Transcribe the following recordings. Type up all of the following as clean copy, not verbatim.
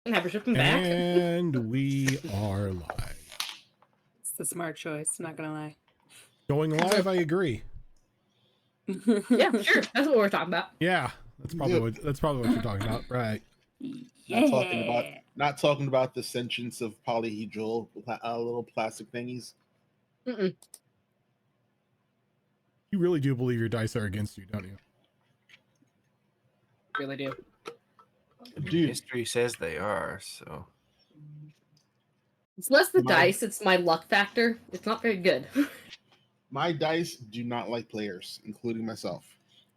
Never shipping back. And we are live. It's the smart choice, not gonna lie. Going live, I agree. Yeah, sure. That's what we're talking about. Yeah, that's probably what you're talking about, right? Yeah. Not talking about the sentience of polyhedral little plastic thingies. Mm-mm. You really do believe your dice are against you, don't you? Really do. Dude, History says they are, so. It's less the My- dice, it's my luck factor. It's not very good. my dice do not like players, including myself.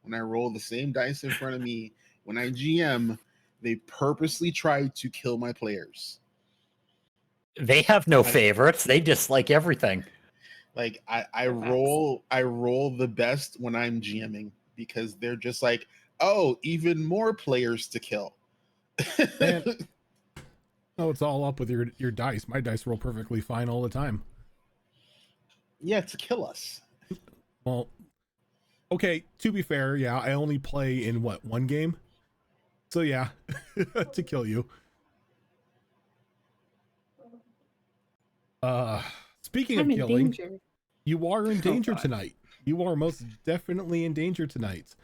When I roll the same dice in front of me, when I GM, they purposely try to kill my players. They have no favorites. They dislike everything. Like I roll the best when I'm GMing because they're just like, oh, even more players to kill. Man. Oh, it's all up with your dice. My dice roll perfectly fine all the time. Yeah, to kill us. Well, okay, to be fair, yeah, I only play in one game? So yeah, to kill you. Speaking of killing, you are in danger tonight. You are most definitely in danger tonight.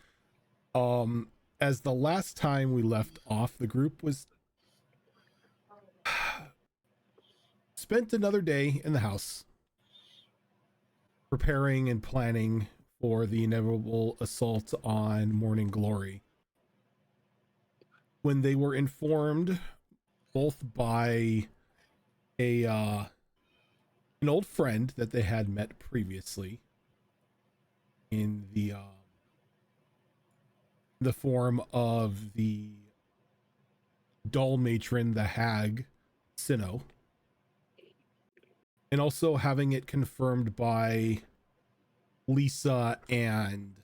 As the last time we left off, the group was spent another day in the house preparing and planning for the inevitable assault on Morning Glory, when they were informed both by an old friend that they had met previously in the form of the doll matron, the hag Sinnoh, and also having it confirmed by Lisa and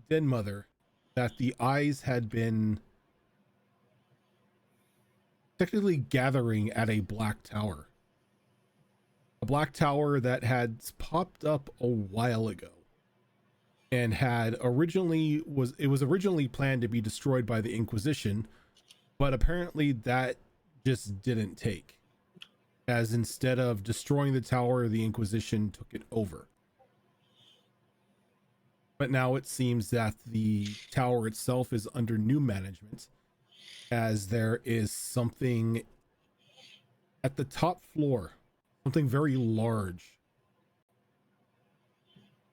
Den Mother that the eyes had been technically gathering at a black tower. A black tower that had popped up a while ago and had originally was originally planned to be destroyed by the Inquisition, but apparently that just didn't take, as instead of destroying the tower, the Inquisition took it over. But now it seems that the tower itself is under new management, as there is something at the top floor, something very large.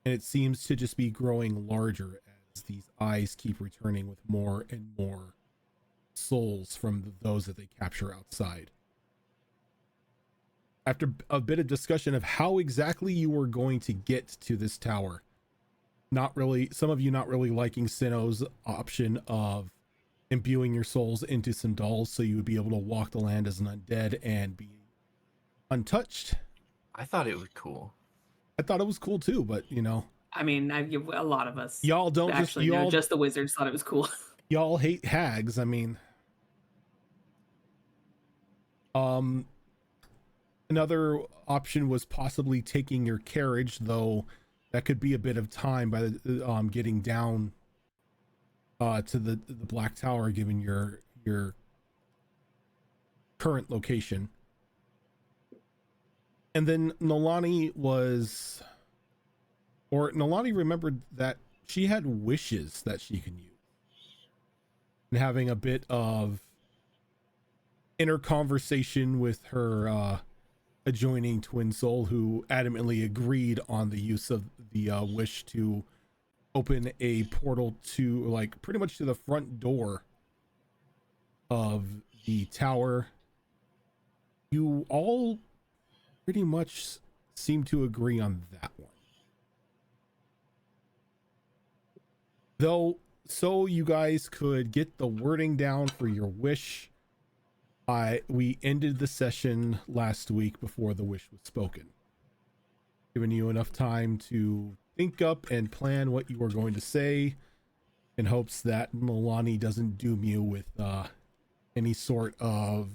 And it seems to just be growing larger as these eyes keep returning with more and more souls from those that they capture outside. After a bit of discussion of how exactly you were going to get to this tower, some of you not really liking Sinnoh's option of imbuing your souls into some dolls so you would be able to walk the land as an undead and be untouched. I thought it was cool. I thought it was cool too, but I mean, a lot of us. y'all don't actually, just the wizards thought it was cool. Y'all hate hags. I mean, another option was possibly taking your carriage, though that could be a bit of time by the getting down to the Black Tower, given your current location. And then Nolani remembered that she had wishes that she can use, and having a bit of inner conversation with her adjoining twin soul, who adamantly agreed on the use of the wish to open a portal to, like, pretty much to the front door of the tower. You all pretty much seem to agree on that one, though, so you guys could get the wording down for your wish. We ended the session last week before the wish was spoken, giving you enough time to think up and plan what you are going to say, in hopes that Milani doesn't doom you with any sort of,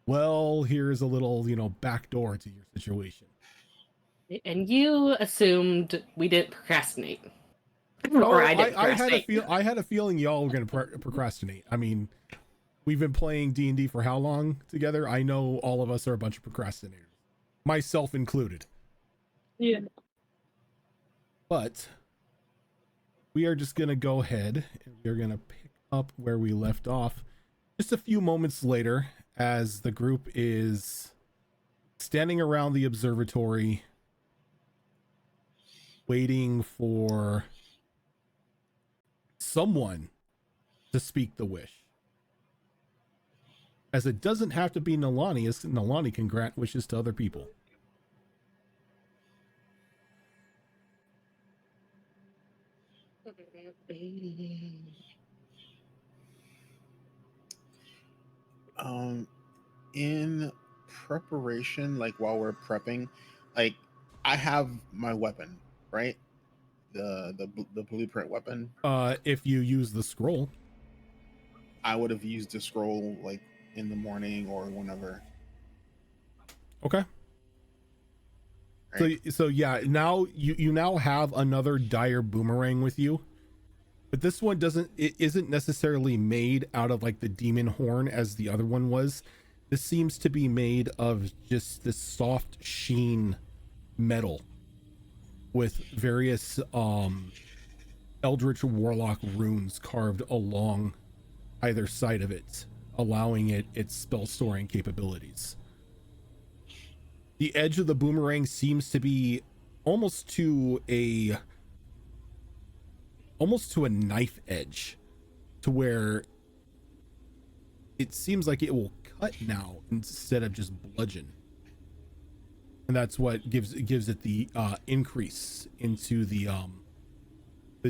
well, here's a little, back door to your situation. And you assumed we didn't procrastinate. Oh, I had a feeling y'all were going to procrastinate. I mean, we've been playing D&D for how long together? I know all of us are a bunch of procrastinators, myself included. Yeah. But we are just going to go ahead and we're going to pick up where we left off just a few moments later as the group is standing around the observatory waiting for someone to speak the wish. As it doesn't have to be Nalani, as Nalani can grant wishes to other people. In preparation, like while we're prepping, like I have my weapon, right? The blueprint weapon. If you use the scroll, I would have used the scroll like in the morning or whenever. okay. Right? So yeah, now you now have another dire boomerang with you, but this one isn't necessarily made out of like the demon horn as the other one was. This seems to be made of just this soft sheen metal with various eldritch warlock runes carved along either side of it, allowing it its spell storing capabilities. The edge of the boomerang seems to be almost to a knife edge, to where it seems like it will cut now instead of just bludgeon. And that's what gives it the increase into the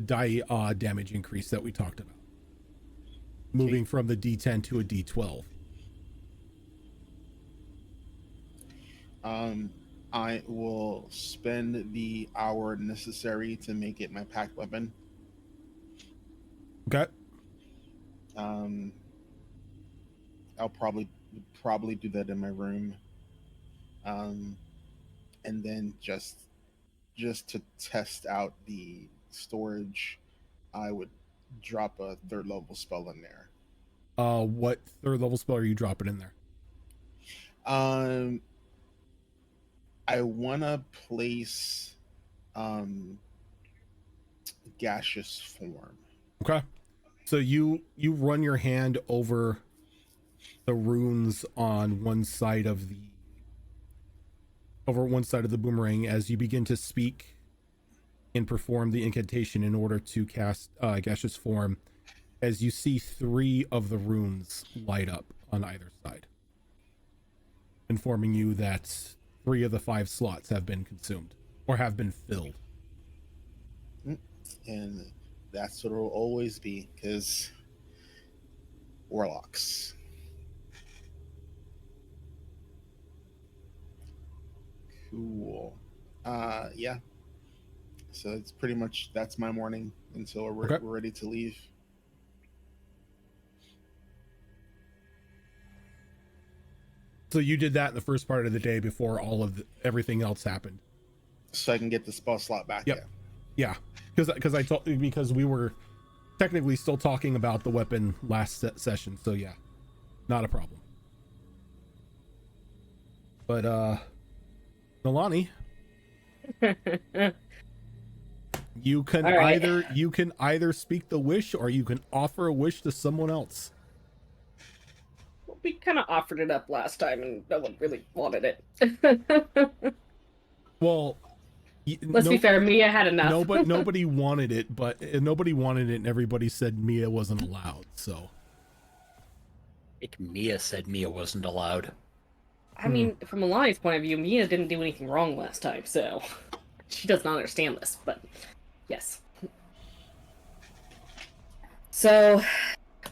die damage increase that we talked about. Moving from the D10 to a D12. I will spend the hour necessary to make it my packed weapon. Okay. I'll probably do that in my room. And then just to test out the storage, I would drop a 3rd level spell in there. What 3rd level spell are you dropping in there? I want to place gaseous form. Okay. So you run your hand over the runes on one side of the boomerang as you begin to speak and perform the incantation in order to cast gaseous form, as you see 3 of the runes light up on either side, informing you that 3 of the 5 slots have been consumed or have been filled. And that's what it'll always be, because warlocks. Cool. Yeah. So it's pretty much, that's my morning until we're ready to leave. So you did that in the first part of the day before everything else happened. So I can get the spell slot back. Yep. Yeah. Because we were technically still talking about the weapon last session. So yeah, not a problem. But Nalani, you can either speak the wish or you can offer a wish to someone else. We kind of offered it up last time and no one really wanted it. Well, let's be fair, Mia had enough. Nobody wanted it, and everybody said Mia wasn't allowed. So I think Mia said Mia wasn't allowed. I mean, from Alani's point of view, Mia didn't do anything wrong last time, so she does not understand this, but yes. So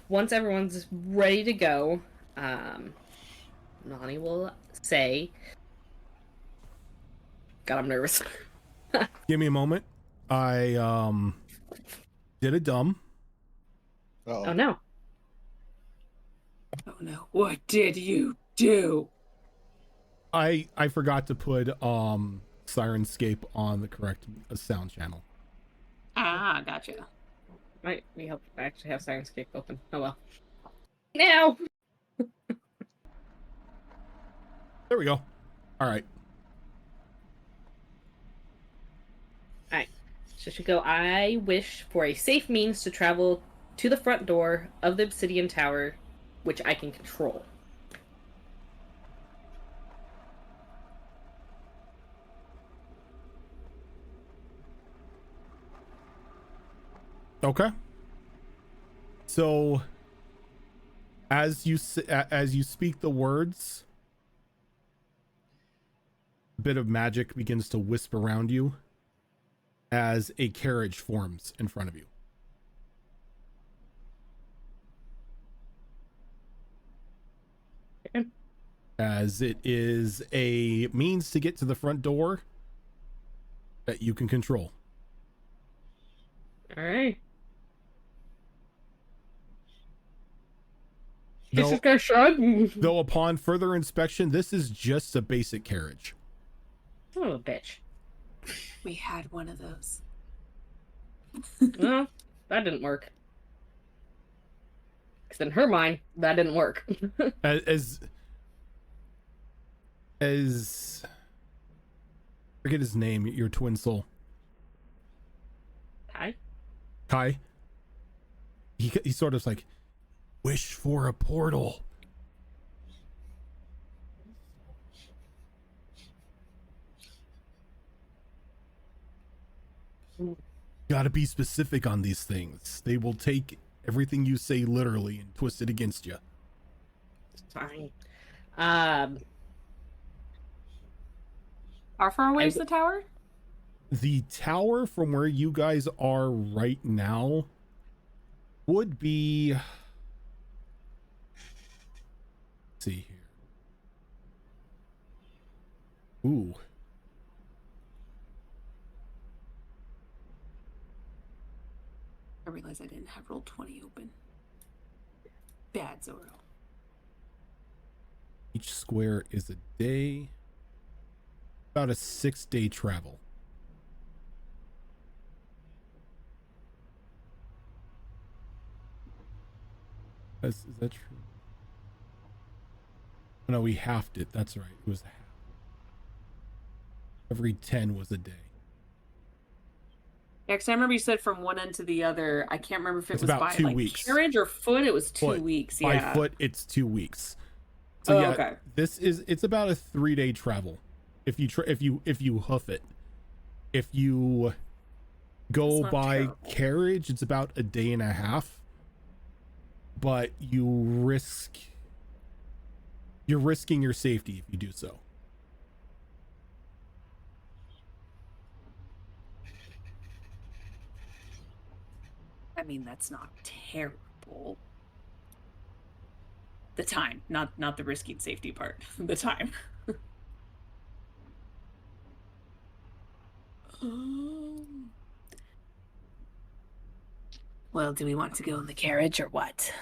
once everyone's ready to go, Nani will say, God, I'm nervous. Give me a moment. I did a dumb. Oh no. Oh no. What did you do? I forgot to put Sirenscape on the correct sound channel. Ah, gotcha. We hope I actually have Sirenscape open. Oh well. Now There we go. All right. Alright. So she go, I wish for a safe means to travel to the front door of the obsidian tower, which I can control. Okay. So as you speak the words, a bit of magic begins to wisp around you as a carriage forms in front of you. Okay. As it is a means to get to the front door that you can control. Alright. Though, Just gonna shrug. though upon further inspection, this is just a basic carriage. Oh, a bitch. We had one of those. Well, that didn't work. Because in her mind, that didn't work. As forget his name, your twin soul. Hi. Kai. He sort of like, wish for a portal. Gotta be specific on these things. They will take everything you say literally and twist it against you. Fine. How far away is the tower? The tower from where you guys are right now would be, let's see here. Ooh. I realized I didn't have Roll20 open. Bad Zoro. Each square is a day. About a 6-day travel. Is that true? Oh, no, we halved it. That's right. It was half. Every 10 was a day. Yeah, because I remember you said from one end to the other. I can't remember if it It's was about by 2 like weeks. carriage or foot. It was 2 Foot. weeks. By Yeah. foot, it's 2 weeks. So Oh, yeah, okay. it's about a 3-day travel. If you hoof it. If you go That's not by terrible. carriage, it's about a day and a half. But you're risking your safety if you do so. I mean, that's not terrible. The time, not the risking safety part. The time. Well, do we want to go in the carriage or what?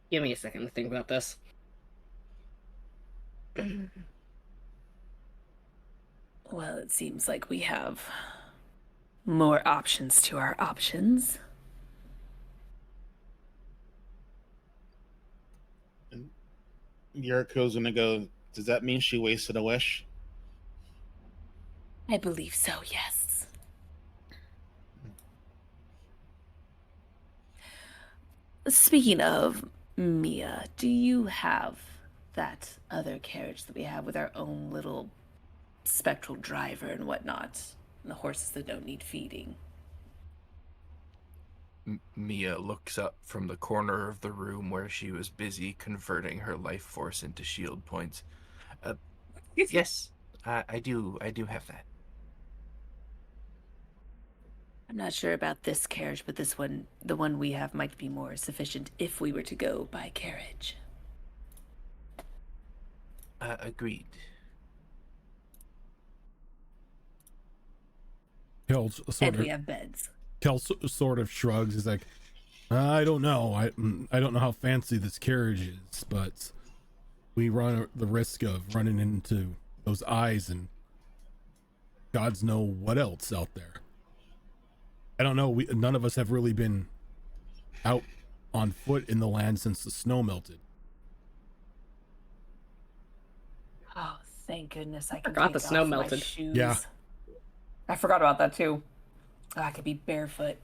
Give me a second to think about this. Well, it seems like we have more options to our options. Yuriko's gonna go, does that mean she wasted a wish? I believe so, yes. Speaking of, Mia, do you have that other carriage that we have with our own little spectral driver and whatnot? And the horses that don't need feeding. Mia looks up from the corner of the room where she was busy converting her life force into shield points. Yes, I do have that. I'm not sure about this carriage, but this one, the one we have, might be more sufficient if we were to go by carriage. Agreed. Kel And we have beds. sort of shrugs. He's like, I don't know. I don't know how fancy this carriage is, but we run the risk of running into those eyes and gods know what else out there. I don't know. None of us have really been out on foot in the land since the snow melted. Oh, thank goodness I can forgot take the snow off melted. my shoes. Yeah. I forgot about that too. Oh, I could be barefoot.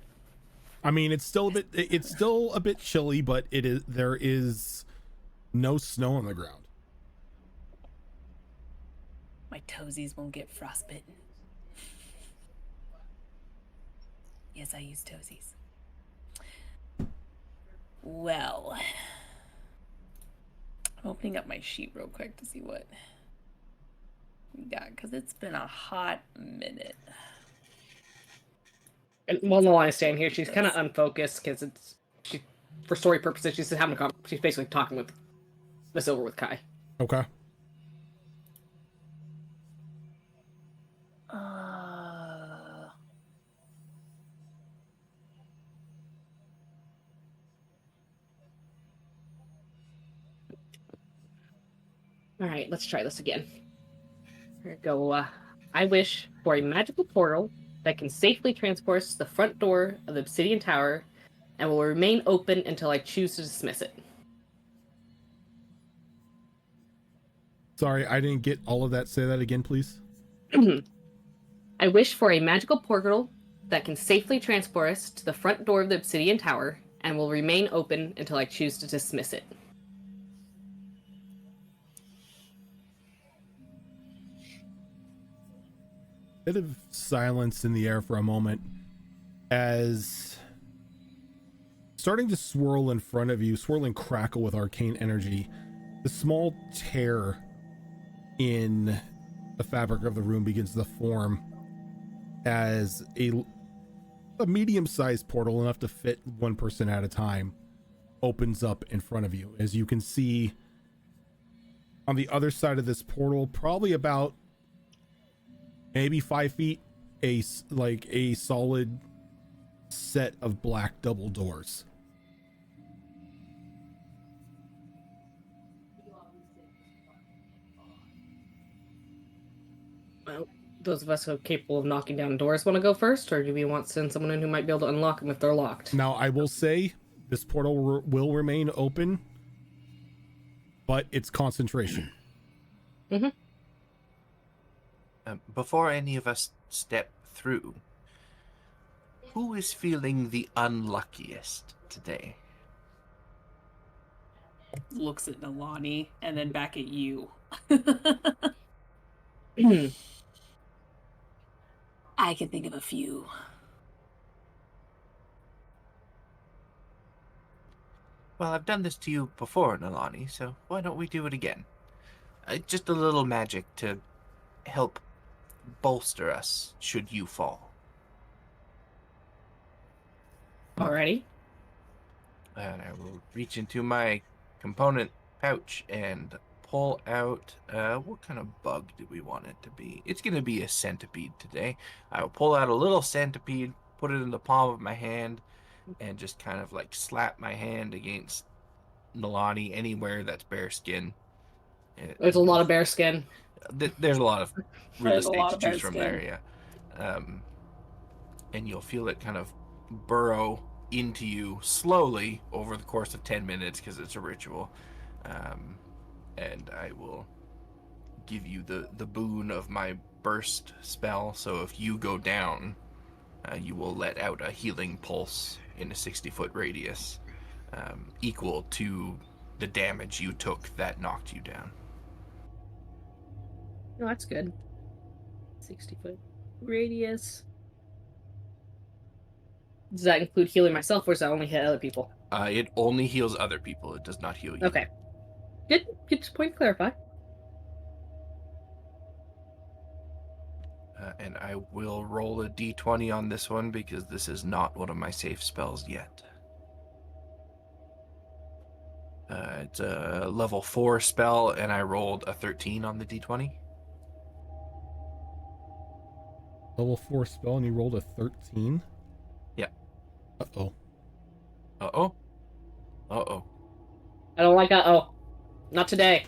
I mean, it's still a bit chilly, but there is no snow on the ground. My toesies won't get frostbitten. Yes, I use toesies. Well, I'm opening up my sheet real quick to see what we got, because it's been a hot minute. And while Nalani's staying here, she's kind of unfocused because she, for story purposes, she's having she's basically talking with this over with Kai. Okay. All right, let's try this again. Here we go. I wish for a magical portal that can safely transport us to the front door of the Obsidian Tower and will remain open until I choose to dismiss it. Sorry, I didn't get all of that. Say that again, please. I wish for a magical portal that can safely transport us to the front door of the Obsidian Tower and will remain open until I choose to dismiss it. Bit of silence in the air for a moment as starting to swirl in front of you, swirl and crackle with arcane energy. The small tear in the fabric of the room begins to form as a medium-sized portal, enough to fit one person at a time, opens up in front of you. As you can see on the other side of this portal, probably about maybe 5 feet, a solid set of black double doors. Well, those of us who are capable of knocking down doors want to go first, or do we want to send someone in who might be able to unlock them if they're locked? Now, I will say this portal will remain open, but it's concentration. Mm-hmm. Before any of us step through, who is feeling the unluckiest today? Looks at Nalani and then back at you. I can think of a few. Well, I've done this to you before, Nalani, so why don't we do it again? Just a little magic to help bolster us should you fall. Alrighty. And I will reach into my component pouch and pull out, what kind of bug do we want it to be? It's going to be a centipede today. I will pull out a little centipede, put it in the palm of my hand, and just kind of like slap my hand against Nalani anywhere that's bare skin. There's a lot of bear skin. There's a lot of real There's a estate lot to of bear choose from skin. there, yeah. And you'll feel it kind of burrow into you slowly over the course of 10 minutes because it's a ritual. And I will give you the boon of my burst spell. So if you go down, you will let out a healing pulse in a 60-foot radius, equal to the damage you took that knocked you down. Oh, that's good. 60-foot radius. Does that include healing myself, or does that only hit other people? It only heals other people. It does not heal you. Okay. Good point to clarify. And I will roll a d20 on this one because this is not one of my safe spells yet. It's a level 4 spell, and I rolled a 13 on the d20. Level 4 spell, and you rolled a 13? Yeah. Uh-oh. Uh-oh. Uh-oh. I don't like uh-oh. Not today.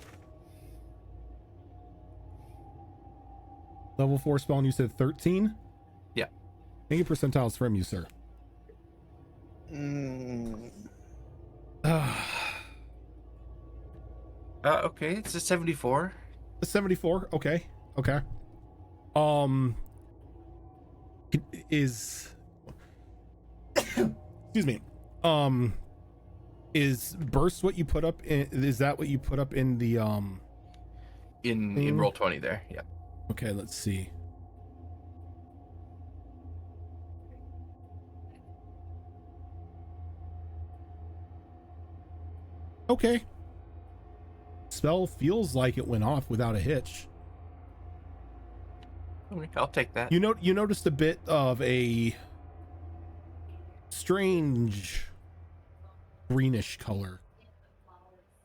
Level 4 spell, and you said 13? Yeah. Make percentiles from you, sir. Okay, it's a 74. A 74. Okay. Okay. Is excuse me. Is burst what you put up in? Is that what you put up in the In roll 20 there. Yeah. Okay, let's see. Okay. Spell feels like it went off without a hitch. Okay, I'll take that. You noticed a bit of a strange greenish color,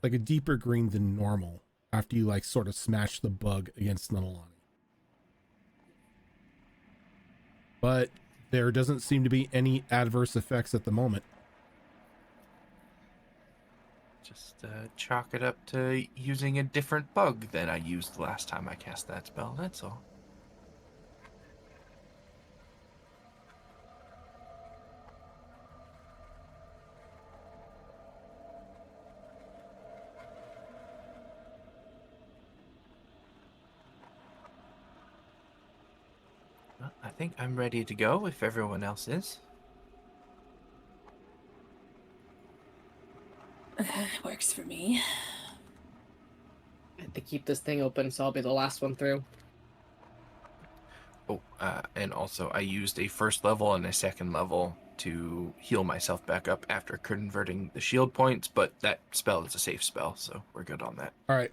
like a deeper green than normal, after you like sort of smash the bug against Nunalani. But there doesn't seem to be any adverse effects at the moment. Just chalk it up to using a different bug than I used the last time I cast that spell, that's all. Well, I think I'm ready to go if everyone else is. Works for me. I have to keep this thing open, so I'll be the last one through. Oh, and also I used a first level and a second level to heal myself back up after converting the shield points, but that spell is a safe spell, so we're good on that. All right.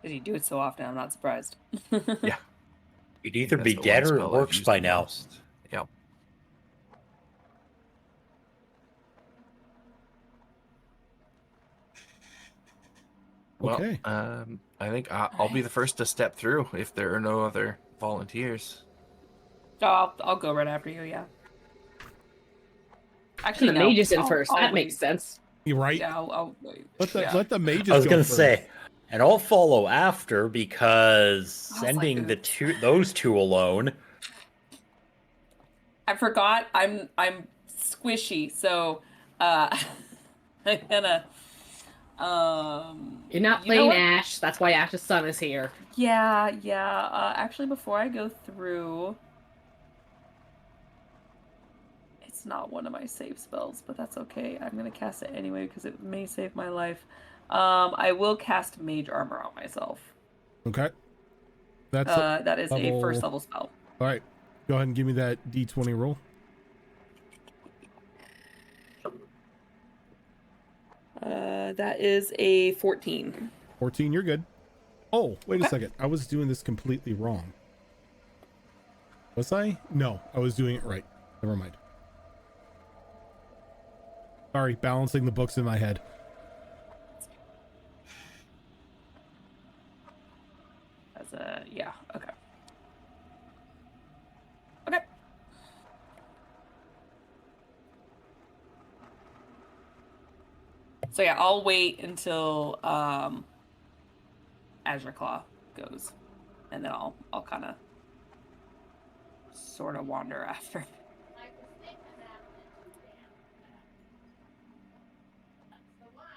Because you do it so often, I'm not surprised. Yeah. You'd either That's be the dead one or spell it I've works used by the now. most. Yep. Well, Okay. I think I'll be the first to step through if there are no other volunteers. Oh, I'll go right after you, yeah. And Actually, the no. mage is in I'll- first. I'll That wait. makes sense. You're right. Yeah, I'll wait. Let the mages I was go gonna first. say, and I'll follow after because I was like, sending oops. those two alone. I forgot I'm squishy, so I'm gonna You're not you know playing what? Ash. That's why Ash's son is here. Yeah. Actually, before I go through, it's not one of my save spells, but that's okay. I'm gonna cast it anyway because it may save my life. I will cast Mage Armor on myself. Okay. That's That is level... a first level spell. All right. Go ahead and give me that D20 roll. That is a 14. 14, you're good. Oh, wait a second. I was doing this completely wrong. Was I? No, I was doing it right. Never mind. Sorry, balancing the books in my head. Yeah, okay. Okay. So yeah, I'll wait until Azure Claw goes, and then I'll kind of sort of wander after.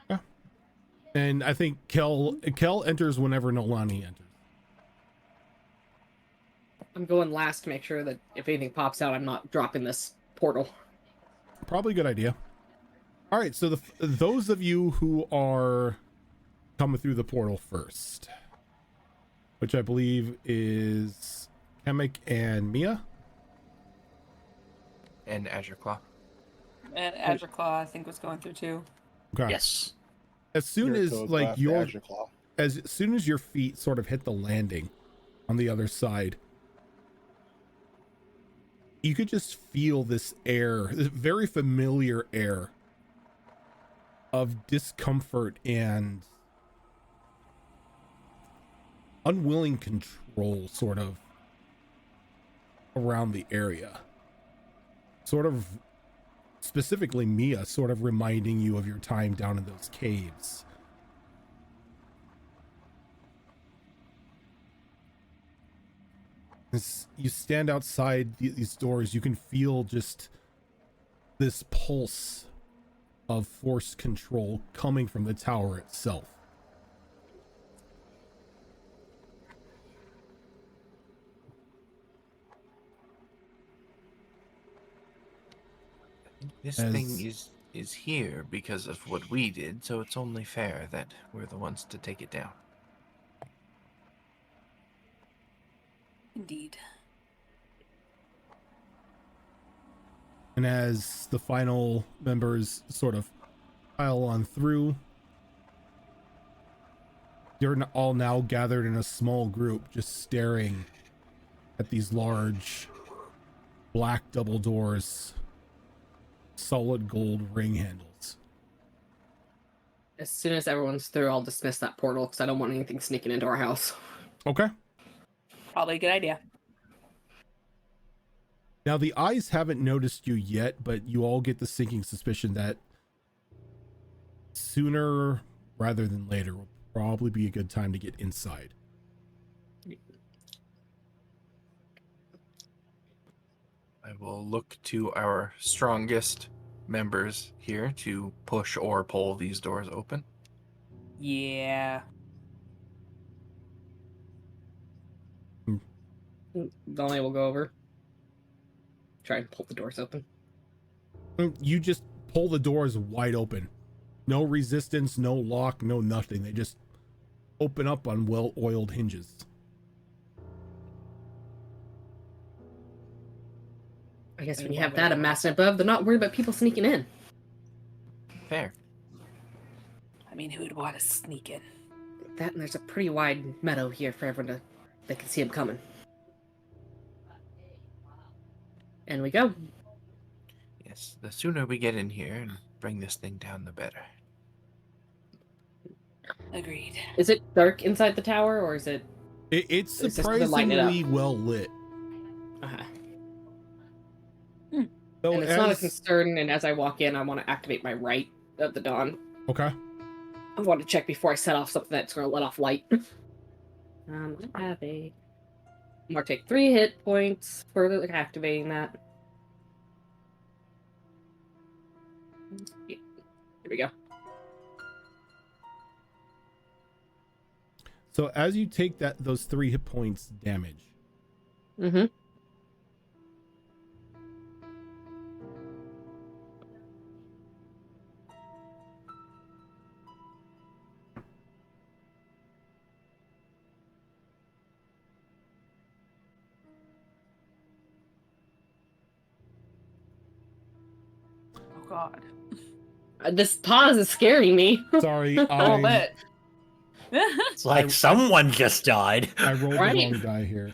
Yeah. And I think Kel enters whenever Nolani enters. I'm going last to make sure that if anything pops out, I'm not dropping this portal. Probably a good idea. All right, so those of you who are coming through the portal first, which I believe is Kamek and Mia. And Azure Claw. And Azure Claw, I think, was going through too. Okay. Yes. As soon as Go like after your Azure Claw. as soon as your feet sort of hit the landing on the other side, you could just feel this air, this very familiar air of discomfort and unwilling control sort of around the area. Sort of specifically Mia sort of reminding you of your time down in those caves. As you stand outside these doors, you can feel just this pulse of force control coming from the tower itself. This thing is here because of what we did, so it's only fair that we're the ones to take it down. Indeed. And as the final members sort of pile on through, you're all now gathered in a small group, just staring at these large black double doors, solid gold ring handles. As soon as everyone's through, I'll dismiss that portal because I don't want anything sneaking into our house. Okay. Probably a good idea. Now, the eyes haven't noticed you yet, but you all get the sinking suspicion that sooner rather than later will probably be a good time to get inside. I will look to our strongest members here to push or pull these doors open. Yeah. Donnie will go over. Try and pull the doors open. You just pull the doors wide open. No resistance, no lock, no nothing. They just open up on well-oiled hinges. I guess when you have that amassed above, they're not worried about people sneaking in. Fair. I mean, who would want to sneak in? That and there's a pretty wide meadow here for everyone to... They can see him coming. And we go. Yes, the sooner we get in here and bring this thing down, the better. Agreed. Is it dark inside the tower, or is it... It's It's just to lighten it up. surprisingly well lit. Uh-huh. So And it's not a concern, and as I walk in, I want to activate my right of the dawn. Okay. I want to check before I set off something that's going to let off light. I have a... I'm going to take 3 hit points for activating that. Yeah. Here we go. So as you take those 3 hit points damage, Mm-hmm. Oh God. This pause is scaring me. sorry, A little bit. It's like someone just died. I rolled Right. the wrong die here.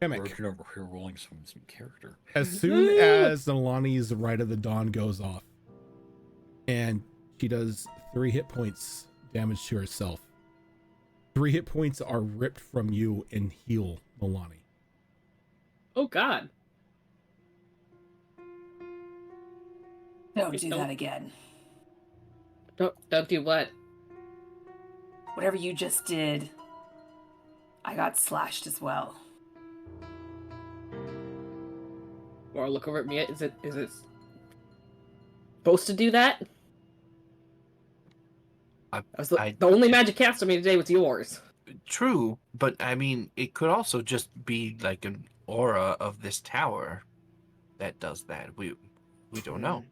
Gimmick. Virgin over here rolling some character. As soon as Nalani's right of the dawn goes off, and she does 3 hit points damage to herself, 3 hit points are ripped from you and heal Nalani. Oh, God. Don't do that again. Don't do what? Whatever you just did, I got slashed as well. Or look over at me. Is it supposed to do that? The only magic cast on me today was yours. True, but I mean, it could also just be like an aura of this tower that does that. We don't know.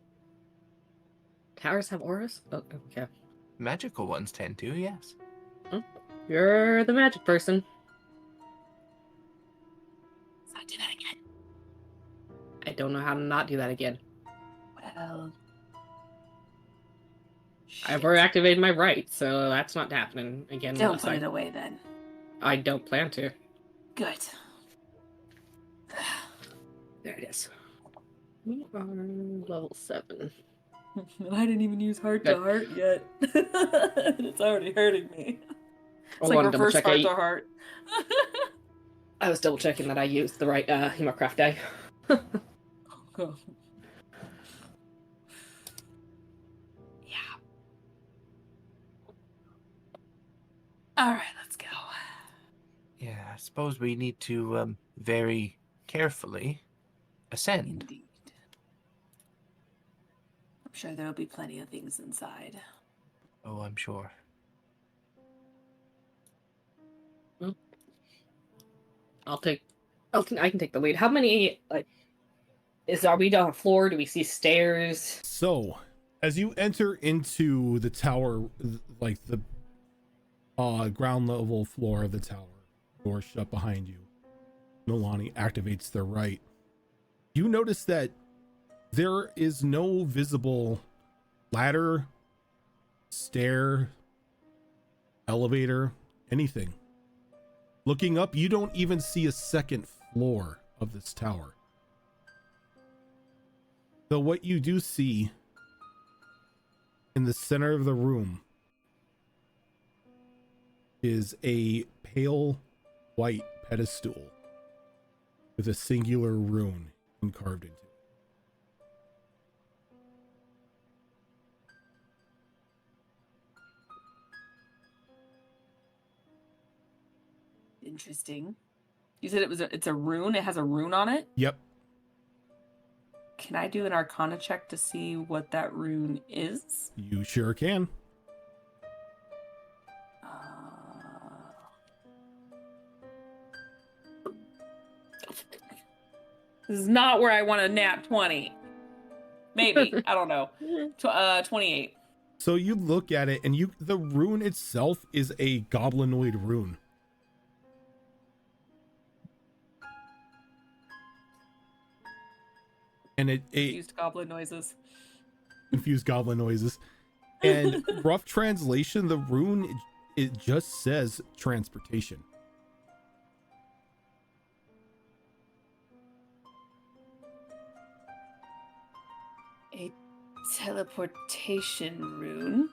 Towers have auras? Oh, okay. Magical ones tend to, yes. You're the magic person. So do that again. I don't know how to not do that again. Well, I've already activated my right, so that's not happening again. don't unless put it away then. I don't plan to. Good. There it is. We are level 7. And I didn't even use heart Good. to heart yet. It's already hurting me. It's like wanna double reverse check heart I- to heart. I was double checking that I used the right Hemocraft die. Oh. Yeah. All right, let's go. Yeah, I suppose we need to very carefully ascend. Indeed. I'm sure there'll be plenty of things inside. Oh, I'm sure. I can take the lead. How many, are we on a floor? Do we see stairs? So, as you enter into the tower, like the ground level floor of the tower, door shut behind you, Milani activates their right. You notice that there is no visible ladder, stair, elevator, anything. Looking up, you don't even see a second floor of this tower. So what you do see in the center of the room is a pale white pedestal with a singular rune carved into it. Interesting. You said it's a rune? It has a rune on it? Yep. Can I do an Arcana check to see what that rune is? You sure can. This is not where I want to nap 20. Maybe. I don't know. 28. So you look at it, and the rune itself is a goblinoid rune. And it Used goblin noises. confused goblin noises. And rough translation, the rune, it just says transportation. A teleportation rune.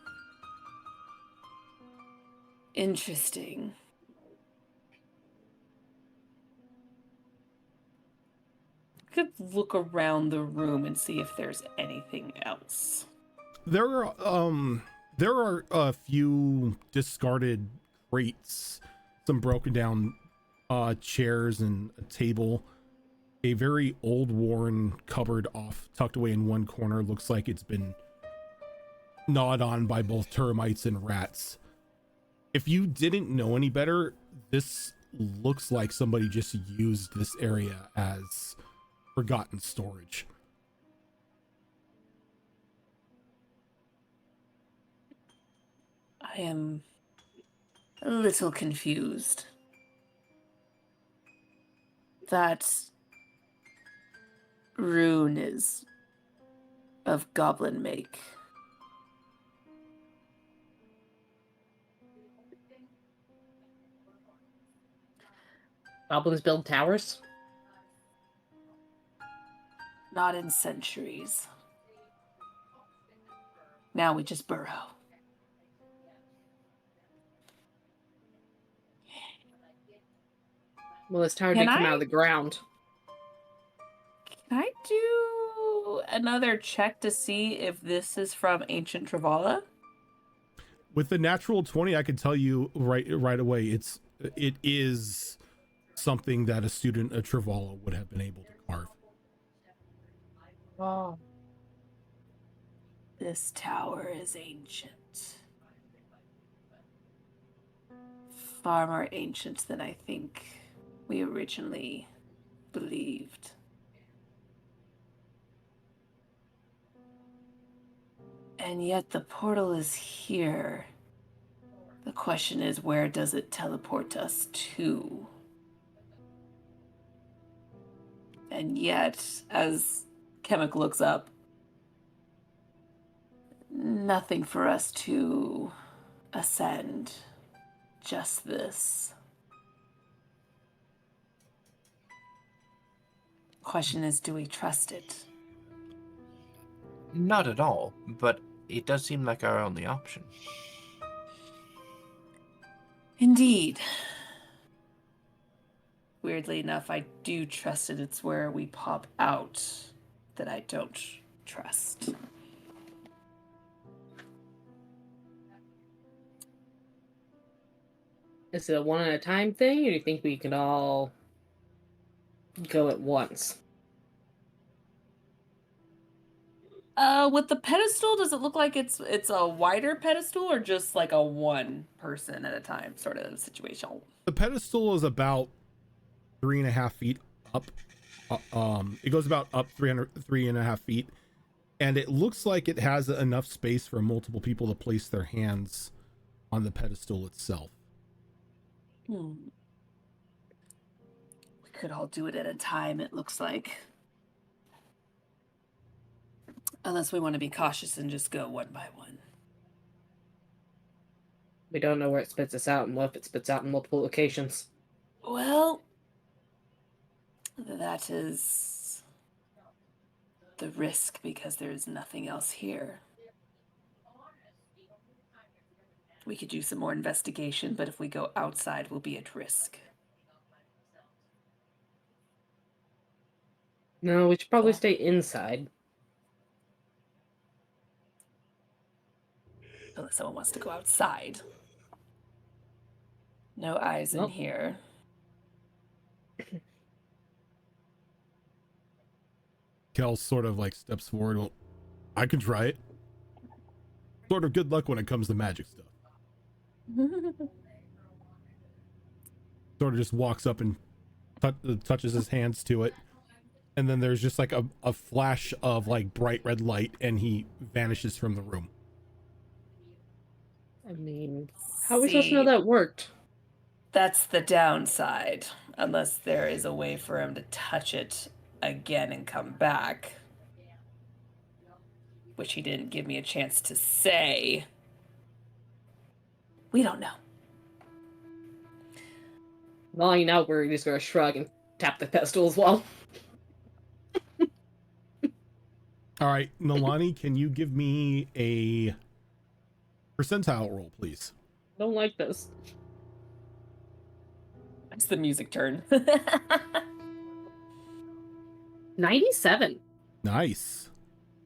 Interesting. Could look around the room and see if there's anything else. There are a few discarded crates, some broken down chairs and a table. A very old worn cupboard tucked away in one corner, looks like it's been gnawed on by both termites and rats. If you didn't know any better, this looks like somebody just used this area as forgotten storage. I am a little confused. That rune is of goblin make. Goblins build towers? Not in centuries. Now we just burrow. Well, this tower did come out of the ground. Can I do another check to see if this is from ancient Travala? With the natural 20, I can tell you right away, it is something that a student of Travala would have been able to carve. Oh. This tower is ancient. Far more ancient than I think we originally believed. And yet the portal is here. The question is, where does it teleport us to? And yet, as Kemek looks up, nothing for us to ascend. Just this. Question is, do we trust it? Not at all, but it does seem like our only option. Indeed. Weirdly enough, I do trust it. It's where we pop out that I don't trust. Is it a one at a time thing, or do you think we could all go at once? With the pedestal, does it look like it's a wider pedestal or just like a one person at a time sort of situation? The pedestal is about 3.5 feet up. It goes about up 3.5 feet, and it looks like it has enough space for multiple people to place their hands on the pedestal itself. We could all do it at a time, it looks like. Unless we want to be cautious and just go one by one. We don't know where it spits us out and what if it spits out in multiple locations. Well, that is the risk because there's nothing else here. We could do some more investigation, but if we go outside, we'll be at risk. No, we should probably stay inside. Unless someone wants to go outside. No eyes in Nope. here. Kel sort of like steps forward. Well, I can try it. Sort of good luck when it comes to magic stuff. Sort of just walks up and touches his hands to it. And then there's just like a flash of like bright red light and he vanishes from the room. I mean, how are we supposed to know that worked? That's the downside. Unless there is a way for him to touch it again and come back. Which he didn't give me a chance to say. We don't know. Well, you know, we're just going to shrug and tap the pedestal as well. All right, Nalani, can you give me a percentile roll, please? Don't like this. It's the music turn. 97. Nice.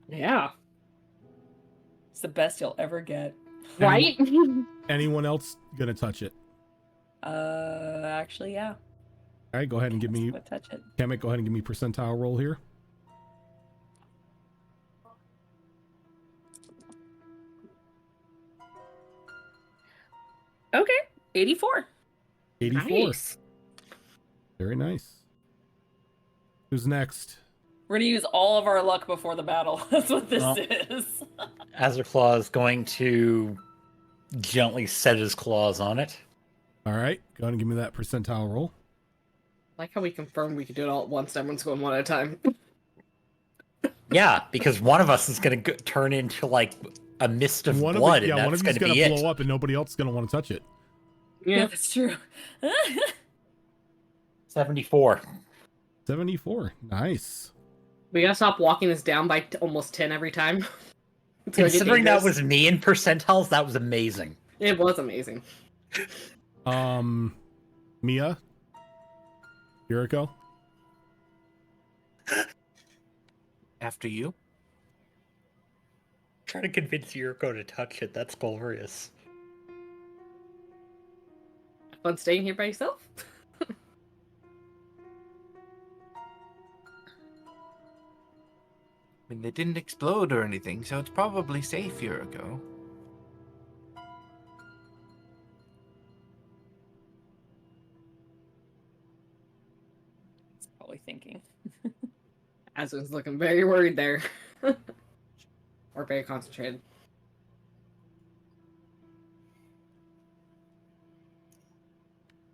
Yeah. It's the best you'll ever get. Right? Anyone else gonna touch it? Actually, yeah. All right, go ahead and give me. Touch it. Kamek, go ahead and give me percentile roll here. Okay, 84. 84. Nice. Very nice. Who's next? We're gonna use all of our luck before the battle. That's what this Well, is. Azurclaw is going to gently set his claws on it. All right, go ahead and give me that percentile roll. Like how we confirmed we could do it all at once. Everyone's going one at a time. Yeah, because one of us is going to turn into like a mist of blood, one of and you's that's going to gonna be blow it. up, and nobody else is gonna want to touch it. Yeah, that's true. 74. 74. Nice. We gotta stop walking this down by almost 10 every time. It's gonna get Considering that dangerous. was me in percentiles, that was amazing. It was amazing. Mia? Yuriko? After you. Trying to convince Yuriko to touch it, that's glorious. Fun staying here by yourself? I mean, they didn't explode or anything, so it's probably safe here ago. He's probably thinking. Azun's looking very worried there. Or very concentrated.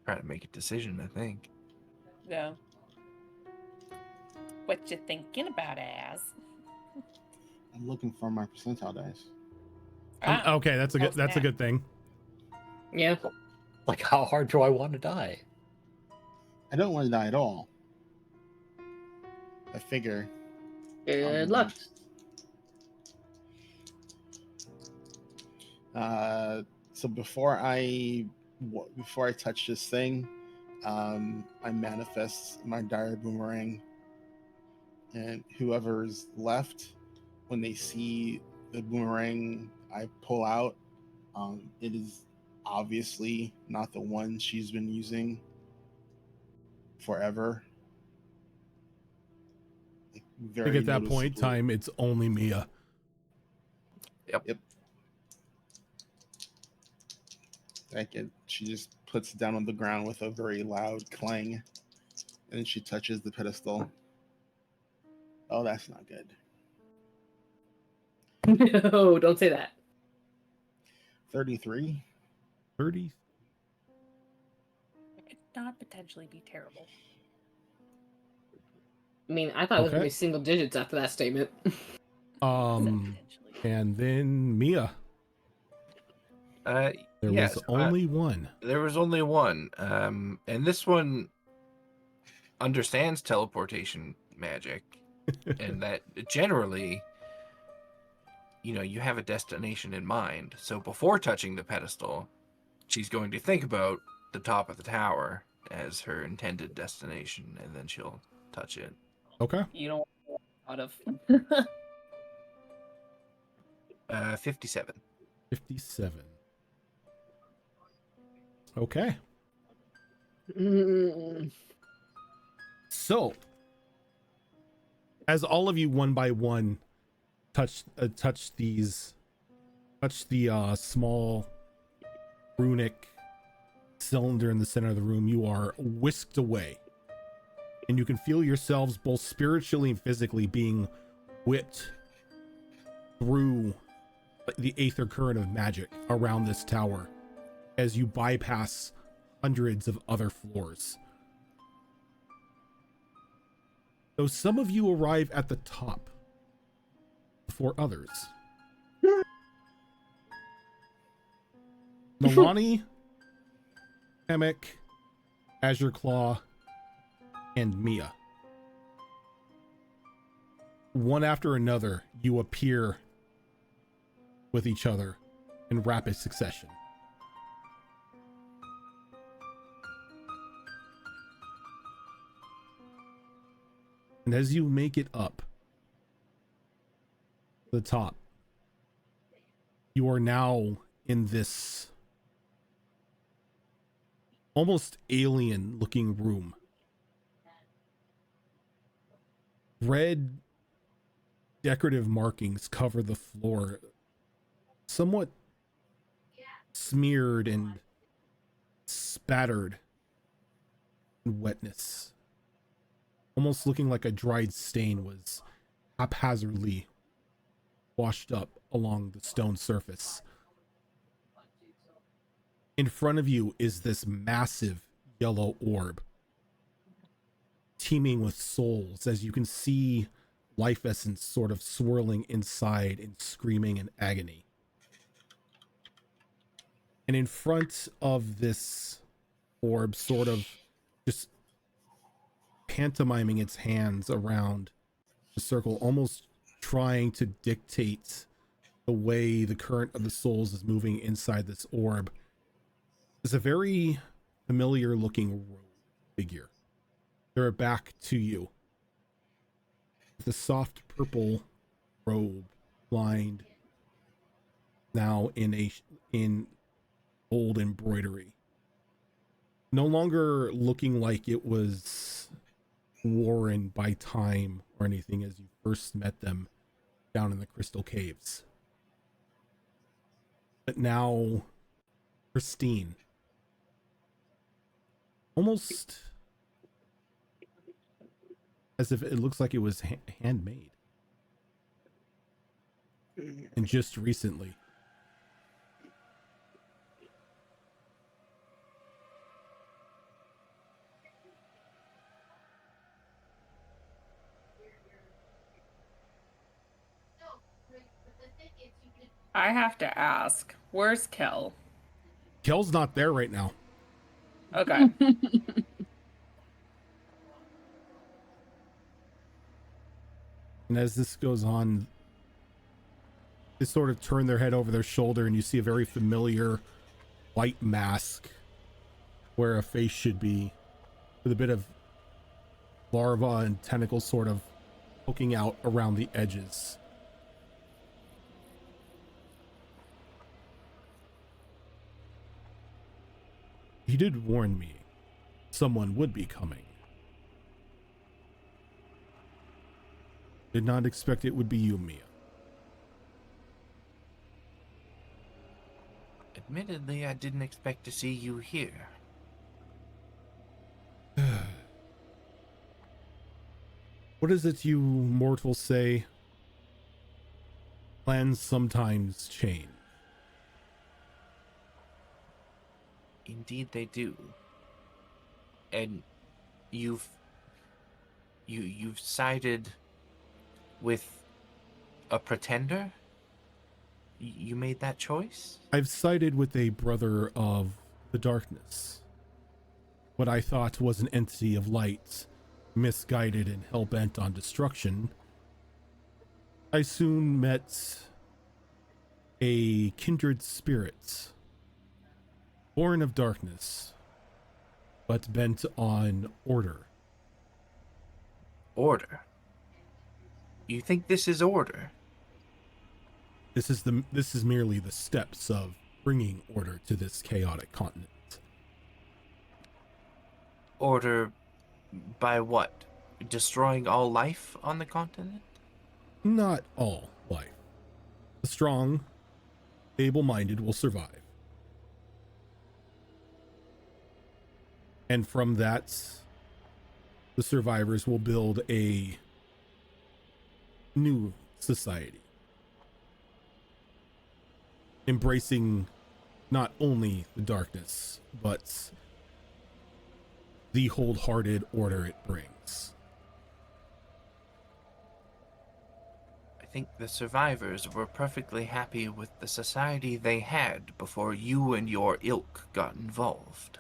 Trying to make a decision, I think. Yeah. What you thinking about, Az? I'm looking for my percentile dice. Okay, that's a good thing. Yeah. Like, how hard do I want to die? I don't want to die at all. I figure. Good luck. So before I touch this thing, I manifest my dire boomerang, and whoever's left, when they see the boomerang I pull out, it is obviously not the one she's been using forever. I think at that point in time, it's only Mia. Yep. She just puts it down on the ground with a very loud clang, and then she touches the pedestal. Oh, that's not good. No, don't say that. 33. 30. It not potentially be terrible. I mean, I thought it was going to Okay. be single digits after that statement. Potentially. And then Mia. There Yes, was only one. there was only one. And this one understands teleportation magic, and that generally, you have a destination in mind. So before touching the pedestal, she's going to think about the top of the tower as her intended destination, and then she'll touch it. Okay. You don't want of. 57. 57. Okay. So, as all of you one by one touch the small runic cylinder in the center of the room, you are whisked away, and you can feel yourselves both spiritually and physically being whipped through the aether current of magic around this tower as you bypass hundreds of other floors. Though some of you arrive at the top before others. Milani, Emic, Azure Claw, and Mia. One after another, you appear with each other in rapid succession. And as you make it up the top, you are now in this almost alien looking room. Red decorative markings cover the floor, somewhat smeared and spattered in wetness, almost looking like a dried stain was haphazardly washed up along the stone surface. In front of you is this massive yellow orb, teeming with souls, as you can see life essence sort of swirling inside and screaming in agony. And in front of this orb, sort of just pantomiming its hands around the circle, almost trying to dictate the way the current of the souls is moving inside this orb, is a very familiar looking figure. They're back to you. The soft purple robe, lined now in gold embroidery, no longer looking like it was worn by time or anything as you first met them down in the crystal caves, but now pristine, almost as if it looks like it was handmade and just recently. I have to ask, where's Kel? Kel's not there right now. Okay. And as this goes on, they sort of turn their head over their shoulder, and you see a very familiar white mask where a face should be, with a bit of larva and tentacles sort of poking out around the edges. He did warn me someone would be coming. Did not expect it would be you, Mia. Admittedly, I didn't expect to see you here. What is it you mortals say? Plans sometimes change. Indeed they do. And you've sided with a pretender? You made that choice? I've sided with a brother of the darkness. What I thought was an entity of light, misguided and hell-bent on destruction, I soon met a kindred spirit, born of darkness, but bent on order. Order? You think this is order? This is merely the steps of bringing order to this chaotic continent. Order by what? Destroying all life on the continent? Not all life. The strong, able-minded will survive. And from that, the survivors will build a new society, embracing not only the darkness, but the wholehearted order it brings. I think the survivors were perfectly happy with the society they had before you and your ilk got involved.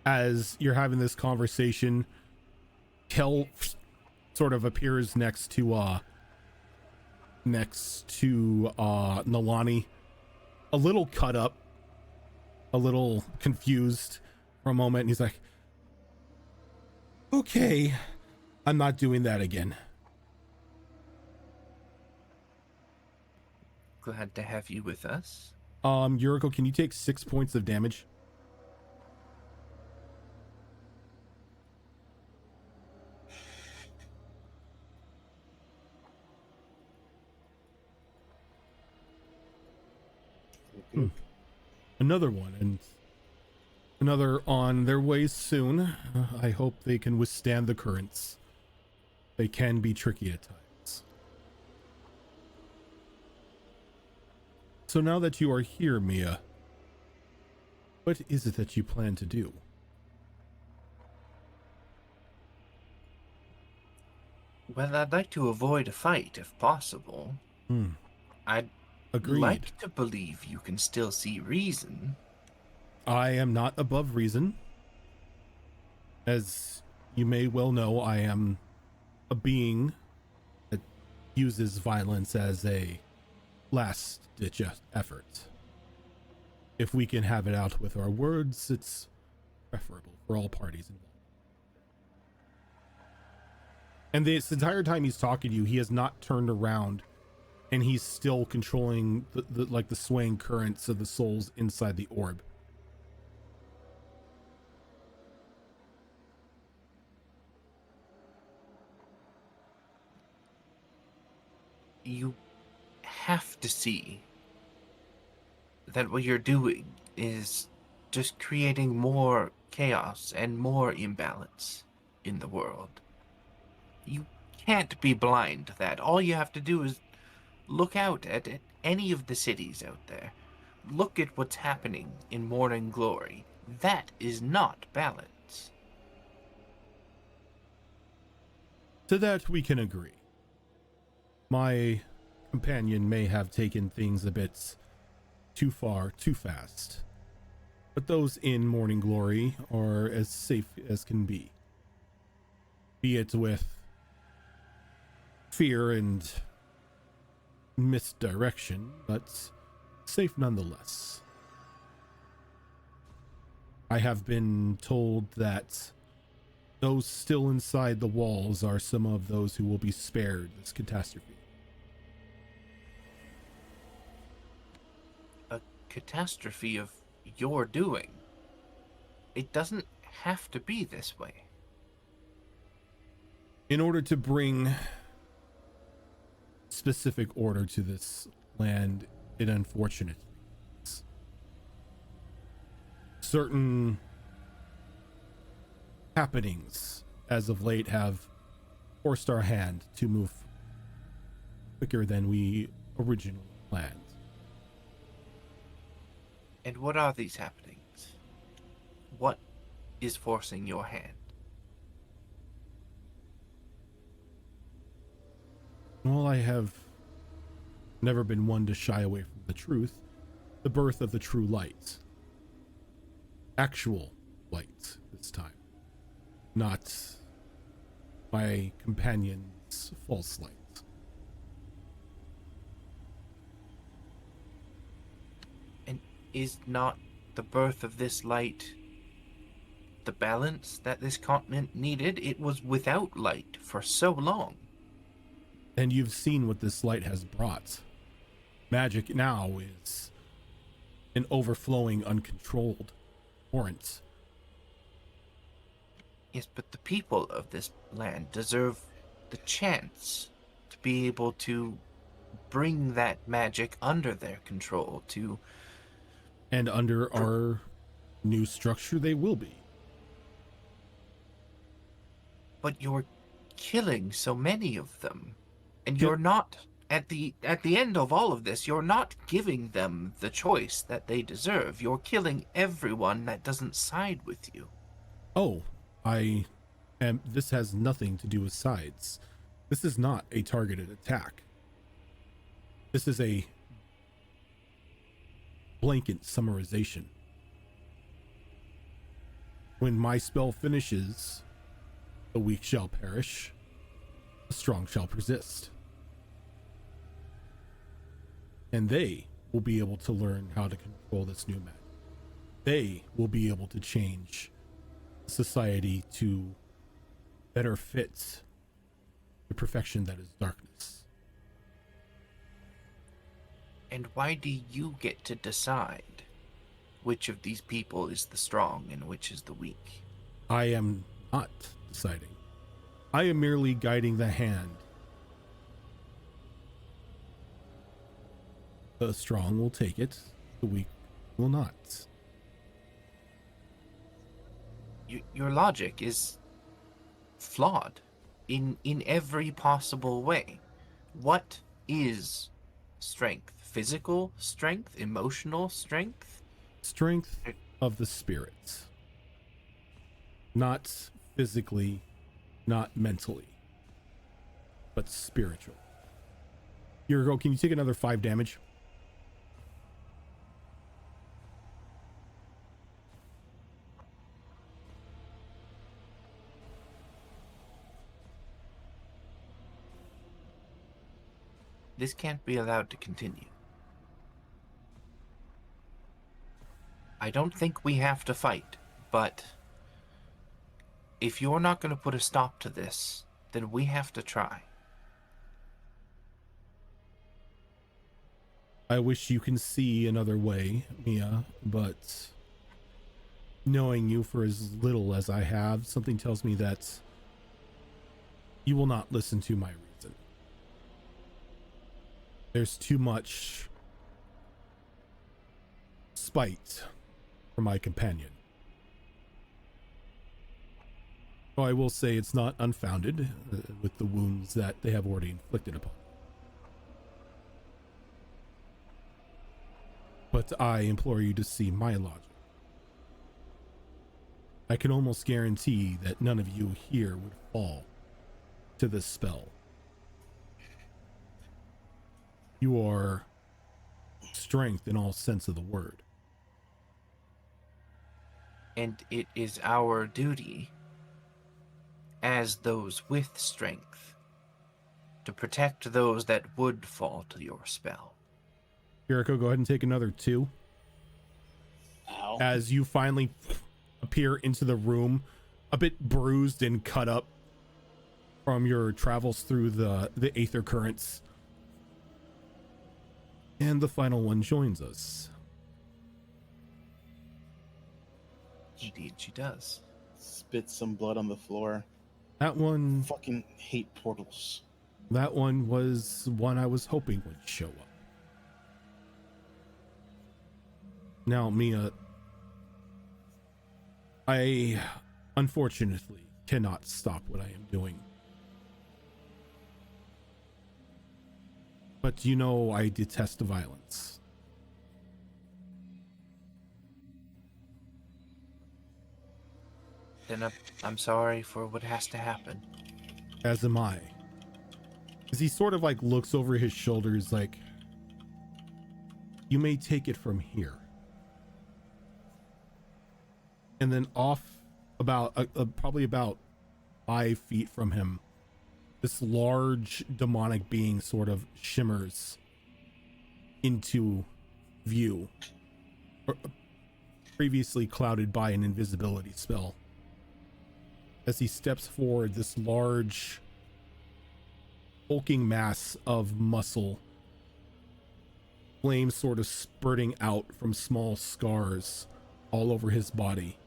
As you're having this conversation, Kel sort of appears next to Nalani, a little cut up, a little confused for a moment, and he's like, okay, I'm not doing that again. Glad to have you with us. Yuriko, can you take 6 points of damage? Another one, and another on their way soon. I hope they can withstand the currents. They can be tricky at times. So now that you are here, Mia, what is it that you plan to do? Well, I'd like to avoid a fight if possible. I'd Agreed. like to believe you can still see reason. I am not above reason. As you may well know, I am a being that uses violence as a last-ditch effort. If we can have it out with our words, it's preferable for all parties involved. And this entire time he's talking to you, he has not turned around, and he's still controlling the swaying currents of the souls inside the orb. You have to see that what you're doing is just creating more chaos and more imbalance in the world. You can't be blind to that. All you have to do is look out at any of the cities out there. Look at what's happening in Morning Glory. That is not balance. To that we can agree. My companion may have taken things a bit too far, too fast. But those in Morning Glory are as safe as can be. Be it with fear and misdirection, but safe nonetheless. I have been told that those still inside the walls are some of those who will be spared this catastrophe. A catastrophe of your doing. It doesn't have to be this way. In order to bring specific order to this land in unfortunate things. Certain happenings as of late have forced our hand to move quicker than we originally planned. And what are these happenings? What is forcing your hand? Well, I have never been one to shy away from the truth. The birth of the true light. Actual light this time. Not my companion's false light. And is not the birth of this light the balance that this continent needed? It was without light for so long. And you've seen what this light has brought. Magic now is an overflowing, uncontrolled torrent. Yes, but the people of this land deserve the chance to be able to bring that magic under their control, to... And under our new structure, they will be. But you're killing so many of them. And you're not, at the end of all of this, you're not giving them the choice that they deserve. You're killing everyone that doesn't side with you. Oh, this has nothing to do with sides. This is not a targeted attack. This is a blanket summarization. When my spell finishes, the weak shall perish, the strong shall persist. And they will be able to learn how to control this new magic. They will be able to change society to better fit the perfection that is darkness. And why do you get to decide which of these people is the strong and which is the weak? I am not deciding. I am merely guiding the hand. The strong will take it, the weak will not. Your logic is flawed in every possible way. What is strength? Physical strength? Emotional strength? Strength of the spirits. Not physically, not mentally, but spiritual. Yurgo, can you take another 5 damage? This can't be allowed to continue. I don't think we have to fight, but if you're not going to put a stop to this, then we have to try. I wish you can see another way, Mia, but knowing you for as little as I have, something tells me that you will not listen to my reason. There's too much spite for my companion. Though I will say it's not unfounded with the wounds that they have already inflicted upon. But I implore you to see my logic. I can almost guarantee that none of you here would fall to this spell. You are strength in all sense of the word. And it is our duty, as those with strength, to protect those that would fall to your spell. Jericho, go ahead and take another 2. Ow. As you finally appear into the room, a bit bruised and cut up from your travels through the aether currents. And the final one joins us. Indeed, she does. Spit some blood on the floor. That one Fucking hate portals. That one was one I was hoping would show up. Now, Mia, I unfortunately cannot stop what I am doing. But you know I detest violence. Then I'm sorry for what has to happen. As am I. As he sort of like looks over his shoulders like, you may take it from here. And then off about probably about 5 feet from him, this large demonic being sort of shimmers into view, previously clouded by an invisibility spell. As he steps forward, this large hulking mass of muscle, flames sort of spurting out from small scars all over his body.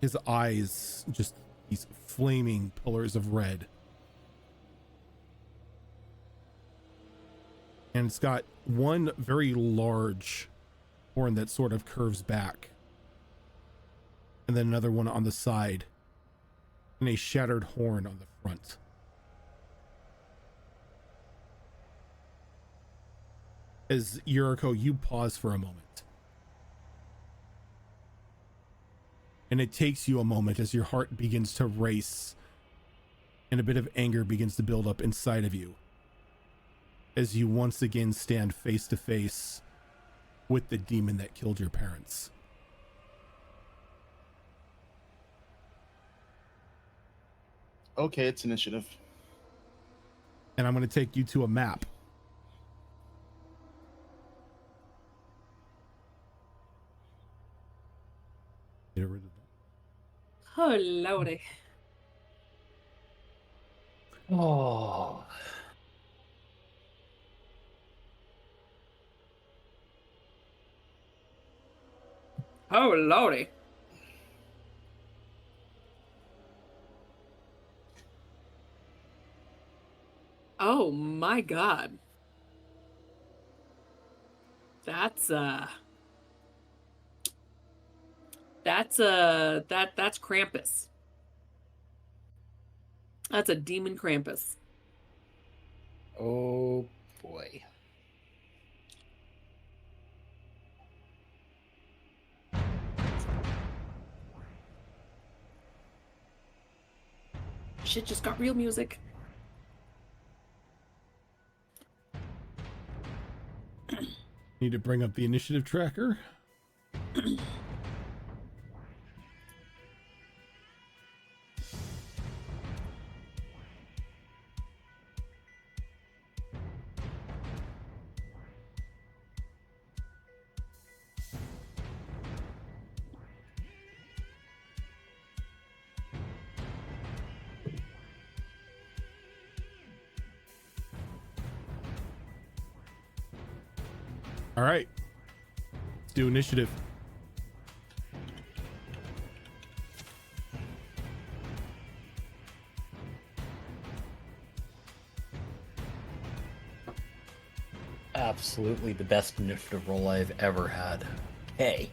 His eyes, just these flaming pillars of red. And it's got one very large horn that sort of curves back. And then another one on the side. And a shattered horn on the front. As Yuriko, you pause for a moment. And it takes you a moment as your heart begins to race and a bit of anger begins to build up inside of you as you once again stand face to face with the demon that killed your parents. Okay, it's initiative. And I'm going to take you to a map. Get rid of that. Oh, lordy. Oh. Oh, lordy. Oh my god. That's that's Krampus. That's a demon Krampus. Oh boy. Shit just got real music. Need to bring up the initiative tracker. All right. Let's do initiative. Absolutely the best initiative roll I've ever had. Hey.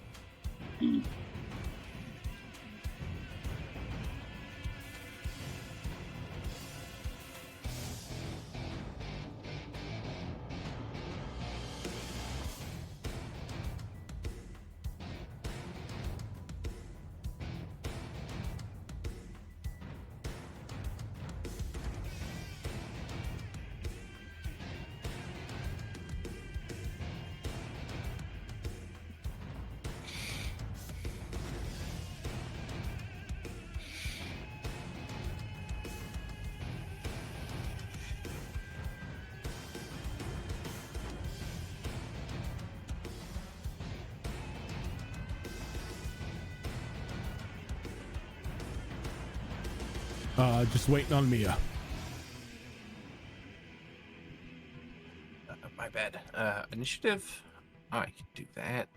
Just waiting on Mia. My bad. Initiative. I can do that.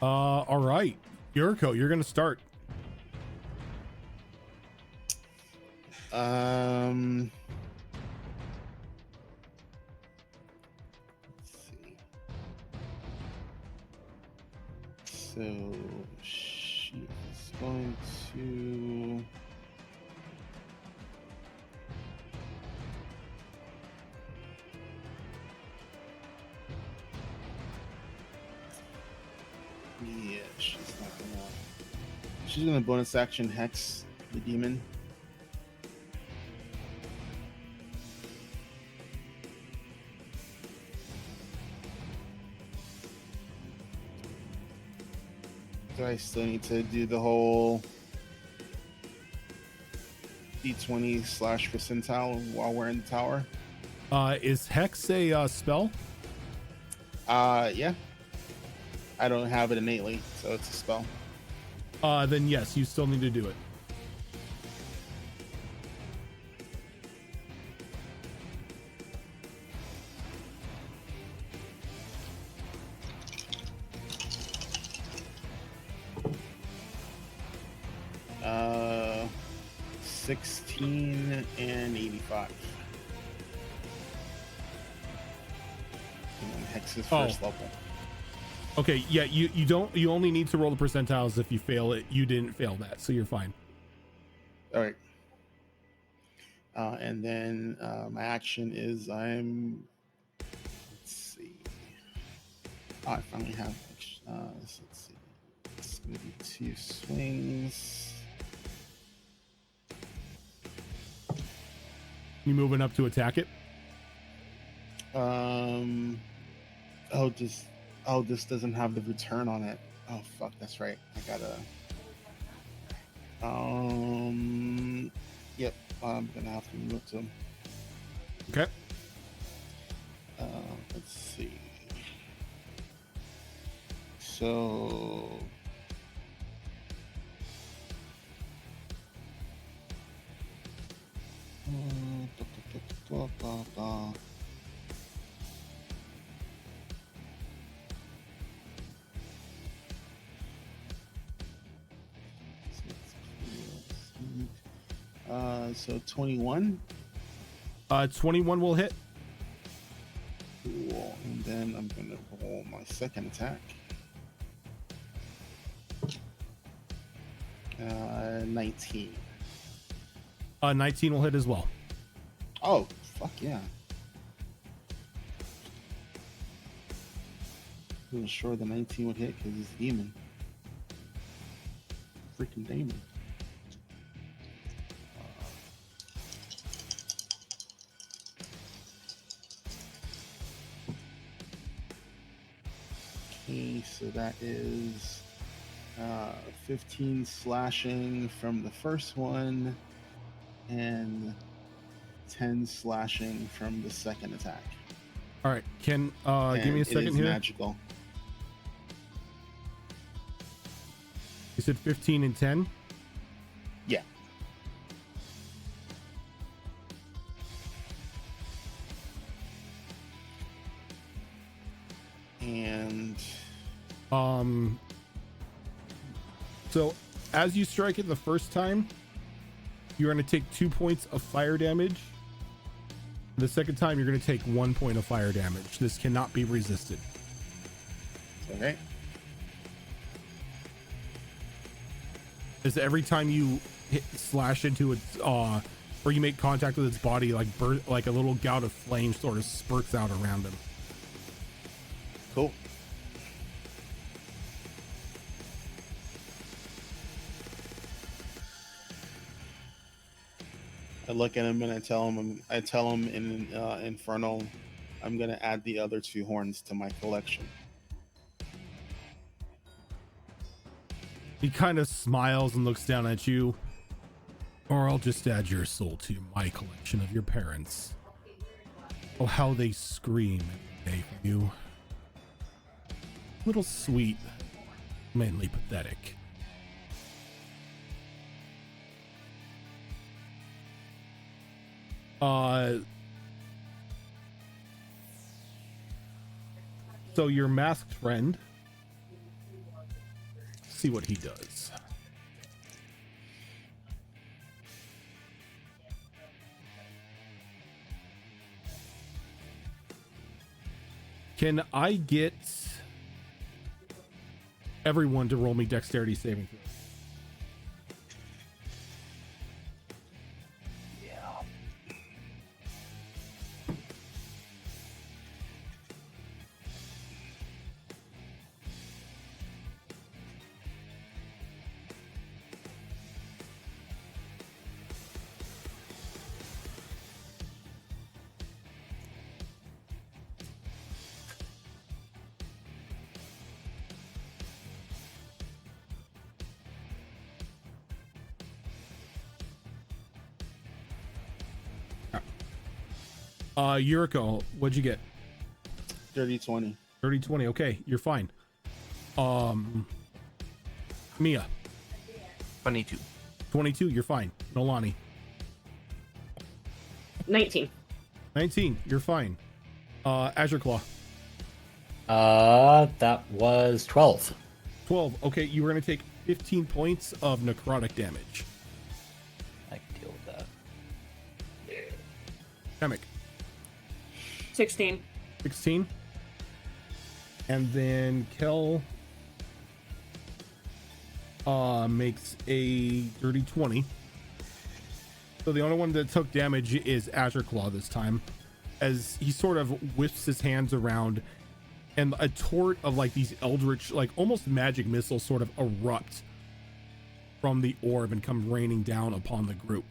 All right, Yuriko, you're gonna start. Let's see. So she is going to. Yeah, she's not gonna. She's gonna bonus action hex the demon. Do I still need to do the whole D20 / percentile while we're in the tower? Is Hex a spell? Yeah. I don't have it innately, so it's a spell. Then yes, you still need to do it. Uh, 16 and 85. And then Hex's first level. Okay, yeah, you only need to roll the percentiles if you fail it. You didn't fail that, so you're fine. All right. And then my action is let's see. Oh, I finally have. So let's see. It's gonna be 2 swings. You moving up to attack it? This doesn't have the return on it. Oh fuck, that's right. I gotta. Yep. I'm gonna have to move to him. Okay. Let's see. So. So 21. 21 will hit. Cool. And then I'm gonna roll my second attack. 19. 19 will hit as well. Oh, fuck yeah. I was sure the 19 would hit because it's demon. Freaking demon. Okay, so that is 15 slashing from the first one and 10 slashing from the second attack. All right, can give me a second it is here. Magical. You said 15 and 10. Yeah. And so as you strike it the first time, you're going to take 2 points of fire damage. The second time, you're going to take 1 point of fire damage. This cannot be resisted. okay. Is every time you slash into its or you make contact with its body, like a little gout of flame sort of spurts out around him. Cool. I look at him and I tell him in Infernal, I'm gonna add the other 2 horns to my collection. He kind of smiles and looks down at you. Or I'll just add your soul to my collection of your parents. Oh, how they scream every day for you. Little sweet, mainly pathetic. So your masked friend see what he does. Can I get everyone to roll me dexterity saving throw? Yuriko, what'd you get? Dirty 20. Dirty 20. Okay, you're fine. Mia. 22. 22, you're fine. Nolani. 19. 19, you're fine. Azure Claw. That was 12. 12. Okay, you were gonna take 15 points of necrotic damage. I can deal with that. Emic. 16. 16. And then Kel makes a dirty 20. So the only one that took damage is Azure Claw this time, as he sort of whips his hands around and a tort of like these eldritch, like almost magic missiles sort of erupt from the orb and come raining down upon the group.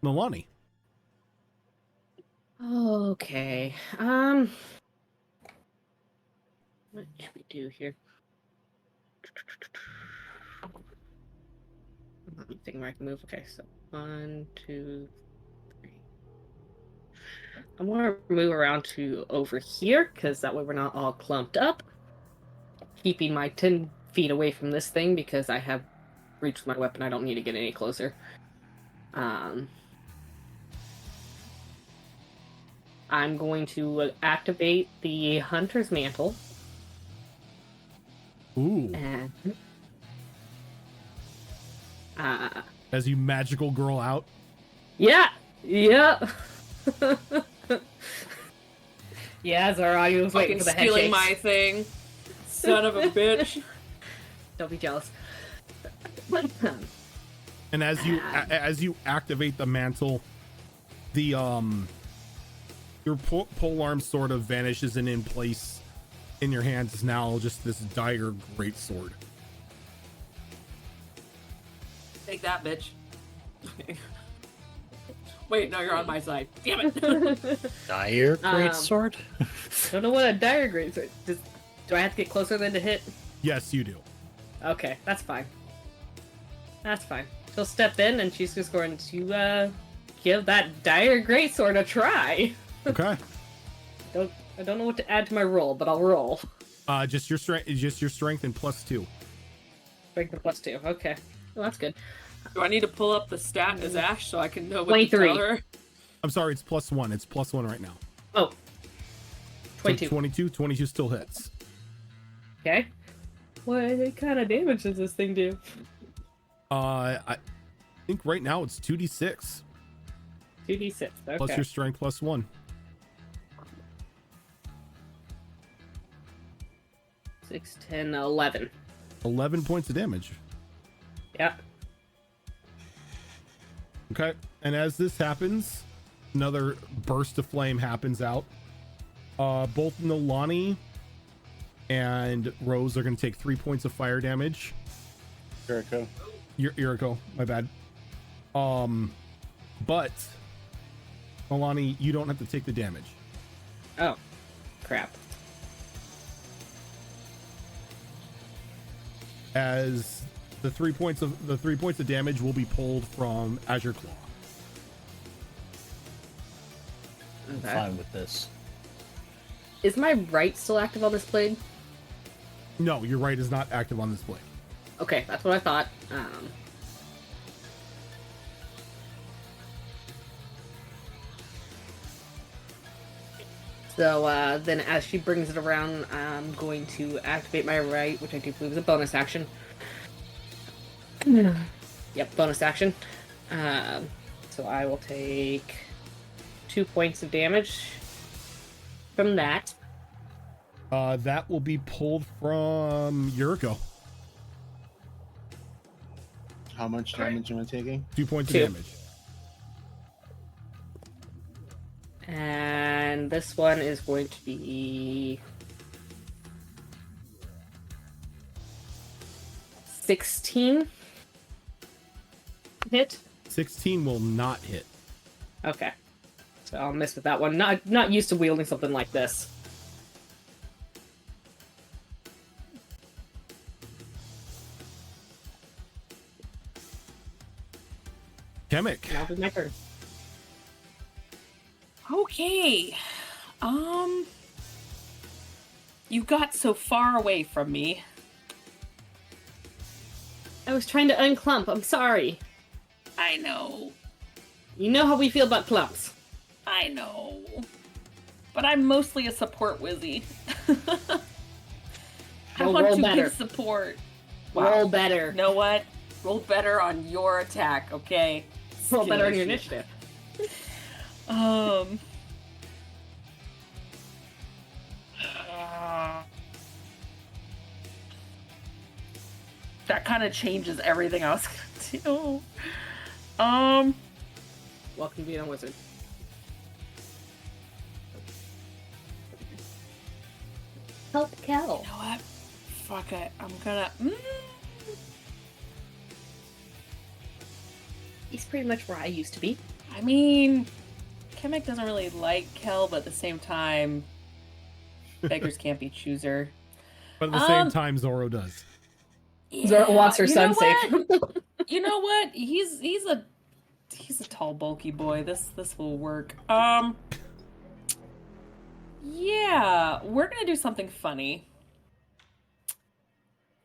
Nolani. Okay. What should we do here? Anything where I can move? Okay, so 1, 2, 3. I'm gonna move around to over here because that way we're not all clumped up. Keeping my 10 feet away from this thing because I have reached my weapon. I don't need to get any closer. I'm going to activate the Hunter's Mantle. Ooh. And As you magical girl out. yeah. Yeah, Zara, was waiting Fucking for the head stealing shakes. my thing. Son of a bitch. Don't be jealous. And as you activate the mantle, the your pole arm sort of vanishes, and in place in your hands is now just this dire greatsword. Take that, bitch. Wait, no, you're on my side. Damn it. Dire greatsword? Don't know what a dire greatsword is. Do I have to get closer than to hit? Yes, you do. Okay, that's fine. That's fine. She'll step in and she's just going to give that dire greatsword a try. Okay. I don't know what to add to my roll, but I'll roll. Just your strength and +2. Break the +2. Okay. Well, that's good. Do I need to pull up the stat as Ash so I can know what 23. to tell her? I'm sorry, it's +1. It's +1 right now. Oh. 22. So 22 still hits. Okay. What kind of damage does this thing do? I think right now it's 2d6 2d6. Okay. plus your strength +1. 6, 10, 11. 11 points of damage. Yep. Okay, and as this happens, another burst of flame happens out. Both Nolani and Rose are going to take 3 points of fire damage. Jericho. Yuriko, my bad. But Nolani, you don't have to take the damage. Oh. Crap. As the 3 points of damage will be pulled from Azure Claw. I'm Okay. fine with this. Is my right still active on this blade? No, your right is not active on this blade. Okay, that's what I thought. So then as she brings it around, I'm going to activate my right, which I do believe is a bonus action. Yep, bonus action. So I will take 2 points of damage from that. That will be pulled from Yuriko. How much damage am I taking? 2 points 2. of damage. And this one is going to be 16 hit. 16 will not hit. Okay, so I'll miss with that one. Not used to wielding something like this. Kemek. Now it's my turn. Okay. You got so far away from me. I was trying to unclump. I'm sorry. I know. You know how we feel about clumps. I know. But I'm mostly a support wizzy. I Well, want roll to better. give support. Roll better. You know what? Roll better on your attack, okay? Roll Skill better on your issue. initiative. That kind of changes everything I was gonna do. Welcome to being a wizard. Help Kel. You know what? Fuck it. I'm gonna. He's pretty much where I used to be. I mean, Kemek doesn't really like Kel, but at the same time, beggars can't be chooser. But at the same time, Zoro does. Zoro wants her you son know safe. what? You know what? He's a tall, bulky boy. This will work. Yeah, we're gonna do something funny.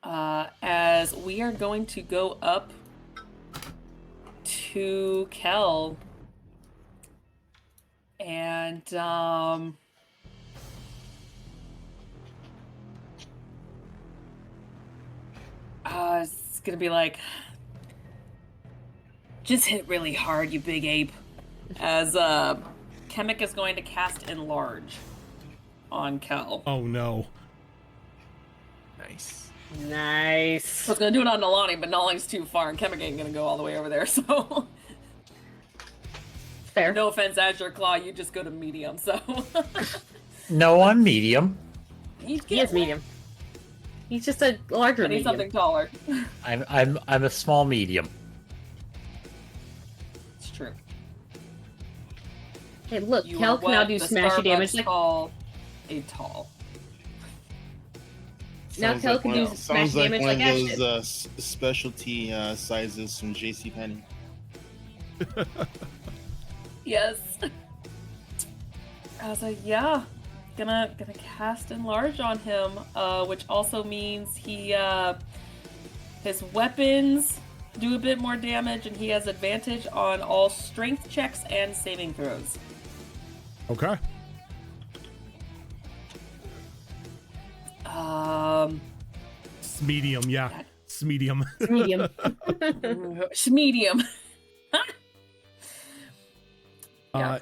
As we are going to go up to Kel, and it's gonna be like, just hit really hard, you big ape. As Kemek is going to cast Enlarge on Kel. Oh no. Nice. Nice. I was gonna do it on Nalani, but Nalani's too far, and Kemek ain't gonna go all the way over there, so... Fair. No offense, Azure Claw, you just go to medium, so... No, I'm medium. He He is medium. He's just a larger I need medium. something taller. I'm a small medium. It's true. Hey, look, You Kel are can now what do the smashy damage. Starbucks Like, call a tall. now Sounds Kel like can one do of- smashy sounds like damage one like of Ash those did. specialty sizes from JCPenney. Yes. I was like, yeah, gonna cast Enlarge on him, which also means he his weapons do a bit more damage, and he has advantage on all strength checks and saving throws. Okay. It's medium, yeah. It's medium. Medium. Medium.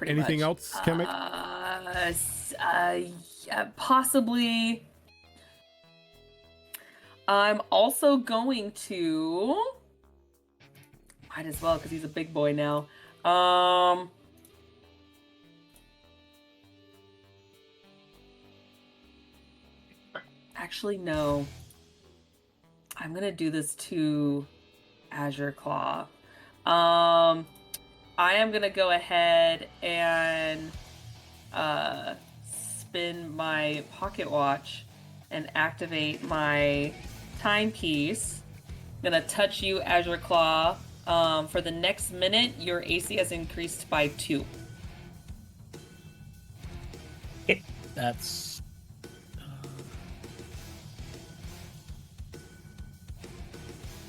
Anything else, Kemek? Possibly. I'm also going to. Might as well, because he's a big boy now. Actually, no. I'm gonna do this to Azure Claw. I am gonna go ahead and spin my pocket watch and activate my timepiece. I'm gonna touch you, Azure Claw. For the next minute, your AC has increased by 2. That's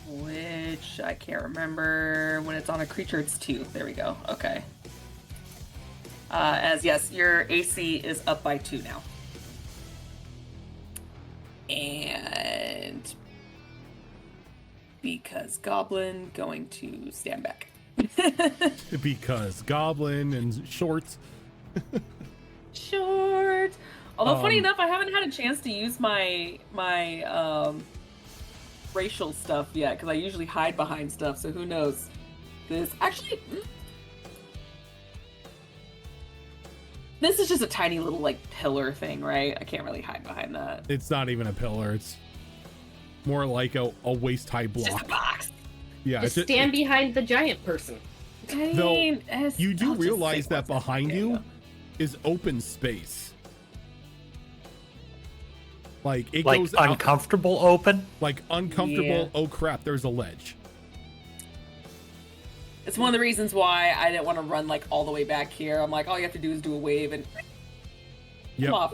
Which I can't remember. When it's on a creature, it's 2. There we go. Okay. As yes, your AC is up by 2 now. And because Goblin going to stand back. Because Goblin and shorts. Short. Although funny enough, I haven't had a chance to use my racial stuff yet because I usually hide behind stuff. So who knows? This actually, this is just a tiny little like pillar thing, right? I can't really hide behind that. It's not even a pillar. It's more like a waist-high It's block. just a box. Yeah, Just stand behind the giant person. I mean, you do I'll just realize say that what's behind there you go. is open space. Like it Like goes out, uncomfortable open. like uncomfortable. Yeah. Oh crap! There's a ledge. It's one of the reasons why I didn't want to run like all the way back here. I'm like, all you have to do is do a wave and Yep. come off.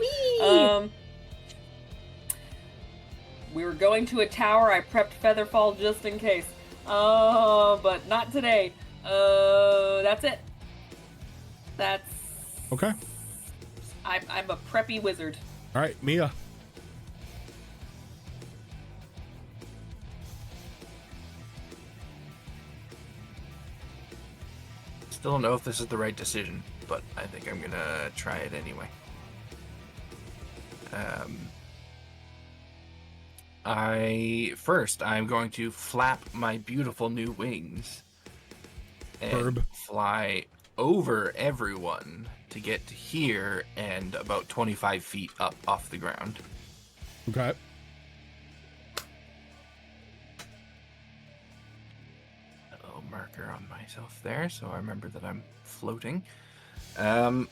We were going to a tower. I prepped Featherfall just in case. But not today. That's it. That's. Okay. I'm a preppy wizard. All right, Mia. Still don't know if this is the right decision, but I think I'm gonna try it anyway. I'm going to flap my beautiful new wings and Herb. fly over everyone to get to here and about 25 feet up off the ground. Okay. A little marker on myself there, so I remember that I'm floating. And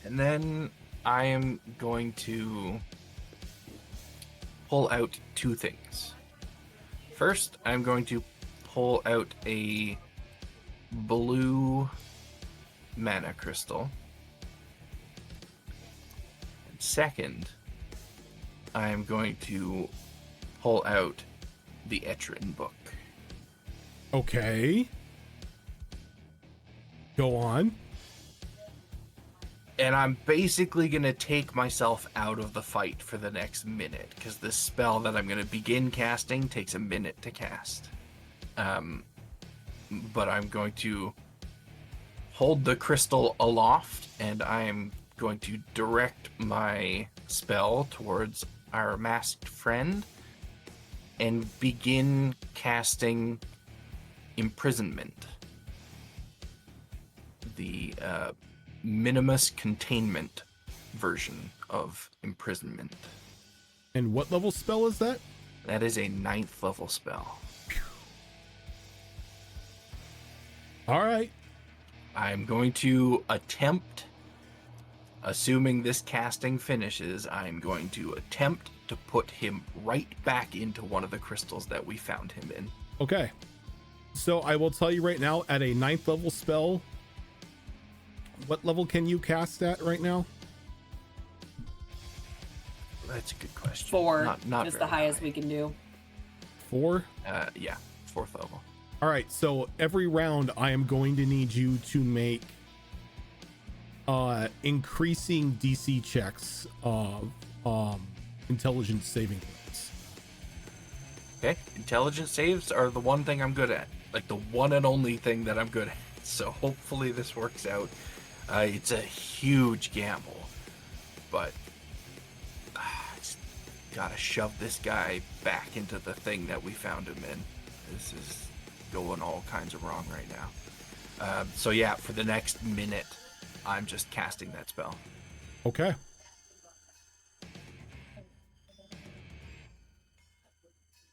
then I am going to pull out 2 things. First, I'm going to pull out a blue mana crystal. And second, I'm going to pull out the Etrin book. Okay. Go on. And I'm basically going to take myself out of the fight for the next minute, because this spell that I'm going to begin casting takes a minute to cast. But I'm going to hold the crystal aloft, and I'm going to direct my spell towards our masked friend and begin casting imprisonment. The minimus containment version of imprisonment. And what level spell is that? That is a 9th level spell. All right. I'm going to attempt, assuming this casting finishes, I'm going to attempt to put him right back into one of the crystals that we found him in. Okay. So I will tell you right now, at a 9th level spell, what level can you cast at right now? That's a good question. 4 Not is the very highest high. we can do. 4? Yeah, 4th level. All right. So every round, I am going to need you to make increasing DC checks of intelligence saving throws. Okay, intelligence saves are the one thing I'm good at. Like the one and only thing that I'm good at. So hopefully this works out. It's a huge gamble, but I just gotta shove this guy back into the thing that we found him in. This is going all kinds of wrong right now. So yeah, for the next minute, I'm just casting that spell. Okay.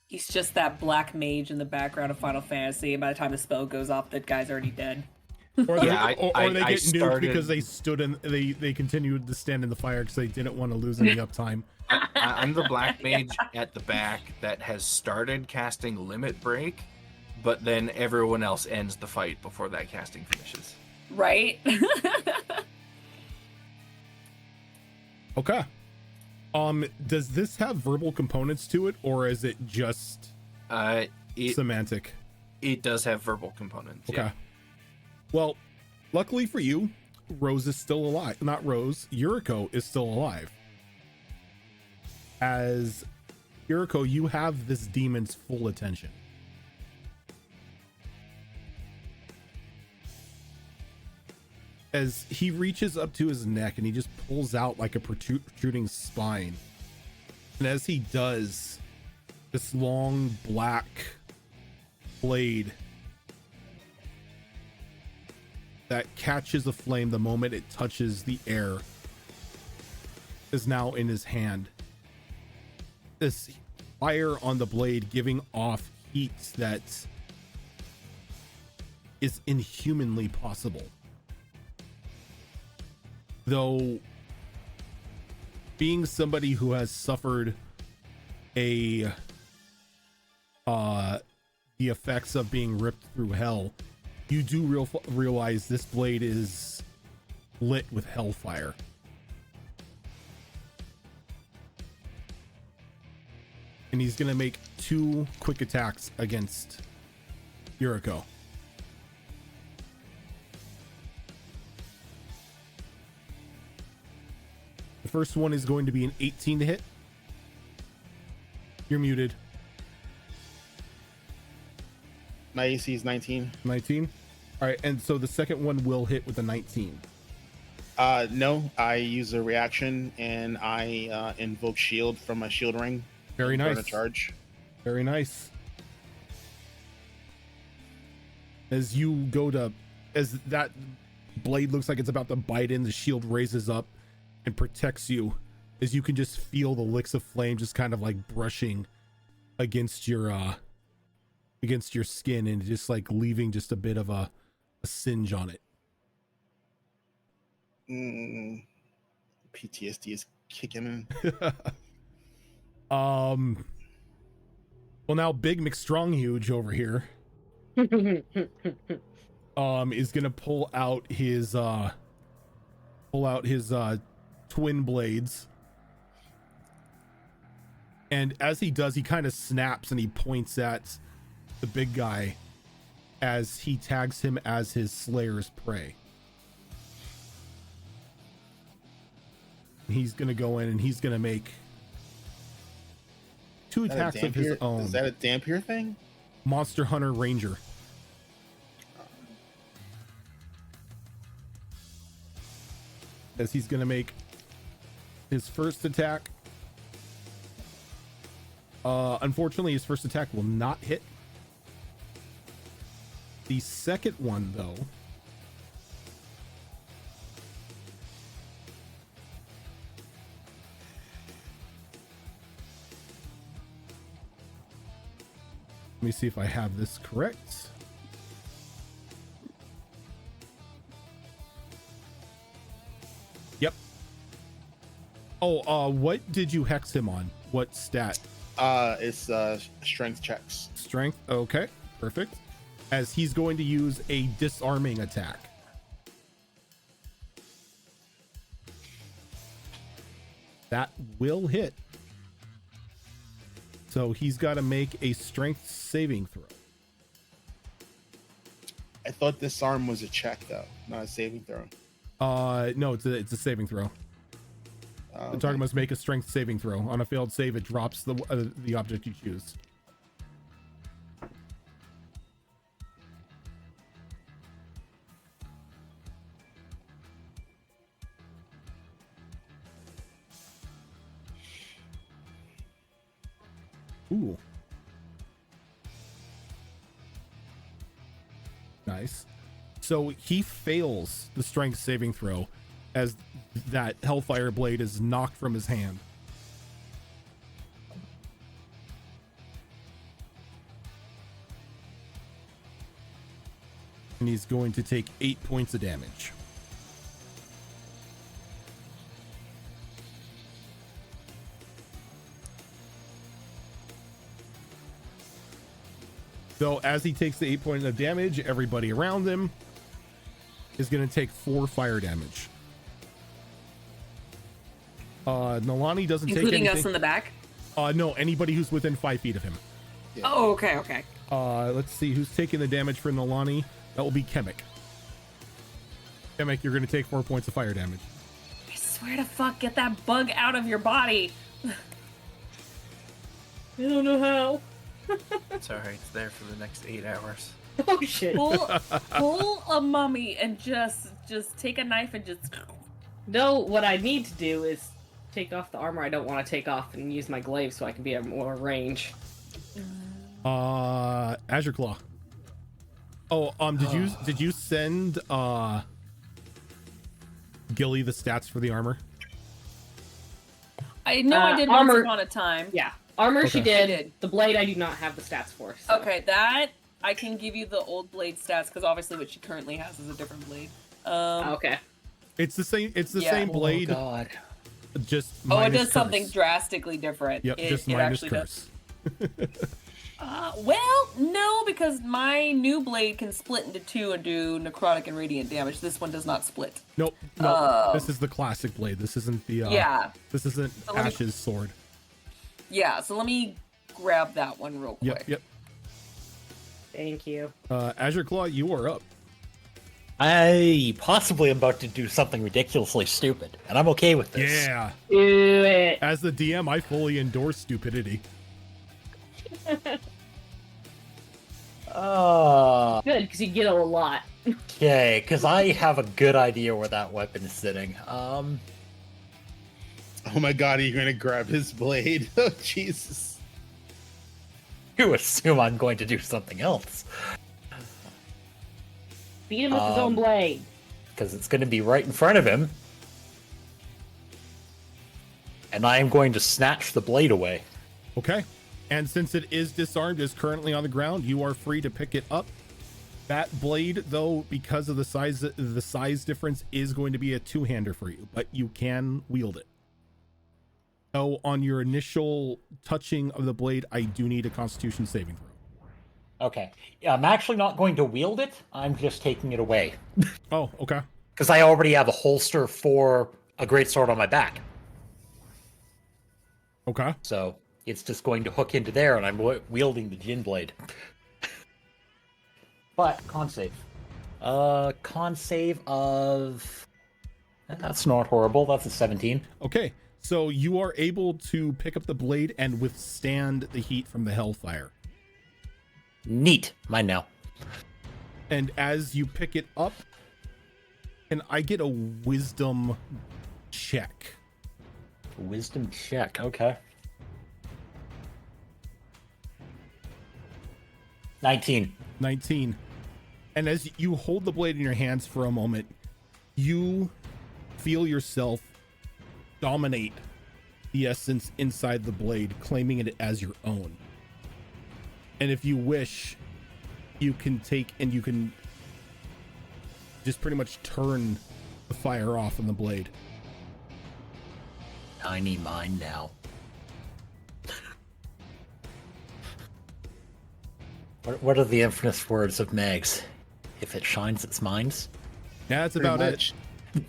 He's just that black mage in the background of Final Fantasy, and by the time the spell goes off, that guy's already dead. Or they, Yeah, I they get nuked started- because they stood in they continued to stand in the fire because they didn't want to lose any uptime. I'm the black mage at the back that has started casting Limit Break, but then everyone else ends the fight before that casting finishes. Right? Okay. Does this have verbal components to it, or is it just It semantic? does have verbal components. Okay. Yeah. Well, luckily for you, Rose is still alive. Not Rose, Yuriko is still alive. As Yuriko, you have this demon's full attention. As he reaches up to his neck and he just pulls out like a protruding spine. And as he does, this long black blade that catches a flame the moment it touches the air is now in his hand. This fire on the blade giving off heat that is inhumanly possible. Though being somebody who has suffered the effects of being ripped through hell, you do realize this blade is lit with hellfire. And he's gonna make 2 quick attacks against Yuriko. The first one is going to be an 18 to hit. You're muted. My AC is 19. 19. All right, and so the second one will hit with a 19. No, I use a reaction and I invoke shield from my shield ring. Very Burn nice. a charge. Very nice. As you go to, as that blade looks like it's about to bite in, the shield raises up and protects you, as you can just feel the licks of flame just kind of like brushing against your skin and just like leaving just a bit of a singe on it. PTSD is kicking in. Well, now Big McStronghuge over here is gonna pull out his twin blades, and as he does, he kind of snaps and he points at the big guy as he tags him as his slayer's prey. He's gonna go in and he's gonna make 2 attacks of his own. Is that a Dampier thing? Monster Hunter Ranger. As he's gonna make his first attack. Unfortunately, his first attack will not hit. The second one, though, let me see if I have this correct. Yep. Oh, what did you hex him on? What stat? It's strength checks. Strength. Okay, perfect. As he's going to use a disarming attack. That will hit. So he's got to make a strength saving throw. I thought disarm was a check though, not a saving throw. No, it's a saving throw. The target must make a strength saving throw. On a failed save, it drops the object you choose. Ooh. Nice. So he fails the strength saving throw as that hellfire blade is knocked from his hand. And he's going to take 8 points of damage. So as he takes the 8 points of damage, everybody around him is going to take 4 fire damage. Nalani doesn't take anything. Including us in the back? No, anybody who's within 5 feet of him. Yeah. Oh, okay. Let's see who's taking the damage for Nalani. That will be Kemek. Kamek, you're going to take 4 points of fire damage. I swear to fuck, get that bug out of your body. I don't know how. It's alright, it's there for the next 8 hours. Oh shit. Pull a mummy and just take a knife and just... No, what I need to do is take off the armor I don't want to take off and use my glaive so I can be at more range. Azure Claw. Oh, did you send Gilly the stats for the armor? I know I did armor- once upon a time. Yeah. Armor she Okay. did. I did. The blade I do not have the stats for. So. Okay, that I can give you the old blade stats because obviously what she currently has is a different blade. Okay. It's the same. It's the Yeah. same blade. Oh God. Just Oh, it minus does something curse. drastically different. Yep, it, just it minus actually curse. does. Well, no, because my new blade can split into two and do necrotic and radiant damage. This one does not split. Nope. No, this is the classic blade. This isn't the. Yeah. This isn't So let me- Ash's sword. Yeah, so let me grab that one real quick. Yep. Thank you. Azure Claw, you are up. I possibly am about to do something ridiculously stupid, and I'm okay with this. Yeah. Do it. As the DM, I fully endorse stupidity. Good, because you get a lot. Okay, because I have a good idea where that weapon is sitting. Oh my god, are you gonna grab his blade? Oh Jesus. You assume I'm going to do something else, Beat him with his own blade. because it's going to be right in front of him, and I am going to snatch the blade away. Okay. And since it is disarmed, is currently on the ground, you are free to pick it up. That blade, though, because of the size difference, is going to be a two-hander for you, but you can wield it. So on your initial touching of the blade, I do need a Constitution saving throw. Okay, yeah, I'm actually not going to wield it. I'm just taking it away Oh, okay. because I already have a holster for a greatsword on my back. Okay. So it's just going to hook into there, and I'm wielding the Jin blade. But con save. Con save of. That's not horrible. That's a 17. Okay. So you are able to pick up the blade and withstand the heat from the hellfire. Neat. Mine now. And as you pick it up, can I get a wisdom check? Wisdom check. Okay. 19. 19. And as you hold the blade in your hands for a moment, you feel yourself dominate the essence inside the blade, claiming it as your own. And if you wish, you can take and you can just pretty much turn the fire off on the blade. Tiny mine now. What are the infamous words of Megs? If it shines, it's mines. Yeah, that's Pretty about much. it.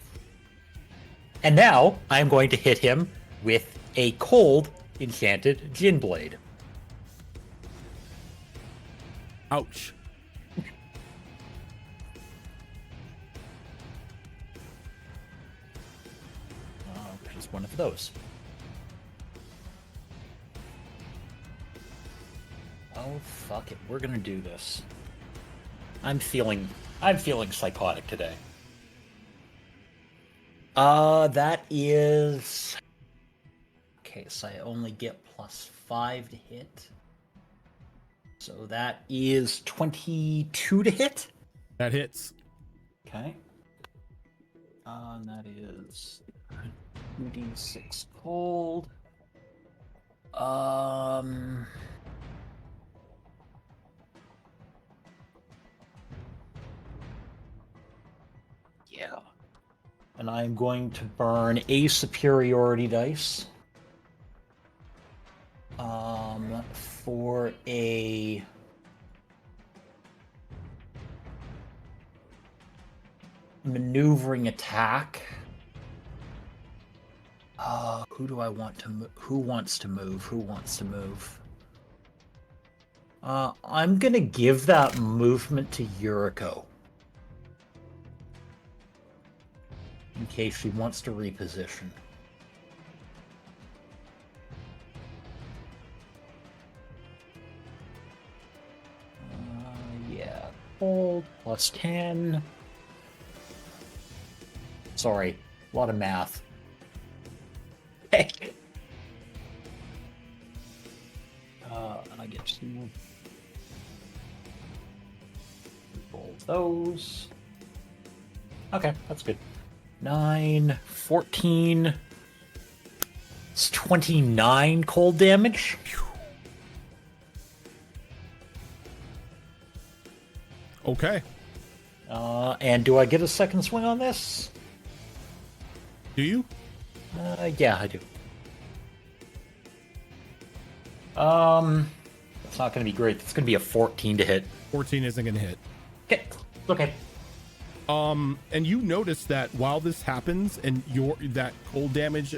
And now I'm going to hit him with a cold enchanted Jin blade. Ouch. Just one of those. Oh fuck it, we're gonna do this. I'm feeling psychotic today. That is. Okay, so I only get +5 to hit. So that is 22 to hit. That hits. Okay. And that is 2d6 cold. Yeah. And I'm going to burn a superiority dice. For a maneuvering attack. Who do I want to move? Who wants to move? Who wants to move? I'm gonna give that movement to Yuriko. in case she wants to reposition. Yeah, hold plus 10. Sorry, a lot of math. Heck. I get to roll those. Okay, that's good. 9, 14. It's 29 cold damage. Okay. And do I get a second swing on this? Do you? Yeah, I do. It's not going to be great. It's going to be a 14 to hit. 14 isn't going to hit. Okay, okay. And you notice that while this happens and that cold damage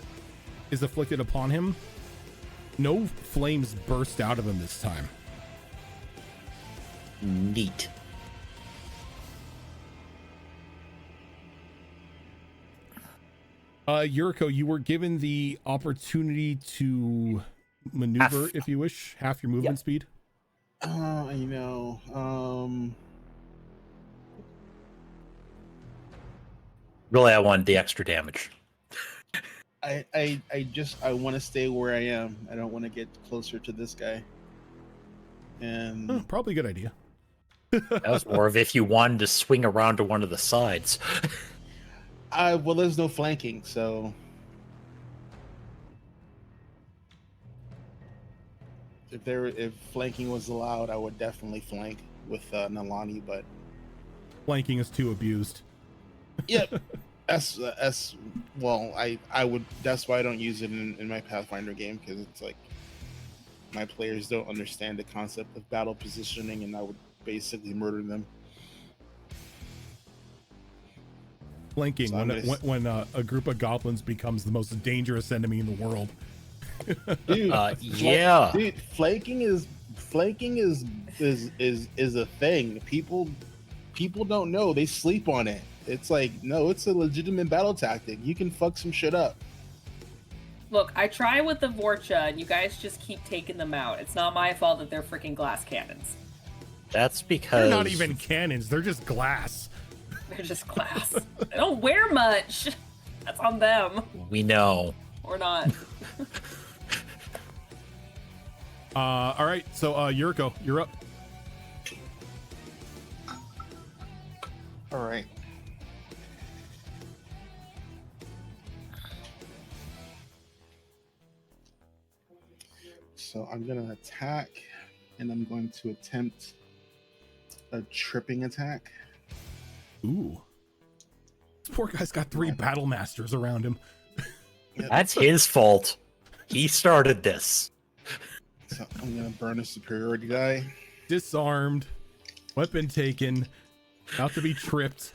is afflicted upon him, no flames burst out of him this time. Neat. Yuriko, you were given the opportunity to maneuver, if you wish, half your movement speed. Really, I wanted the extra damage. I want to stay where I am. I don't want to get closer to this guy. And probably a good idea. That was more of if you wanted to swing around to one of the sides. Well, there's no flanking, so if flanking was allowed, I would definitely flank with Nalani, but Flanking is too abused. Yep. Well, I would. That's why I don't use it in my Pathfinder game, because it's like my players don't understand the concept of battle positioning, and I would basically murder them. Flanking, So when a group of goblins becomes the most dangerous enemy in the world. Dude, yeah. Dude, flanking is a thing. People don't know. They sleep on it. It's like, no, it's a legitimate battle tactic. You can fuck some shit up. Look, I try with the Vorcha, and you guys just keep taking them out. It's not my fault that they're freaking glass cannons. That's because They're not even cannons. They're just glass. They're just glass. They don't wear much. That's on them. we know. Or not. All right, so Yuriko, you're up. All right. So I'm gonna attack, and I'm going to attempt a tripping attack. Ooh. This poor guy's got 3 battle masters around him. That's his fault. He started this. So I'm gonna burn a superiority die. Disarmed, weapon taken, about to be tripped.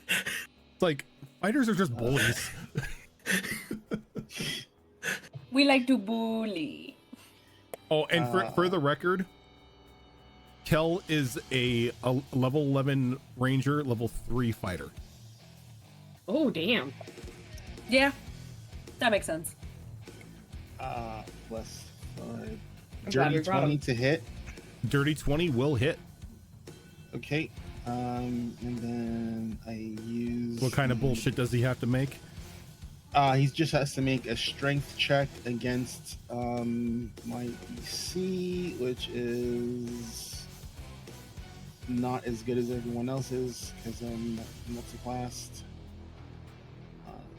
It's like, fighters are just bullies. We like to bully. Oh, and for the record, Kel is a level 11 ranger, level 3 fighter. Oh, damn. Yeah, that makes sense. Plus 5. I'm glad we Dirty brought 20 him. to hit. Dirty 20 will hit. Okay. And then I use. What kind of bullshit does he have to make? He just has to make a strength check against my EC, which is not as good as everyone else's because I'm multi-classed.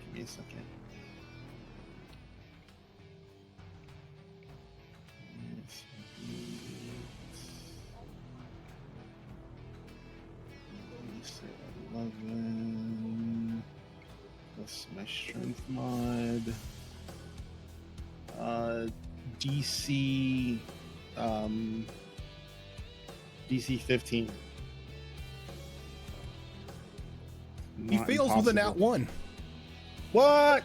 Give me a second. Say 11 plus my strength mod. DC 15. He Not fails with a nat impossible. 1. What?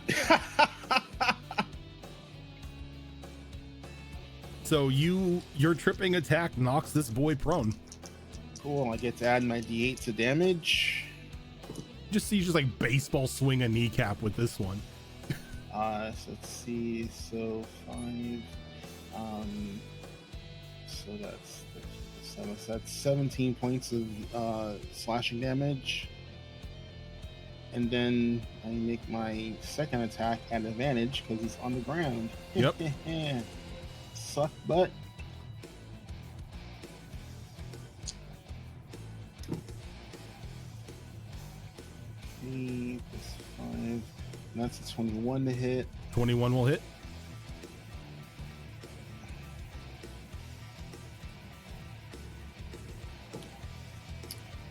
So your tripping attack knocks this boy prone. Cool. I get to add my D8 to damage. just see like baseball swing a kneecap with this one. So let's see. So 5. So that's 7. So that's 17 points of slashing damage. And then I make my second attack at advantage because he's on the ground. Yep. Suck butt. +5. And that's a 21 to hit. 21 will hit.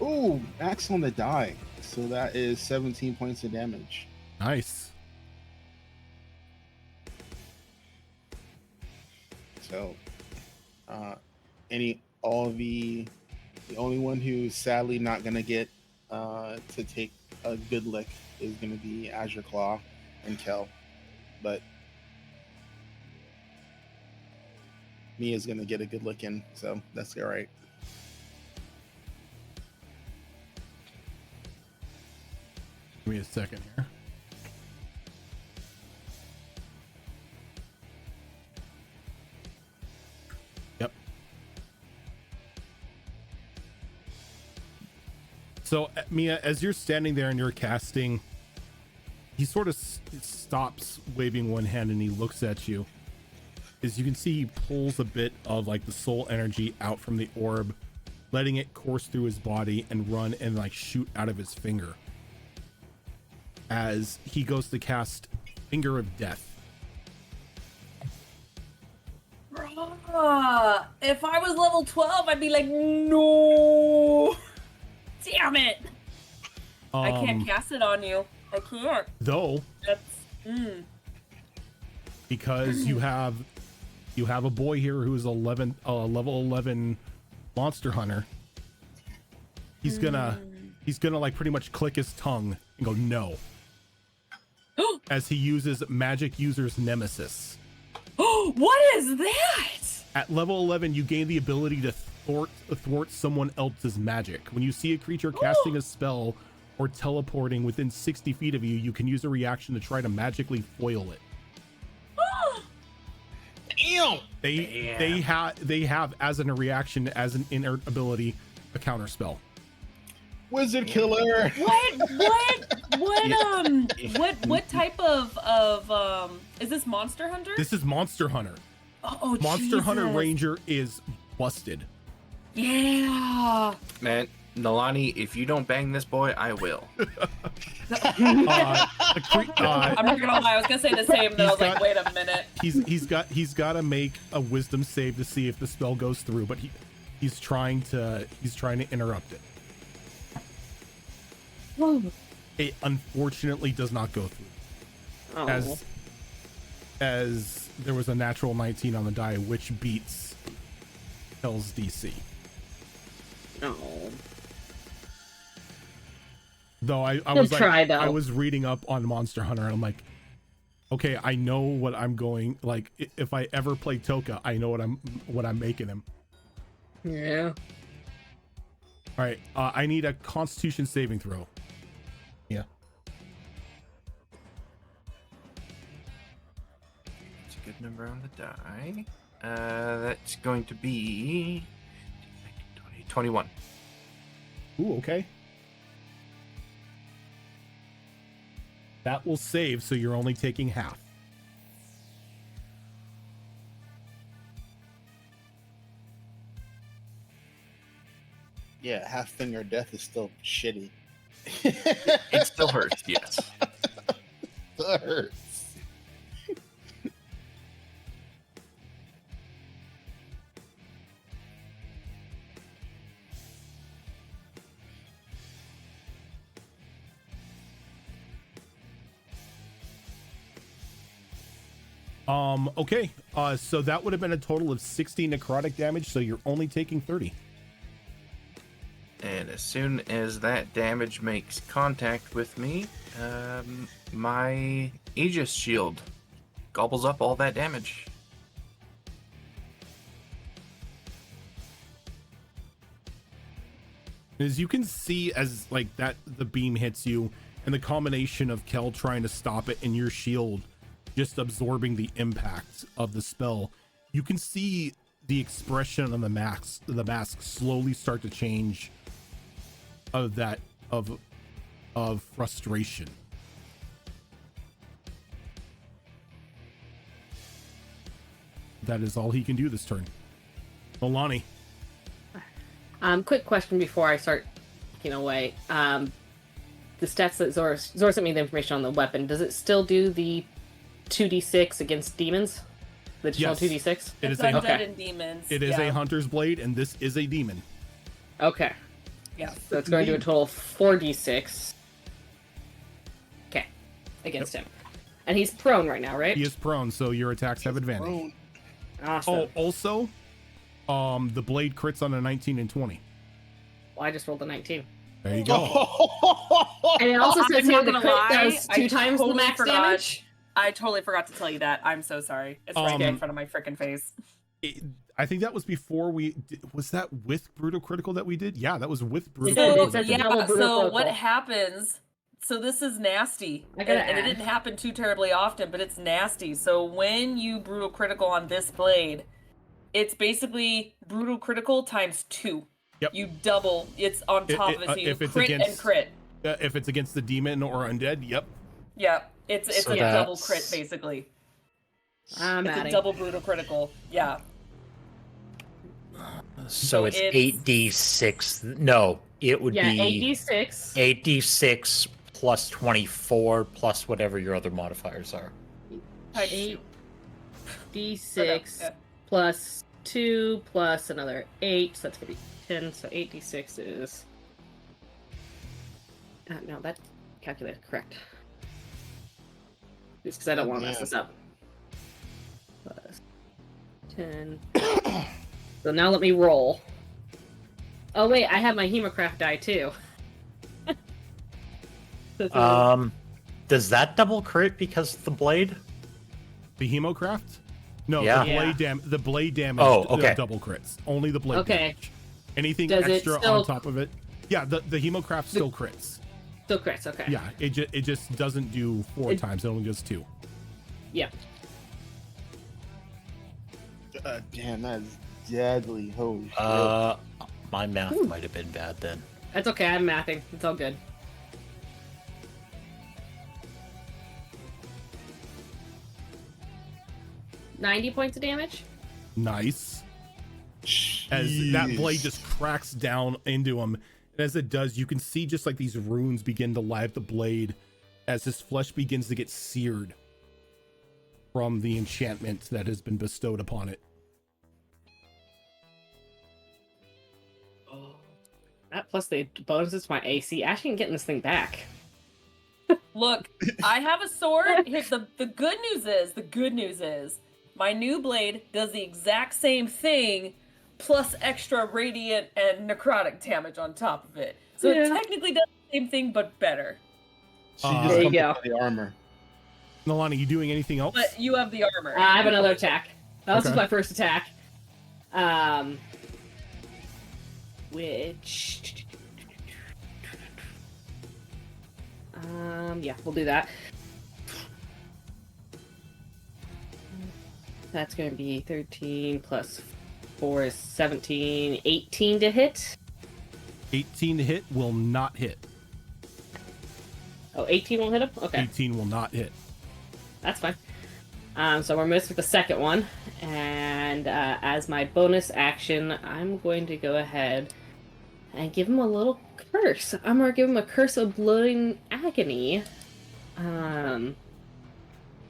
Ooh, axe on the die. So that is 17 points of damage. Nice. So, the only one who's sadly not gonna get to take a good lick is gonna be Azure Claw and Kel, but Mia's gonna get a good lick in, so that's all right. Give me a second here. Yep. So, Mia, as you're standing there and you're casting, he sort of stops waving one hand and he looks at you. As you can see, he pulls a bit of like the soul energy out from the orb, letting it course through his body and run and like shoot out of his finger. As he goes to cast Finger of Death. Bruh, if I was level 12, I'd be like, no! Damn it! I can't cast it on you. I can't. Though, That's, because you have a boy here who is level 11 monster hunter. He's gonna like pretty much click his tongue and go no. As he uses Magic User's Nemesis. What is that? At level 11, you gain the ability to thwart someone else's magic. When you see a creature casting a spell or teleporting within 60 feet of you, you can use a reaction to try to magically foil it. Damn! They have as a reaction, as an inert ability, a counter spell. Wizard killer. What type of is this Monster Hunter? This is Monster Hunter. Oh, Monster Hunter Jesus. Ranger is busted. Yeah. Man, Nalani, if you don't bang this boy, I will. I'm not gonna lie, I was gonna say the same, but I was like, wait a minute. He's got to make a wisdom save to see if the spell goes through, but he's trying to interrupt it. It unfortunately does not go through. Oh. As there was a natural 19 on the die, which beats Hell's DC. Oh. Though I Good was like, try, though. I was reading up on Monster Hunter and I'm like, okay, I know what I'm going, like if I ever play Toka, I know what I'm making him. Yeah. All right, I need a Constitution saving throw. Yeah. It's a good number on the die. That's going to be 21. Ooh, okay. That will save, so you're only taking half. Yeah, half finger death is still shitty. It still hurts, yes. That hurts. Okay. So that would have been a total of 60 necrotic damage, so you're only taking 30. And as soon as that damage makes contact with me, my Aegis shield gobbles up all that damage. As you can see, as like that, the beam hits you, and the combination of Kel trying to stop it and your shield just absorbing the impact of the spell, you can see the expression on the mask slowly start to change of that of frustration. That is all he can do this turn. Olani. Quick question before I start taking away. The stats that Zora sent me the information on the weapon. Does it still do the 2d6 against demons? The additional Yes. 2d6? It is Undead a and demons. it is a hunter's blade, and this is a demon. Okay. Yeah. So it's going to do a total of 4d6. Okay. Against him. And he's prone right now, right? He is prone, so your attacks have advantage. Prone. Awesome. Oh, also, the blade crits on a 19 and 20. Well, I just rolled a 19. There you go. And it also says I'm here not the gonna crit lie, does I 2 times the totally max forgot. damage. I totally forgot to tell you that. I'm so sorry. It's right there in front of my freaking face. I think that was before was that with brutal critical that we did? Yeah, that was with brutal So, critical. it's that we a did. double Yeah, brutal so what critical. happens, so this is nasty, I and gotta it add. didn't happen too terribly often, but it's nasty. So when you brutal critical on this blade, it's basically brutal critical times 2. Yep. You double, it's on top of it, so you if it's crit and against- crit. If it's against the demon or undead, yep. Yeah, it's So a double that's- crit, basically. I'm It's a adding. double brutal critical, yeah. So it's it's- 8d6. No, it would Yeah, be 8d6. 8d6 plus 24 plus whatever your other modifiers are. Times 2. 8d6 Yeah. plus 2 plus another 8. So that's going to be 10. So 8d6 is... no, that calculated correct. Just because I don't want to mess this up. Plus 10. So now let me roll. Oh wait, I have my Hemocraft die too. So it's a- Does that double crit because of the blade? The Hemocraft? No, Yeah. the blade damage Oh, okay. double crits. Only the blade Okay. damage. Anything Does it extra still- on top of it. Yeah, the Hemocraft still crits. Still crits, okay. Yeah, it just doesn't do 4 times, it only does 2. Yeah. Damn, that is deadly. Holy shit. My math might have been bad then. That's okay, I'm mathing. It's all good. $90 points of damage? Nice. As that blade Jeez. just cracks down into him. And as it does, you can see just like these runes begin to light the blade as his flesh begins to get seared from the enchantment that has been bestowed upon it. That plus the bonuses to my AC. Actually, I'm getting this thing back. Look, I have a sword. Here's the good news is my new blade does the exact same thing plus extra radiant and necrotic damage on top of it. So it Yeah. technically does the same thing but better. She There just you comes go. with the armor. Nalani, you doing anything else? But you have the armor. I have another attack. This is Okay. my first attack. Which... yeah, we'll do that. That's going to be 13 plus 4 is 17, 18 to hit. 18 to hit will not hit. Oh, 18 won't hit him? Okay. 18 will not hit. That's fine. So we're missed with the second one. And as my bonus action, I'm going to go ahead and give him a little curse. I'm going to give him a curse of blood agony.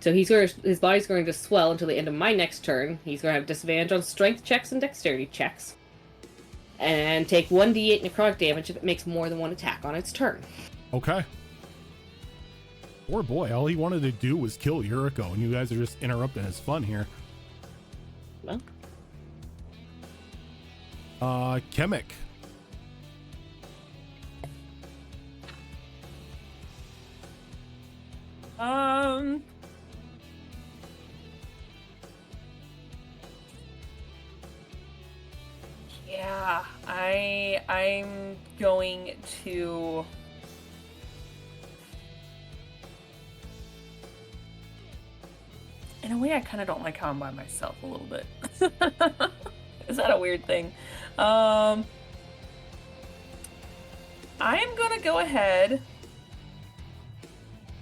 So his body's going to swell until the end of my next turn. He's going to have disadvantage on strength checks and dexterity checks. And take 1d8 necrotic damage if it makes more than one attack on its turn. Okay. Poor boy, all he wanted to do was kill Yuriko, and you guys are just interrupting his fun here. Well, Kemek. Yeah, I'm going to. In a way, I kind of don't like how I'm by myself a little bit. Is that a weird thing? I am gonna go ahead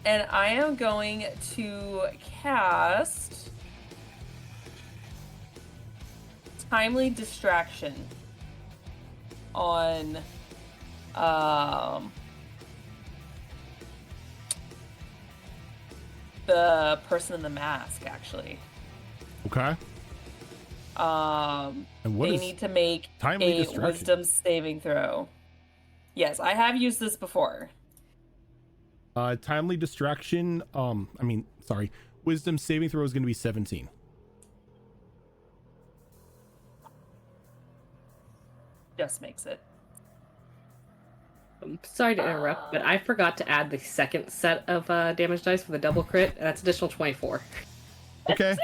and I am going to cast Timely Distraction on the person in the mask, actually. Okay. And what They is need to make timely a distraction? wisdom saving throw. Yes, I have used this before. Timely distraction. Wisdom saving throw is going to be 17. Just makes it. I'm sorry to interrupt, but I forgot to add the second set of damage dice for the double crit, and that's additional 24. Okay.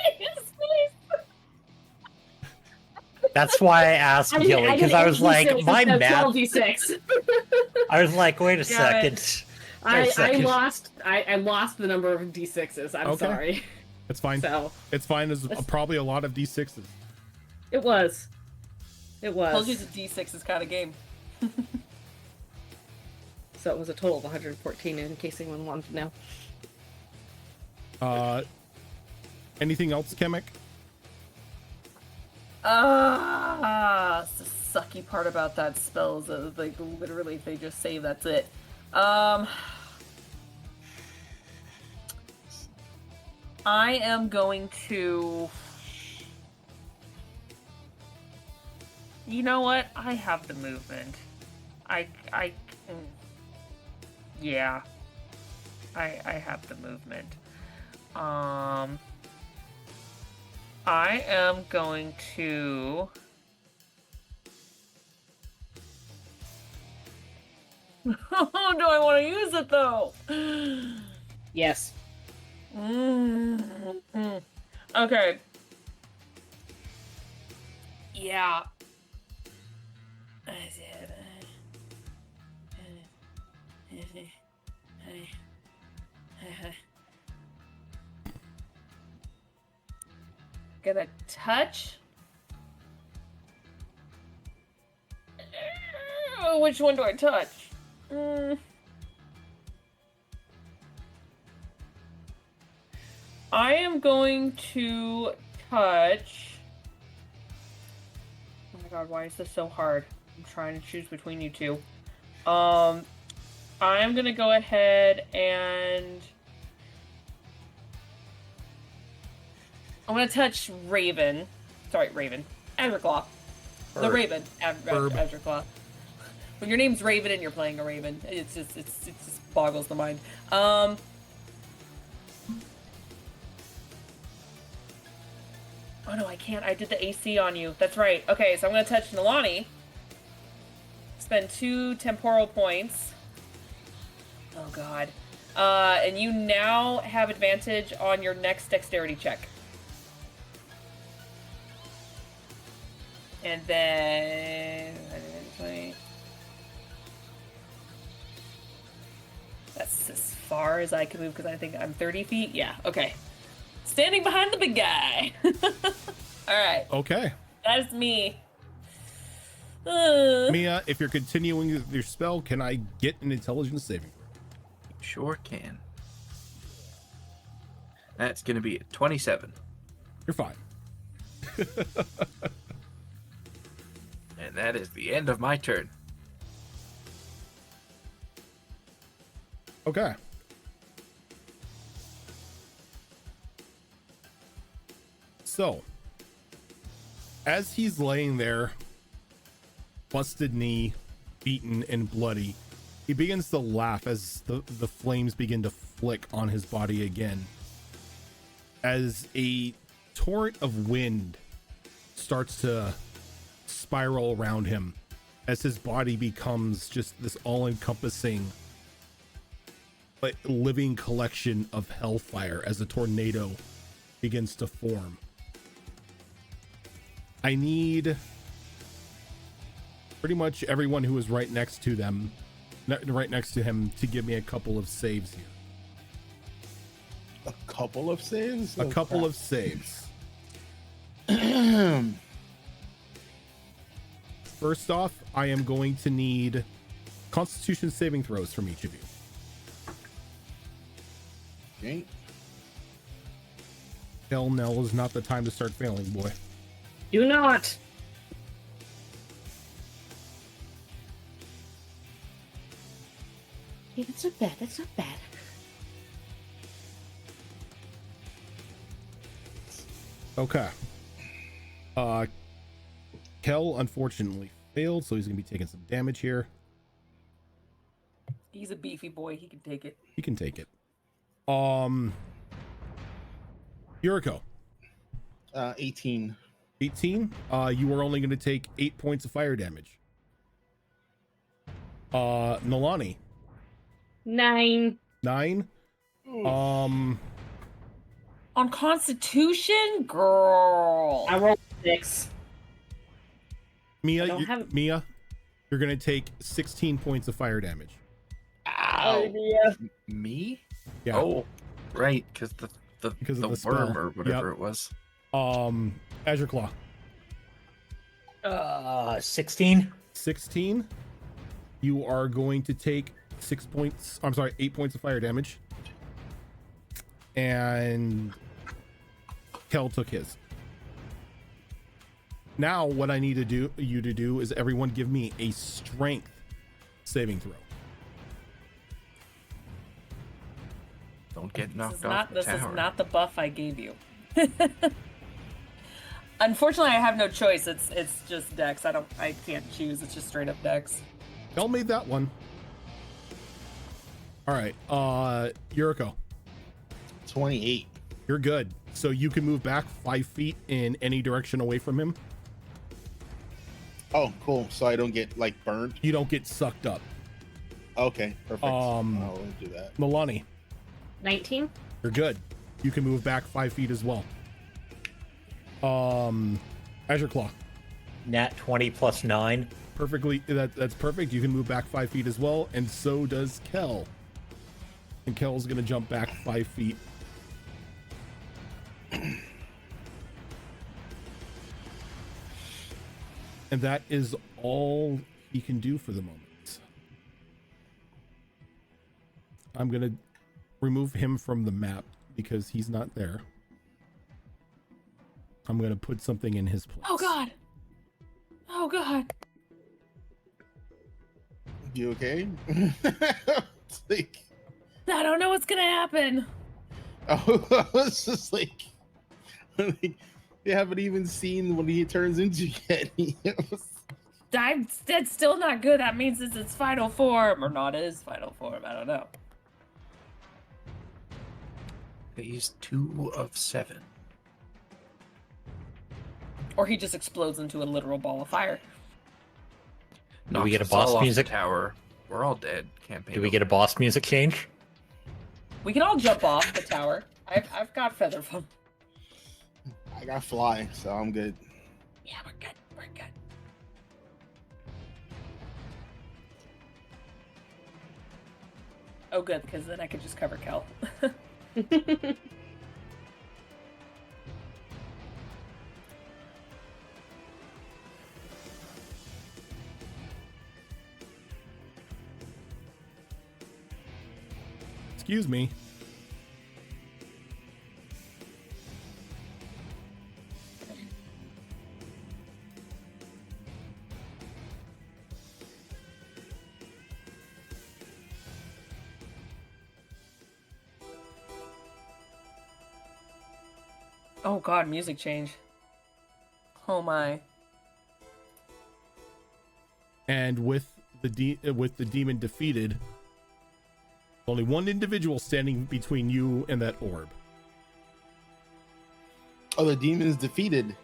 That's why I asked Gilly, because I was like, my math. 12d6. I was like, wait a Damn it. second. I lost the number of d6s. I'm Okay. sorry. It's fine. So It's fine. There's probably a lot of d6s. it was. Told you it's a D6's kind of game. So it was a total of 114 in case anyone wanted to know. Anything else, Kemek? The sucky part about that spell is that, like, literally if they just save, that's it. I am going to... You know what? I have the movement. Yeah. I have the movement. I am going to... Do I want to use it, though? Yes. Okay. Yeah. Gonna touch. Which one do I touch? I am going to touch. Oh my god, why is this so hard? I'm trying to choose between you two. I'm gonna go ahead and I'm gonna touch Raven. Sorry, Raven. Azurclaw. The Raven. Azurclaw. When your name's Raven and you're playing a Raven, it just boggles the mind. Oh no, I can't. I did the AC on you. That's right. Okay, so I'm gonna touch Nalani. Spend 2 temporal points. Oh god. And you now have advantage on your next dexterity check. And then... That's as far as I can move because I think I'm 30 feet. Yeah, okay. Standing behind the big guy. Alright. Okay. That's me. Mia, if you're continuing with your spell, can I get an intelligence saving throw? Sure can. That's going to be a 27. You're fine. And that is the end of my turn. Okay. So, as he's laying there, busted knee, beaten and bloody, he begins to laugh as the flames begin to flick on his body again. As a torrent of wind starts to spiral around him, as his body becomes just this all-encompassing, like, living collection of hellfire as a tornado begins to form. I need pretty much everyone who is right next to them, right next to him, to give me a couple of saves here. A couple of saves? A couple of saves. First off, I am going to need Constitution saving throws from each of you. Okay. Hell no, is not the time to start failing, boy. Do not. Yeah, that's not bad. That's not bad. Okay. Kel unfortunately failed, so he's gonna be taking some damage here. He's a beefy boy. He can take it. He can take it. Yuriko. 18. 18. You are only gonna take 8 points of fire damage. Nalani. 9. 9. On Constitution, girl. I rolled 6. Mia, I don't have- Mia, you're gonna take 16 points of fire damage. Ow. Yeah. Me? Yeah. Oh, right, because the Because of the worm spell. or whatever Yep. it was. Azure Claw. 16. 16. You are going to take 8 points of fire damage. And Kel took his. Now what I need you to do is everyone give me a strength saving throw. Don't get knocked This off the is tower. not the buff I gave you. Unfortunately, I have no choice. It's just Dex. I can't choose. It's just straight up Dex. Kel made that one. All right, Yuriko, 28. you're good. So you can move back 5 feet in any direction away from him. Oh, cool. So I don't get like burned. You don't get sucked up. Okay, perfect. I'll do that. Milani, 19. you're good. You can move back 5 feet as well. Azure Claw, Nat 20 plus 9. perfectly. That's perfect. You can move back 5 feet as well, and so does Kel. And Kel's gonna jump back 5 feet. And that is all he can do for the moment. I'm gonna remove him from the map because he's not there. I'm gonna put something in his place. Oh God. Oh God. You okay? It's like, I don't know what's gonna happen. oh, it's just like you haven't even seen what he turns into yet. That's still not good. That means it's its final form, or not his final form. I don't know. He's 2 of 7. Or he just explodes into a literal ball of fire. Do we get a Knocks us all boss off the music? tower? We're all dead. Campaign. Do we get a boss music change? We can all jump off the tower. I've got feather foam. I got fly, so I'm good. Yeah, we're good. We're good. Oh, good, because then I could just cover Kel. Excuse me. Oh God, music change. Oh my. And with the demon defeated, only one individual standing between you and that orb. Oh, the demon's defeated.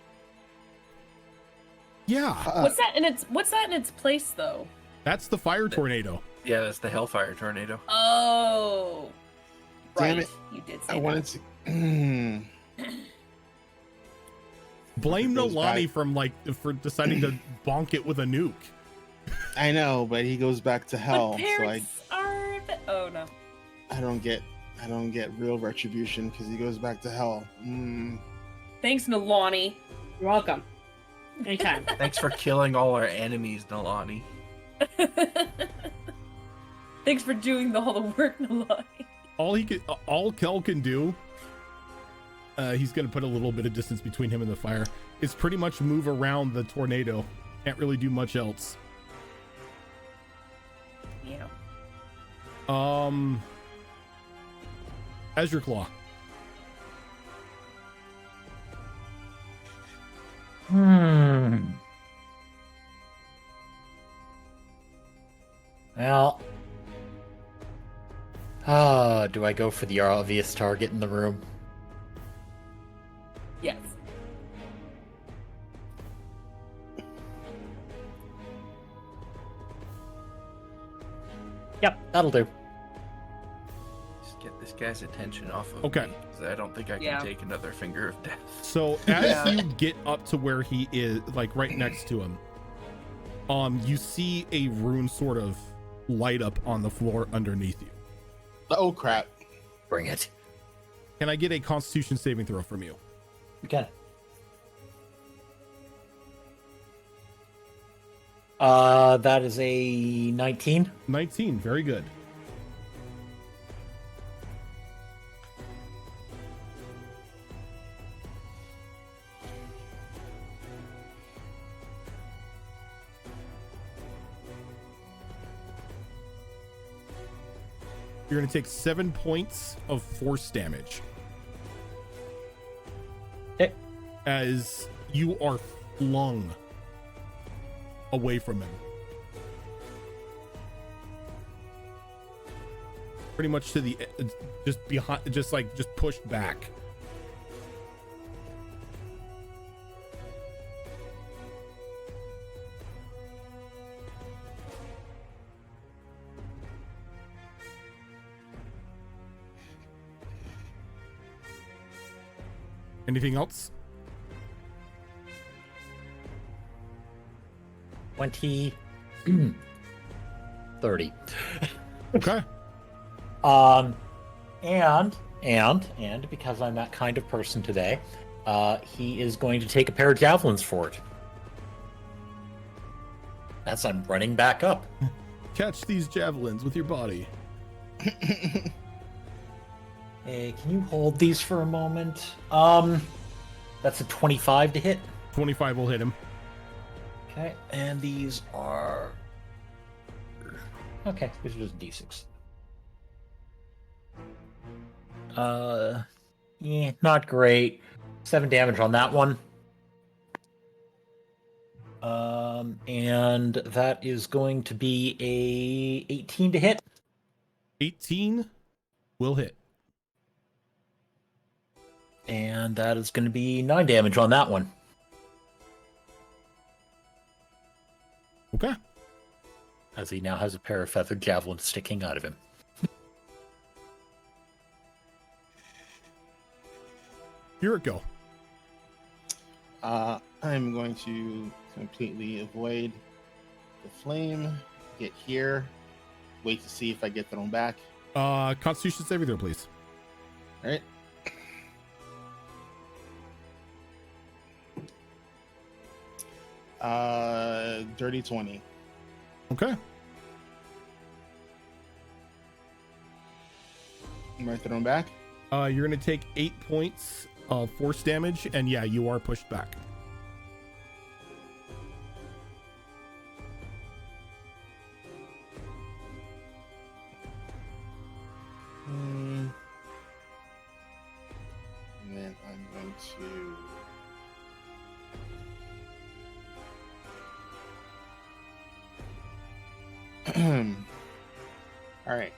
Yeah, What's that in its place though? that's the fire tornado. Yeah, that's the Hellfire Tornado. Oh. Damn Right. it. You did say I that. wanted to. Blame It goes Nolani back. for deciding to bonk it with a nuke. I know, but he goes back to hell, But so I parents are. Oh no. I don't get real retribution because he goes back to hell. Thanks, Nalani. You're welcome. Anytime. Thanks for killing all our enemies, Nalani. Thanks for doing all the work, Nalani. All Kel can do, he's gonna put a little bit of distance between him and the fire, is pretty much move around the tornado. Can't really do much else. Yeah. Azure Claw. Well, do I go for the obvious target in the room? Yes. Yep. That'll do. Just get this guy's attention off of Okay. me, 'cause I don't think I can take another finger of death. So as you get up to where he is, like right next to him, you see a rune sort of light up on the floor underneath you. Oh crap! Bring it. Can I get a Constitution saving throw from you? You can. That is a 19. 19. Very good. You're going to take 7 points of force damage. Okay. As you are flung away from him. Pretty much to the, just behind, just pushed back. Anything else? 20. 30. Okay. And because I'm that kind of person today, he is going to take a pair of javelins for it. As I'm running back up. Catch these javelins with your body. Hey, can you hold these for a moment? That's a 25 to hit. 25 will hit him. Okay, and these are... Okay, these are just D6. Yeah, not great. 7 damage on that one. And that is going to be a 18 to hit. 18 will hit. And that is going to be 9 damage on that one. Okay. As he now has a pair of feathered javelins sticking out of him. Here it go. I'm going to completely avoid the flame, get here, wait to see if I get thrown back. Constitution saving throw, please. All right. Dirty 20. Okay. Am I thrown back? You're going to take 8 points of force damage, and yeah, you are pushed back. And then I'm going to... All right.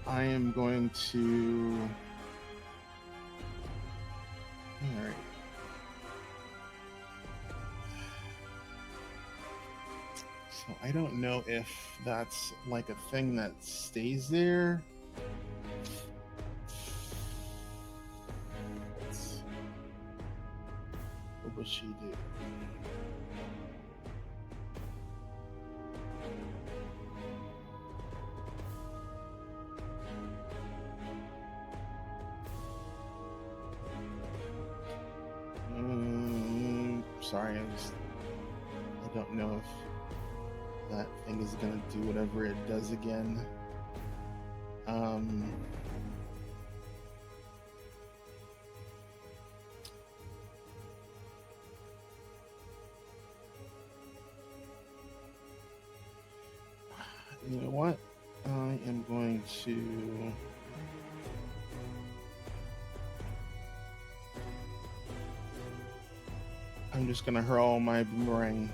I am going to... All right. So I don't know if that's like a thing that stays there. What would she do? sorry. I don't know if that thing is gonna do whatever it does again. You know what? I am going to. I'm just gonna hurl my boomerang.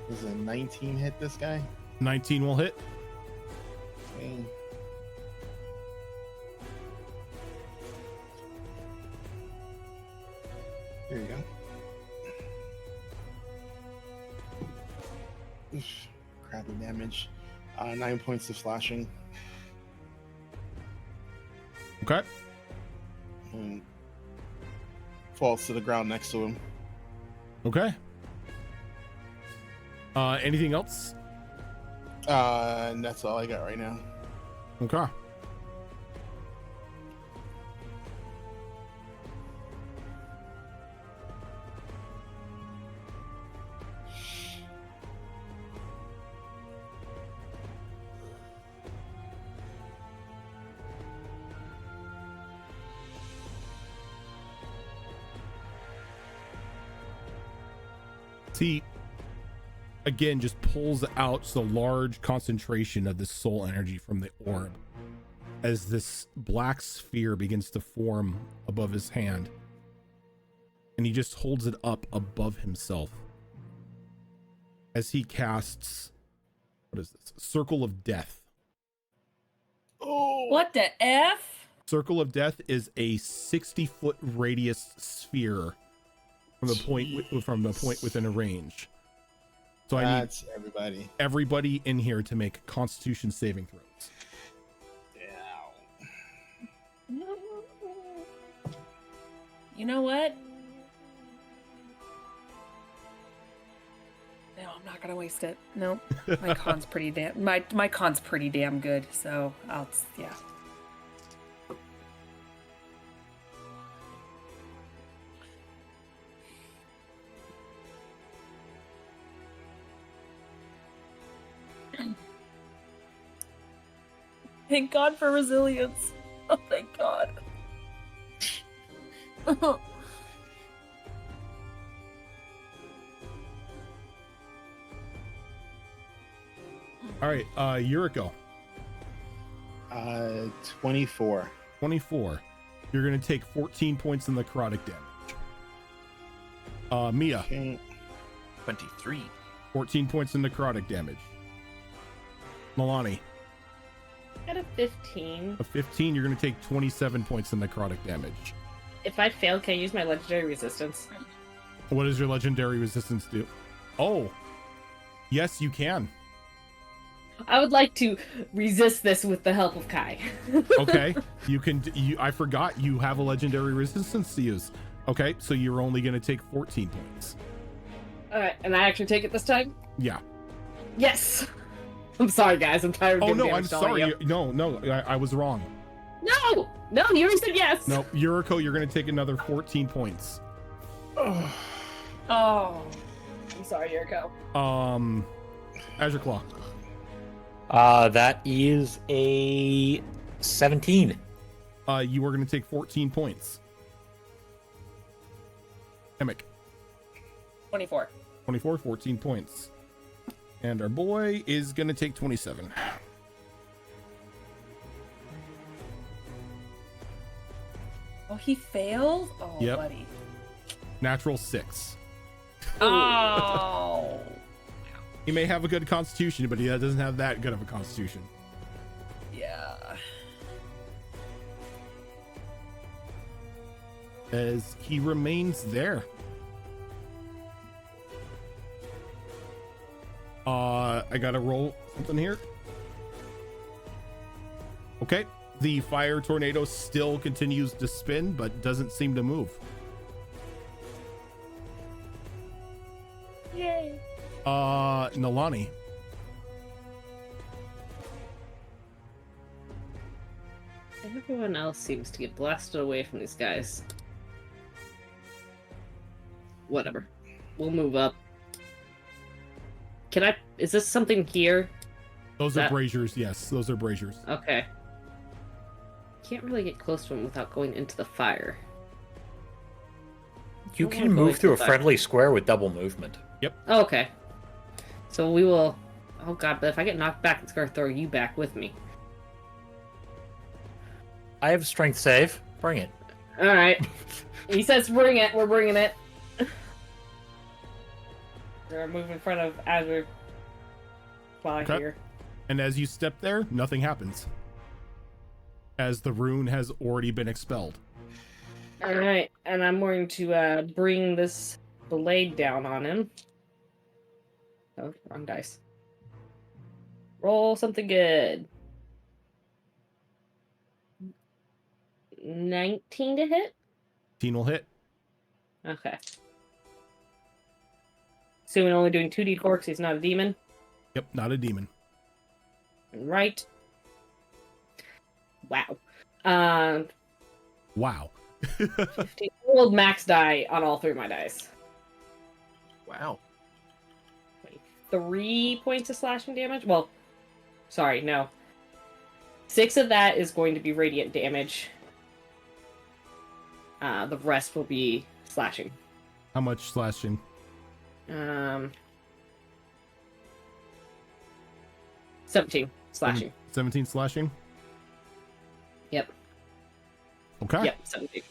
Does a 19 hit this guy? 19 will hit. Okay. There you go. Oof, crappy damage. 9 points of slashing. Okay. And falls to the ground next to him. Okay. Anything else? And that's all I got right now. Okay. See, again, just pulls out the large concentration of the soul energy from the orb as this black sphere begins to form above his hand. And he just holds it up above himself as he casts, what is this? Circle of Death. Oh! What the F? Circle of Death is a 60-foot radius sphere from the point within a range. So That's I everybody. everybody in here to make Constitution saving throws. You know what? No, I'm not gonna waste it. No, my con's pretty damn. My con's pretty damn good. So yeah. Thank God for resilience. Oh, thank God. All right, Yuriko. 24. 24. You're going to take 14 points in necrotic damage. Mia. Okay. 23. 14 points in necrotic damage. Milani. Got a 15. A 15, you're going to take 27 points in necrotic damage. If I fail, can I use my legendary resistance? What does your legendary resistance do? Oh, yes, you can. I would like to resist this with the help of Kai. Okay, you can. I forgot you have a legendary resistance to use. Okay, so you're only going to take 14 points. All right, and I actually take it this time? Yeah. Yes. I'm sorry, guys. I'm tired of Oh giving no, I'm damage to all of sorry. you. No, I was wrong. No, you already said yes. No, Yuriko, you're going to take another 14 points. Oh. I'm sorry, Yuriko. Azure Claw. That is a 17. You are going to take 14 points. Emic. 24. 24, 14 points. And our boy is going to take 27. Oh, he failed? Oh, Yep. buddy. Natural 6. Oh. He may have a good constitution, but he doesn't have that good of a constitution. Yeah. As he remains there. I gotta roll something here. Okay, The fire tornado still continues to spin, but doesn't seem to move. Yay! Nalani. Everyone else seems to get blasted away from these guys. Whatever. We'll move up. Can I... Is this something here? Those are braziers, yes. Those are braziers. Okay. Can't really get close to him without going into the fire. You Don't can wanna go move into through a the fire. friendly square with double movement. Oh, okay. So we will... Oh god, but if I get knocked back, it's gonna throw you back with me. I have strength save. Bring it. Alright. He says bring it, we're bringing it. We're gonna move in front of Azure. While Okay. here. And as you step there, nothing happens. As the rune has already been expelled. Alright, and I'm going to bring this blade down on him. Oh, wrong dice. Roll something good. 19 to hit? 18 will hit. Okay. Assuming only doing 2d4 because he's not a demon. Yep, not a demon. Right. Wow. Wow. 15. Rolled max die on all three of my dice. Wow. 3 points of slashing damage? Well, sorry, no. 6 of that is going to be radiant damage. The rest will be slashing. How much slashing? 17 slashing. 17 slashing? Yep. Okay. Yep, 17.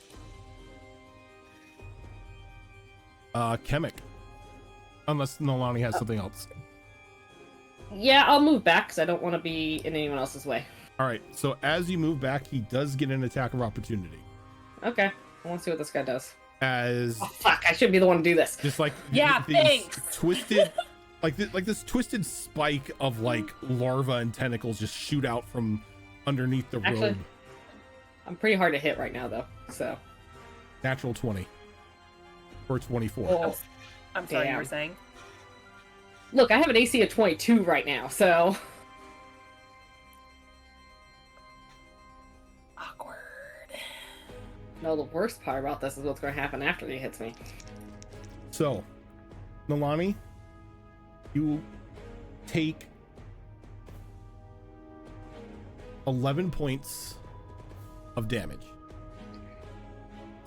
Chemic. Unless Nolani has something else. Yeah, I'll move back because I don't want to be in anyone else's way. Alright, so as you move back, he does get an attack of opportunity. Okay. I want to see what this guy does. As Oh, fuck. I should be the one to do this. just like Yeah, these thanks. twisted like this twisted spike of like larva and tentacles just shoot out from underneath the Actually- robe. I'm pretty hard to hit right now, though. So. Natural 20 or 24. Oh, I'm sorry, you Damn. were saying? look, I have an AC of 22 right now, so. Awkward. No, the worst part about this is what's going to happen after he hits me. So, Nolani, you take 11 points of damage.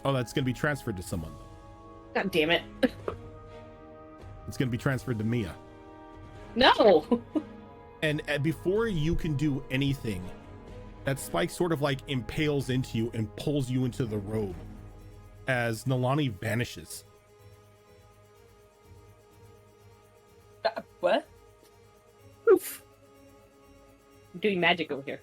Oh, that's going to be transferred to someone, though. God damn it. It's going to be transferred to Mia. No! And before you can do anything, that spike sort of like impales into you and pulls you into the robe as Nolani vanishes. What? Oof. I'm doing magic over here.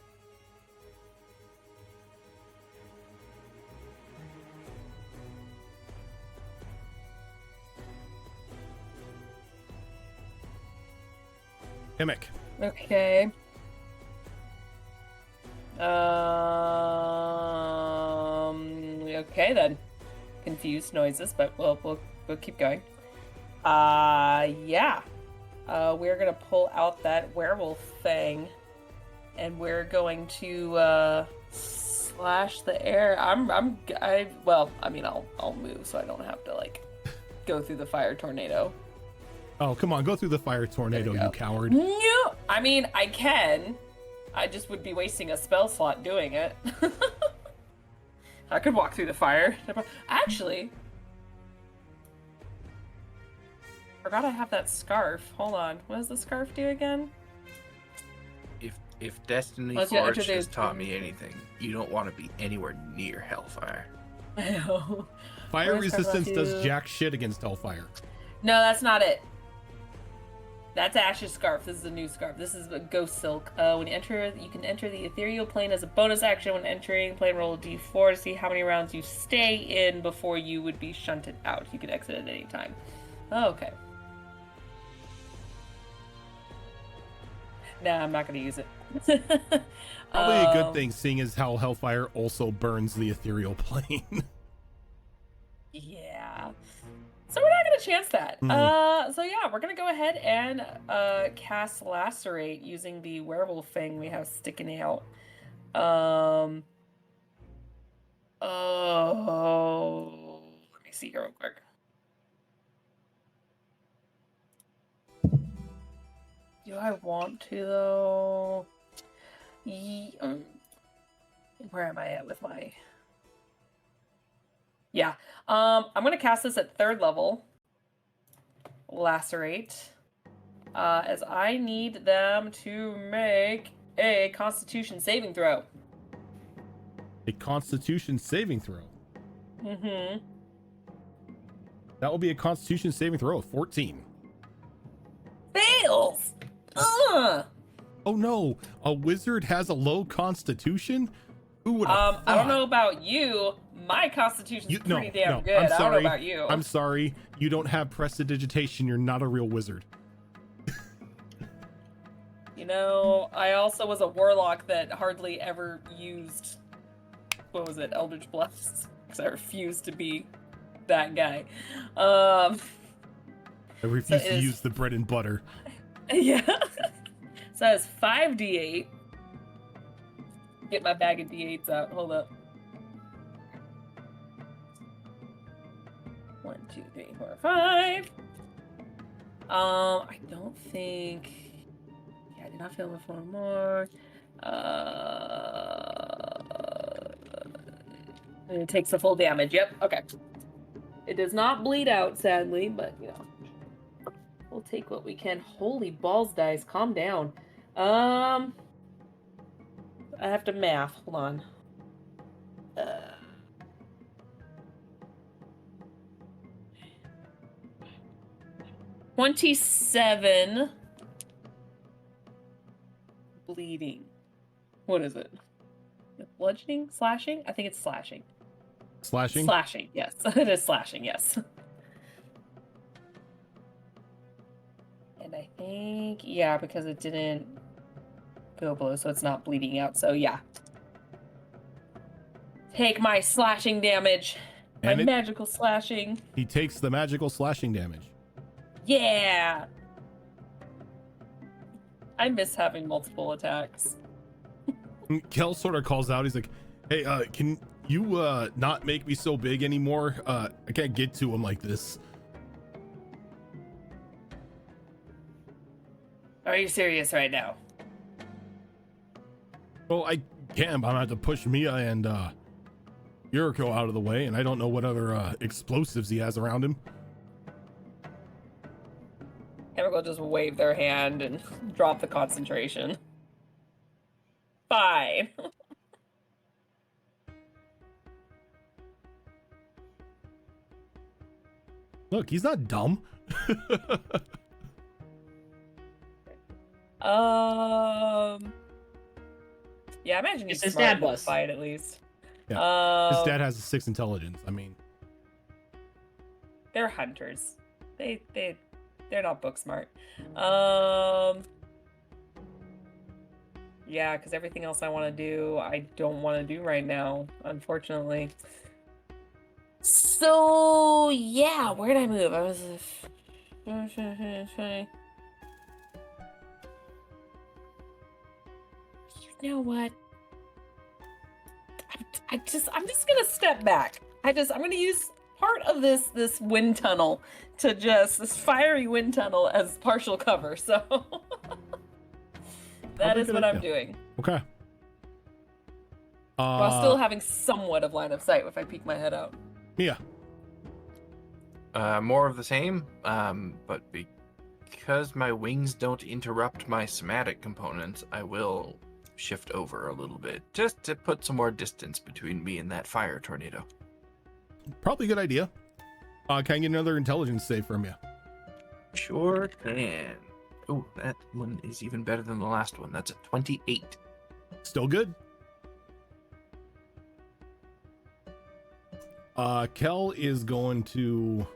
Himic. Okay. Okay then. Confused noises, but we'll keep going. Yeah. We're gonna pull out that werewolf thing, and we're going to slash the air. I'll move so I don't have to like go through the fire tornado. Oh, come on, go through the fire tornado, There we go. you coward. No, I mean I can. I just would be wasting a spell slot doing it. I could walk through the fire. Actually, forgot I have that scarf. Hold on. What does the scarf do again? If Destiny Let's get Forge has introduced. taught me anything, you don't want to be anywhere near Hellfire. I know. Fire What does that resistance does do? jack shit against Hellfire. No, that's not it. That's Ash's scarf. This is a new scarf. This is a ghost silk. When you enter, you can enter the ethereal plane as a bonus action. When entering plane, roll a d4 to see how many rounds you stay in before you would be shunted out. You can exit at any time. Oh, okay. Nah, I'm not gonna use it. Probably a good thing, seeing as how Hellfire also burns the ethereal plane. Yeah. So we're not gonna chance that. So yeah, we're gonna go ahead and cast Lacerate using the werewolf fang we have sticking out. Oh, let me see here real quick. Do I want to though? Where am I at with my? Yeah. I'm gonna cast this at 3rd level. Lacerate. As I need them to make a Constitution saving throw. A Constitution saving throw. Mm-hmm. That will be a Constitution saving throw of 14. Fails! Ugh! Oh no, a wizard has a low Constitution? Who would have I don't know about you. My Constitution's pretty damn good. I'm sorry. I don't know about you. I'm sorry. You don't have prestidigitation. You're not a real wizard. You know, I also was a warlock that hardly ever used, what was it, Eldritch Blast? Because I refused to be that guy. I refuse to use the bread and butter. Yeah. So it's 5d8. Get my bag of d8s out. Hold up. 1, 2, 3, 4, 5. I don't think. Yeah, I did not feel it for more. And it takes the full damage. Yep. Okay. It does not bleed out, sadly, but you know, we'll take what we can. Holy balls, dice! Calm down. I have to math. Hold on. 27 bleeding. What is it? Bludgeoning? Slashing? I think it's slashing. Slashing? Slashing, yes. It is slashing, yes. And I think, yeah, because it didn't go below, so it's not bleeding out. So, yeah. Take my slashing damage. My magical slashing. He takes the magical slashing damage. Yeah! I miss having multiple attacks. Kel sort of calls out. He's like, hey, can you not make me so big anymore? I can't get to him like this. Are you serious right now? Well, I can, but I'm gonna have to push Mia and Yuriko out of the way, and I don't know what other explosives he has around him. Chemical just wave their hand and drop the concentration. Fine. Look, he's not dumb. Yeah, I imagine he's His smart dad enough was. to fight at least. Yeah. His dad has a 6 intelligence. I mean, they're hunters. They're not book smart. Yeah, because everything else I want to do, I don't want to do right now, unfortunately. So yeah, where did I move? I was. You know what? I'm just gonna step back. I'm gonna use part of this wind tunnel to this fiery wind tunnel as partial cover. So that is what I'm doing. okay. While still having somewhat of line of sight if I peek my head out. Mia. More of the same, but because my wings don't interrupt my somatic components, I will shift over a little bit, just to put some more distance between me and that fire tornado. Probably a good idea. Can I get another intelligence save from you? Sure can. Oh, that one is even better than the last one. That's a 28. Still good. Kel is going to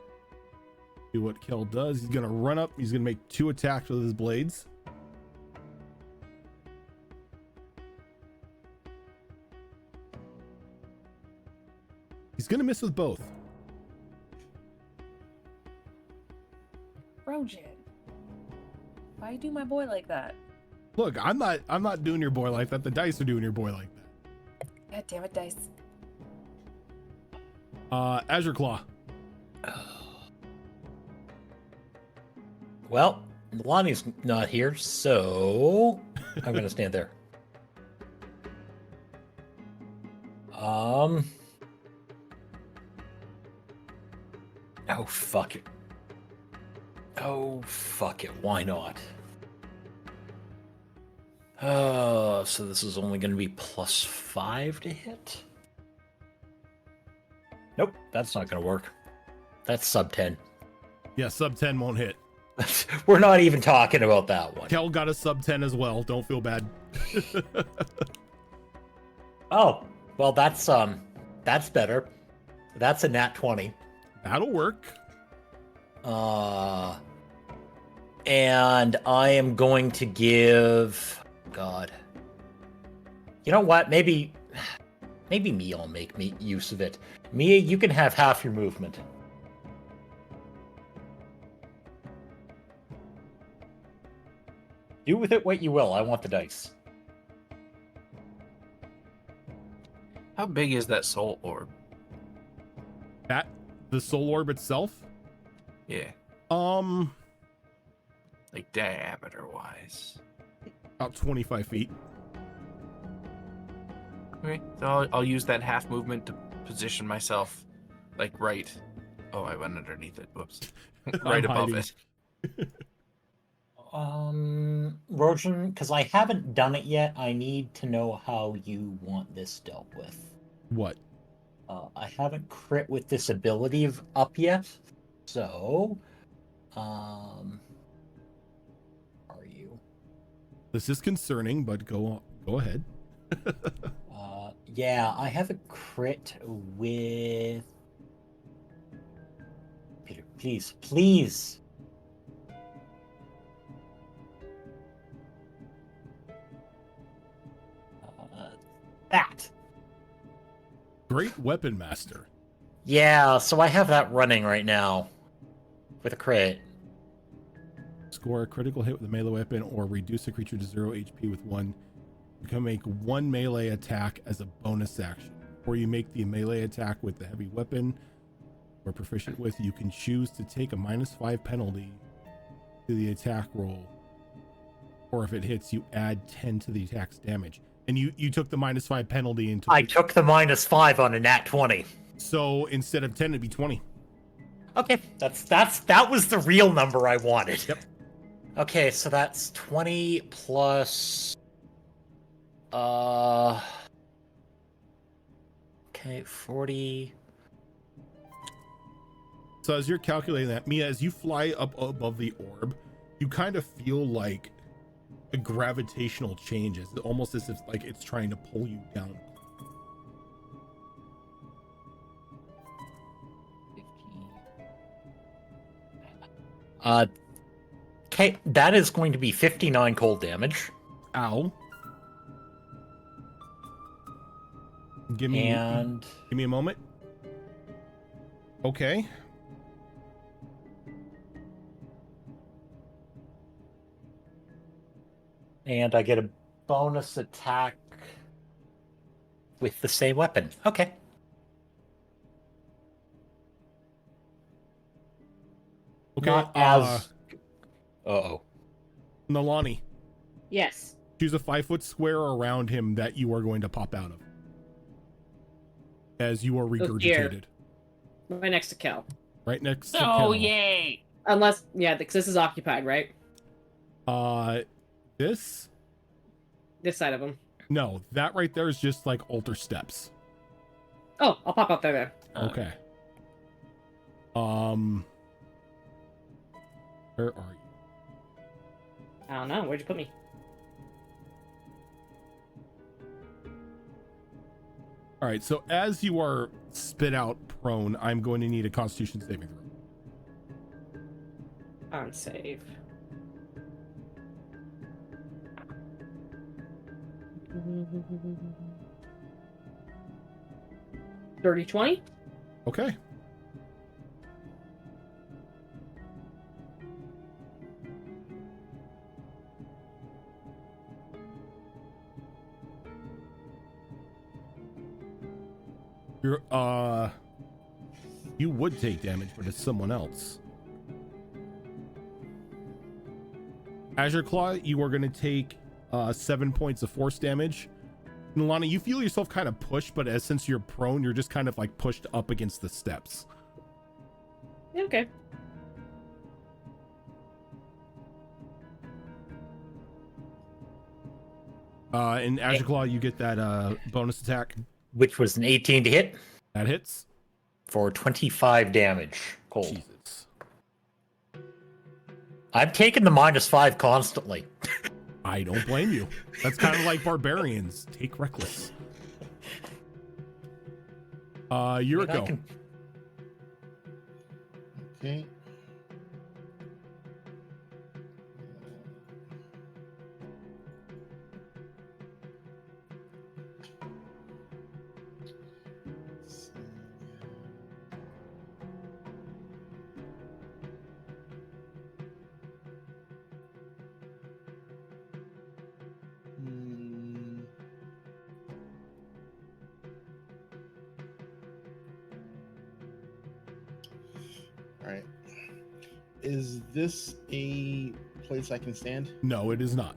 do what Kel does. He's going to run up. He's going to make 2 attacks with his blades. gonna miss with both. Rojan, why you do my boy like that? Look, I'm not doing your boy like that. The dice are doing your boy like that. God damn it, dice. Azure Claw. Well, Lonnie's not here, so I'm gonna stand there. Oh, fuck it. Oh, fuck it. Why not? So this is only going to be +5 to hit? Nope, that's not going to work. That's sub 10. Yeah, sub 10 won't hit. We're not even talking about that one. Kel got a sub 10 as well. Don't feel bad. Oh, well, that's better. That's a nat 20. That'll work. And I am going to give... God. You know what? Maybe Mia will make use of it. Mia, you can have half your movement. Do with it what you will. I want the dice. How big is that soul orb? The soul orb itself? Yeah. Like diameter wise. About 25 feet. Okay, so I'll use that half movement to position myself, like right. Oh, I went underneath it. Whoops. Right I'm above hiding. it. Rojan, because I haven't done it yet, I need to know how you want this dealt with. What? I haven't crit with this ability up yet, so are you? This is concerning, but go ahead. Yeah, I have a crit with... Peter, please. That. Great Weapon Master. Yeah, so I have that running right now with a crit. Score a critical hit with a melee weapon or reduce a creature to 0 HP with 1. You can make 1 melee attack as a bonus action. Or you make the melee attack with the heavy weapon or proficient with, you can choose to take a -5 penalty to the attack roll. Or if it hits, you add 10 to the attack's damage. And you took the -5 penalty and I took the -5 on a nat 20. So instead of 10, it'd be 20. Okay, that was the real number I wanted. Yep. Okay, so that's 20 plus... Okay, 40... So as you're calculating that, Mia, as you fly up above the orb, you kind of feel like a gravitational change, almost as if like it's trying to pull you down. 15. Okay, that is going to be 59 cold damage. Ow. Give me a moment. Okay. And I get a bonus attack with the same weapon. Okay. Okay. Not as... Uh-oh. Nalani, Yes. choose a 5-foot square around him that you are going to pop out of. As you are regurgitated. Right next to Kel. Right next to Oh, Kel. yay! Unless, yeah, because this is occupied, right? This? This side of him. No, that right there is just like altar steps. Oh, I'll pop up there then. Okay. Where are you? I don't know. Where'd you put me? All right, so as you are spit out prone, I'm going to need a Constitution saving throw. On save. Dirty 20? Okay. You're, you would take damage, but it's someone else. Azure Claw, you are going to take 7 points of force damage. And Lana, you feel yourself kind of pushed, but since you're prone, you're just kind of like pushed up against the steps. Okay. In Azure Claw, you get that bonus attack. Which was an 18 to hit That hits. for 25 damage. Cold. Jesus. I'm taking the -5 constantly. I don't blame you. That's kind of like barbarians. Take reckless. Yuriko. Okay. All right. Is this a place I can stand? No, it is not.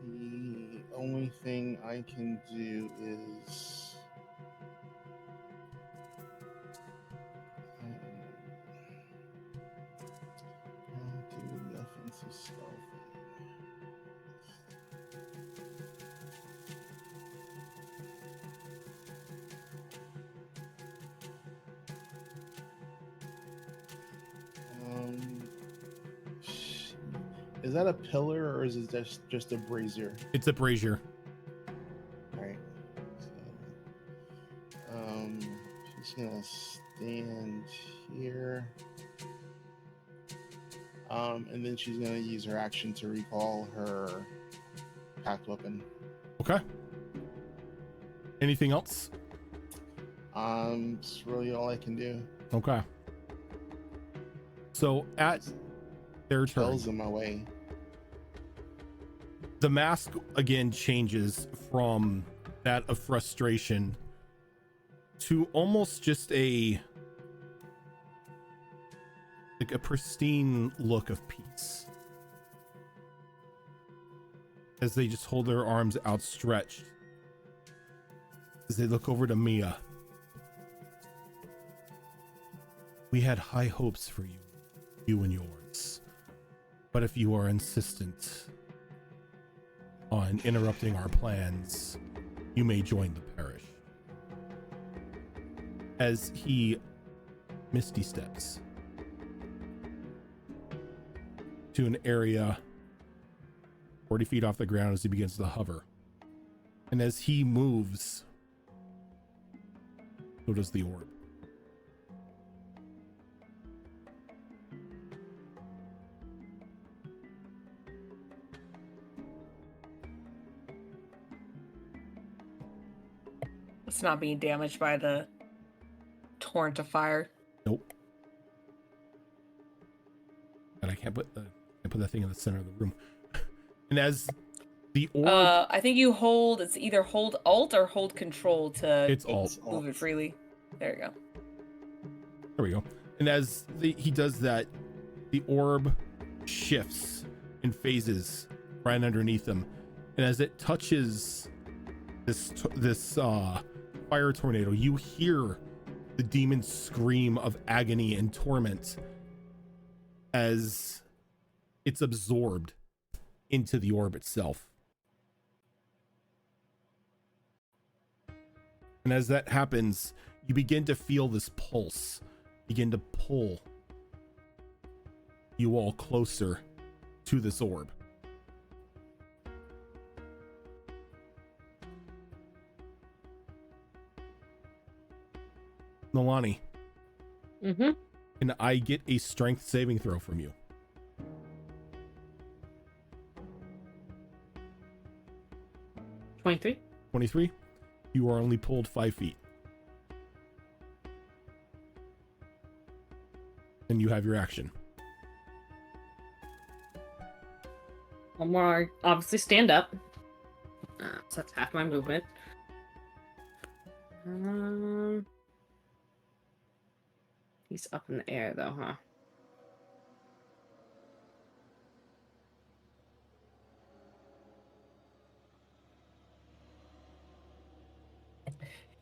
The only thing I can do is do nothing to stealth. Is that a pillar or is it just a brazier? It's a brazier. All right. So, she's gonna stand here. And then she's gonna use her action to recall her packed weapon. Okay. Anything else? It's really all I can do. Okay. So at their turn, Tells in my way. the mask again changes from that of frustration to almost just a pristine look of peace as they just hold their arms outstretched as they look over to Mia. We had high hopes for you, you and yours, but if you are insistent on interrupting our plans, you may join the parish. As he misty steps to an area 40 feet off the ground as he begins to hover. And as he moves, so does the orb. It's not being damaged by the torrent of fire. Nope. And I can't put that thing in the center of the room. And as the orb, I think you hold. It's either hold Alt or hold Control to it's alt. move it freely. There you go. There we go. And as he does that, the orb shifts and phases right underneath him. And as it touches this fire tornado, you hear the demon scream of agony and torment as it's absorbed into the orb itself. And as that happens, you begin to feel this pulse begin to pull you all closer to this orb. Nolani, Mm-hmm. can I get a strength saving throw from you? 23. 23. You are only pulled 5 feet. And you have your action. One more, obviously stand up. So that's half my movement. He's up in the air though, huh?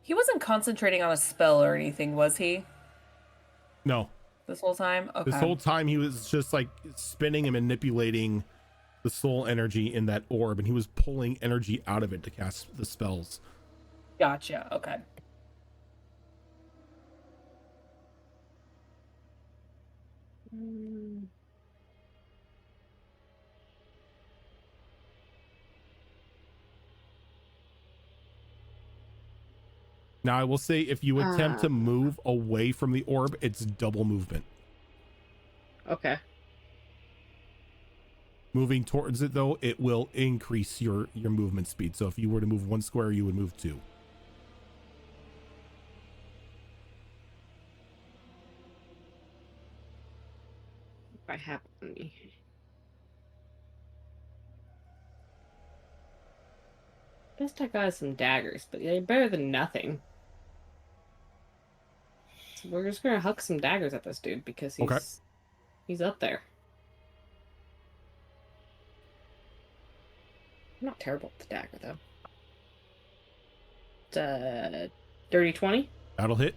He wasn't concentrating on a spell or anything, was he? No. This whole time? Okay. This whole time he was just like spinning and manipulating the soul energy in that orb, and he was pulling energy out of it to cast the spells. Gotcha. Okay. Now, I will say, if you attempt to move away from the orb, it's double movement. Okay. Moving towards it, though, it will increase your movement speed. So if you were to move 1 square, you would move 2. If I have any. Best I got is some daggers, but they're better than nothing. So we're just gonna huck some daggers at this dude because he's up there. I'm not terrible with the dagger though. It's dirty 20. That'll hit.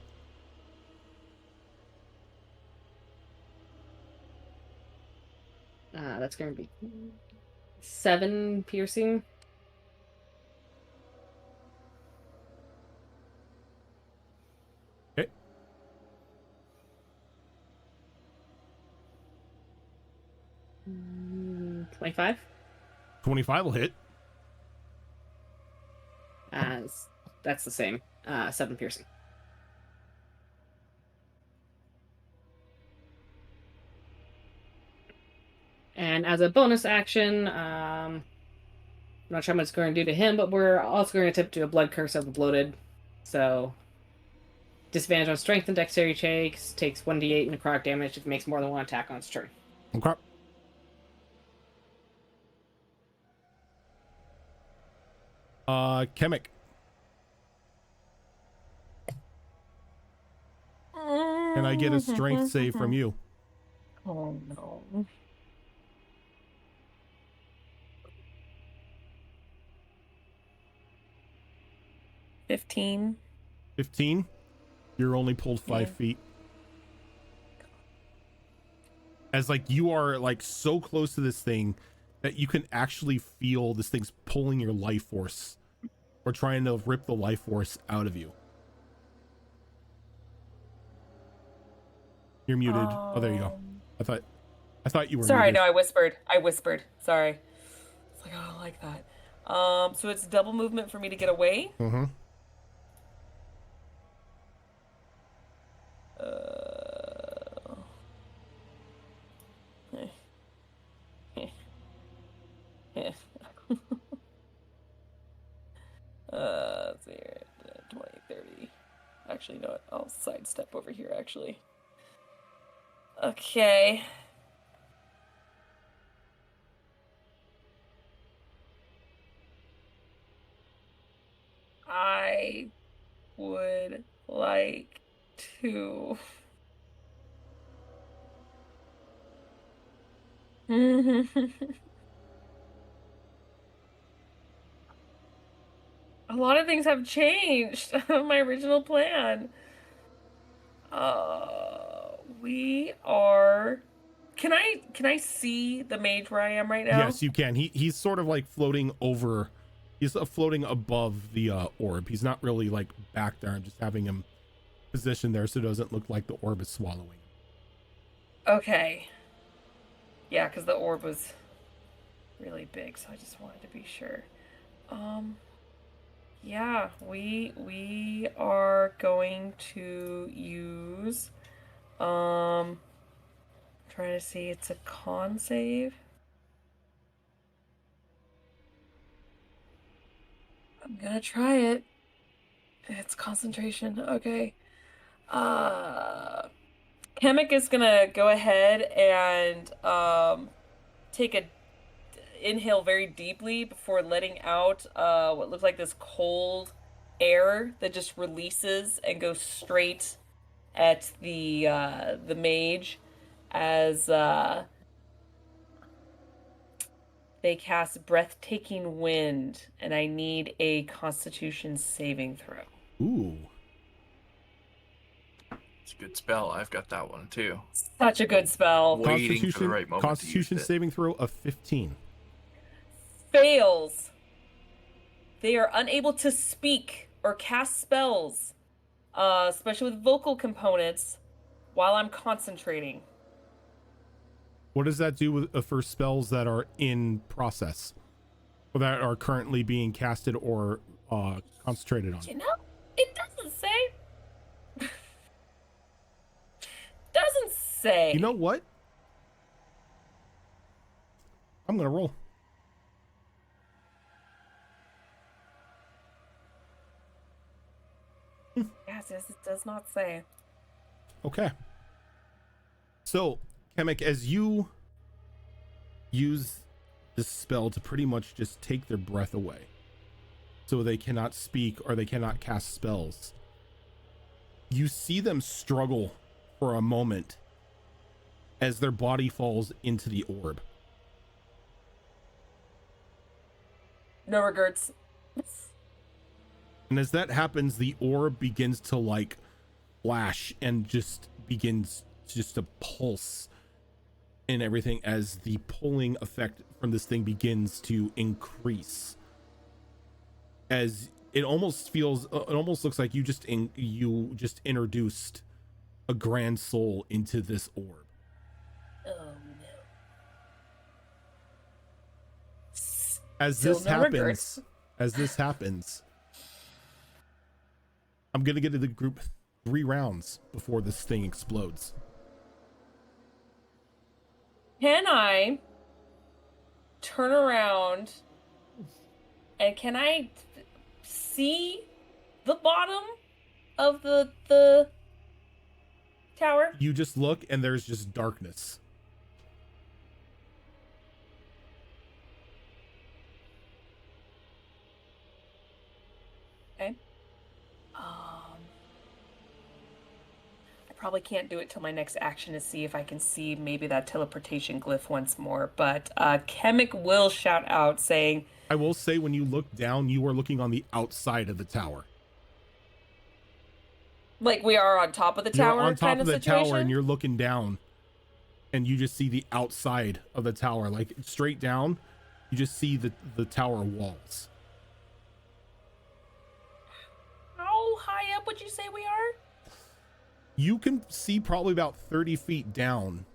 That's gonna be 7 piercing. Okay. Mm, 25. 25 will hit. That's the same. 7 piercing. And as a bonus action, I'm not sure how much it's going to do to him, but we're also going to attempt to do a blood curse of the bloated. So, disadvantage on strength and dexterity checks, takes 1d8 necrotic damage if it makes more than one attack on its turn. Okay. Chemic. Can I get a strength save from you? Oh no. $15. 15. You're only pulled 5 feet. As like you are like so close to this thing that you can actually feel this thing's pulling your life force or trying to rip the life force out of you. You're muted. Oh, there you go. I thought you were Sorry, muted. no, I whispered. Sorry. It's like, oh, I don't like that. So it's double movement for me to get away. Mm-hmm. Let's see here. 20, 30. Actually, no, I'll sidestep over here, actually. Okay. I would like to... A lot of things have changed. My original plan. We are... Can I see the mage where I am right now? Yes, you can. He's sort of like floating over. He's floating above the orb. He's not really like back there. I'm just having him positioned there so it doesn't look like the orb is swallowing. Okay. Yeah, because the orb was really big, so I just wanted to be sure. Yeah, we are going to use trying to see, it's a con save. I'm gonna try it. It's concentration. Okay. Chemic is gonna go ahead and take a inhale very deeply before letting out what looks like this cold air that just releases and goes straight at the mage as they cast breathtaking wind, and I need a Constitution saving throw. Ooh. It's a good spell. I've got that one too. Such a good spell. Waiting for the right moment Constitution to use it. saving throw of 15. Fails. They are unable to speak or cast spells, especially with vocal components, while I'm concentrating. What does that do with for spells that are in process, or that are currently being casted or concentrated on? You know, it doesn't say. Doesn't say. You know what? I'm gonna roll. Yes, it does not say. Okay. So, Chemic, as you use this spell to pretty much just take their breath away, so they cannot speak or they cannot cast spells, you see them struggle for a moment as their body falls into the orb. No regrets. And as that happens, the orb begins to like flash and just begins just to pulse and everything as the pulling effect from this thing begins to increase. As it almost feels, it almost looks like you just introduced a grand soul into this orb. Oh no. As Still this no happens, regrets. I'm gonna get to the group 3 rounds before this thing explodes. Can I turn around and can I see the bottom of the tower? You just look and there's just darkness. Okay. I probably can't do it till my next action to see if I can see maybe that teleportation glyph once more, but Chemic will shout out saying, I will say when you look down, you are looking on the outside of the tower. like we are on top of the tower, You're on top kind of the situation? tower and you're looking down and you just see the outside of the tower, like straight down. You just see the tower walls. How high up would you say we are? You can see probably about 30 feet down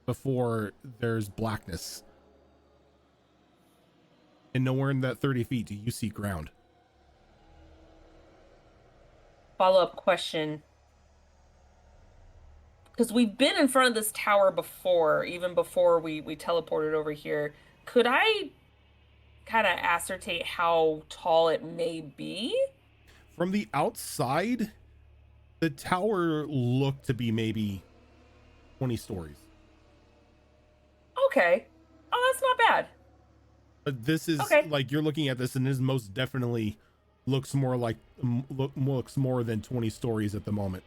before there's blackness. And nowhere in that 30 feet do you see ground. Follow-up question. Because we've been in front of this tower before, even before we teleported over here. Could I kind of ascertain how tall it may be? From the outside, the tower looked to be maybe 20 stories. Okay. Oh, that's not bad. But this is Okay. like you're looking at this and this most definitely looks more like looks more than 20 stories at the moment.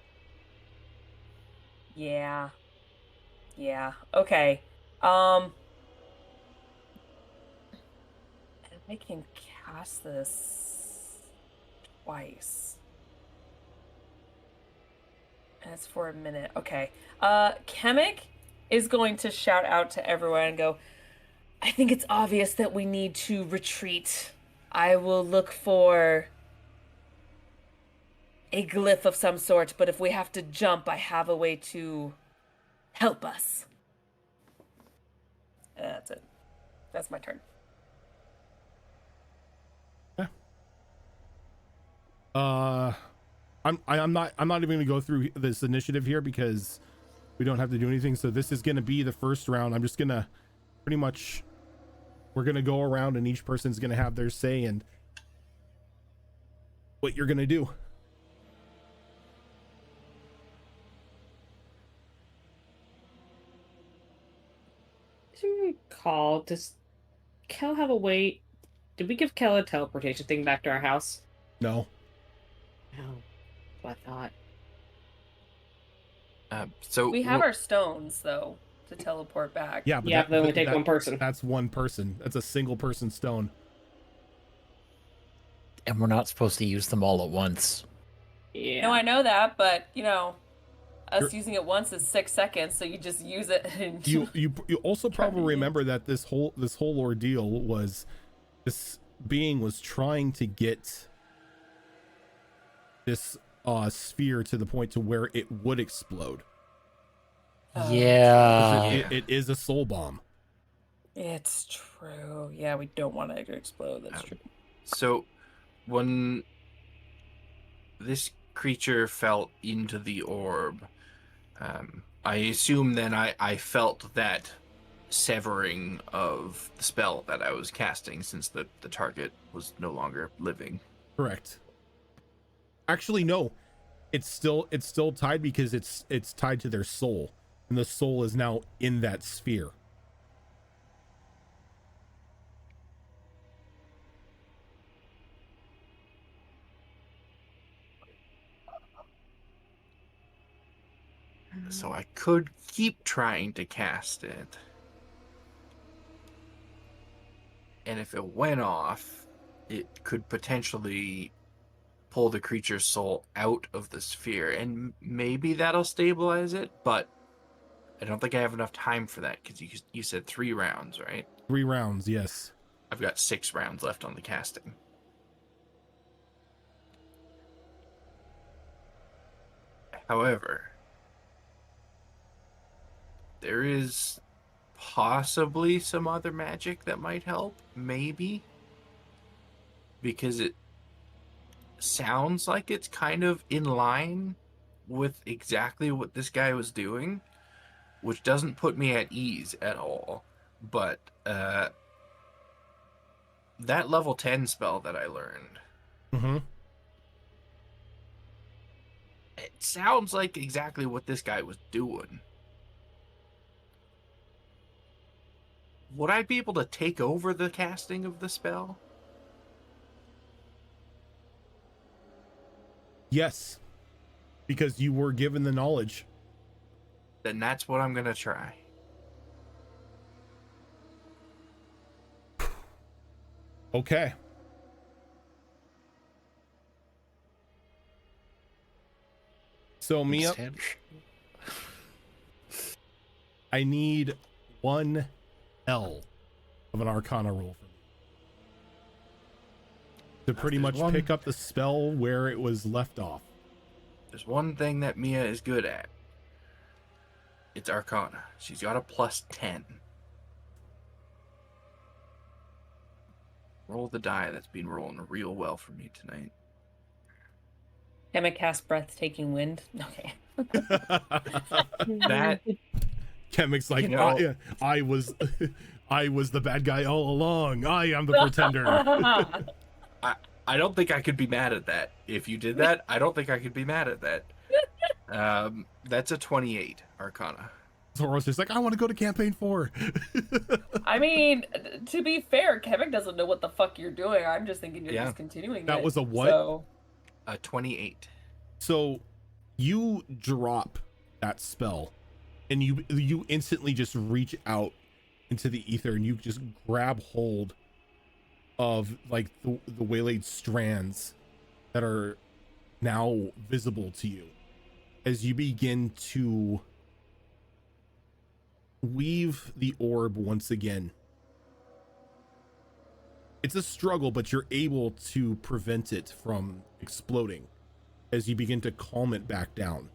Yeah. Yeah. Okay. And I can cast this twice. And it's for a minute. Okay. Chemic is going to shout out to everyone and go, I think it's obvious that we need to retreat. I will look for a glyph of some sort, but if we have to jump, I have a way to help us. That's it. That's my turn. Yeah. I'm not even gonna go through this initiative here because we don't have to do anything. So this is gonna be the first round. I'm just gonna pretty much, we're gonna go around and each person's gonna have their say and what you're gonna do. Do you recall, does Kel have a way? Did we give Kel a teleportation thing back to our house? No. No. What I thought. So We have our stones though to teleport back. Yeah, but Yeah, they only take one person. That's one person. That's a single person stone. And we're not supposed to use them all at once. Yeah. No, I know that, but us using it once is 6 seconds, so you just use it. And You also probably remember that this whole ordeal was, this being was trying to get this sphere to the point to where it would explode. Yeah. It is a soul bomb. It's true. Yeah, we don't want it to explode. That's true. So when this creature fell into the orb, I assume then I felt that severing of the spell that I was casting, since the target was no longer living. Correct. Actually, no. It's still tied because it's tied to their soul, and the soul is now in that sphere. So I could keep trying to cast it. And if it went off, it could potentially pull the creature's soul out of the sphere, and maybe that'll stabilize it, but I don't think I have enough time for that, because you said 3 rounds, right? 3 rounds, yes. I've got 6 rounds left on the casting. However, there is possibly some other magic that might help, maybe, because it sounds like it's kind of in line with exactly what this guy was doing, which doesn't put me at ease at all. But that level 10 spell that I learned, it sounds like exactly what this guy was doing. Would I be able to take over the casting of the spell? Yes, because you were given the knowledge. Then that's what I'm gonna try. Okay. So Mia, I need 1 L of an Arcana roll for me to pretty much pick up the spell where it was left off. There's one thing that Mia is good at. It's Arcana. She's got a +10. Roll the die. That's been rolling real well for me tonight. Emma cast breathtaking wind. Okay. That Chemic's like, I was the bad guy all along. I am the pretender. I don't think I could be mad at that. If you did that, I don't think I could be mad at that. That's a 28 Arcana. Zoro's just like, I want to go to campaign 4. I mean, to be fair, Kevin doesn't know what the fuck you're doing. I'm just thinking you're just continuing That it. was a what? So... A 28. So you drop that spell and you instantly just reach out into the ether and you just grab hold of like the waylaid strands that are now visible to you as you begin to weave the orb once again. It's a struggle, but you're able to prevent it from exploding as you begin to calm it back down.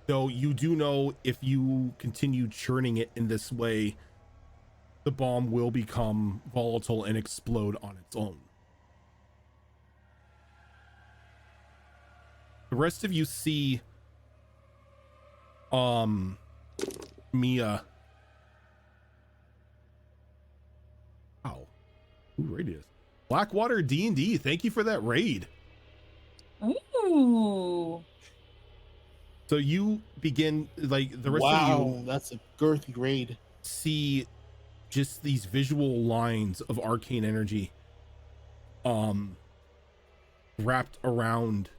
So you do know if you continue churning it in this way, the bomb will become volatile and explode on its own. The rest of you see Mia. Wow. Who raid is? Blackwater D&D, thank you for that raid. Ooh. So you begin, like, the rest Wow, of you that's a girthy grade. see just these visual lines of arcane energy wrapped around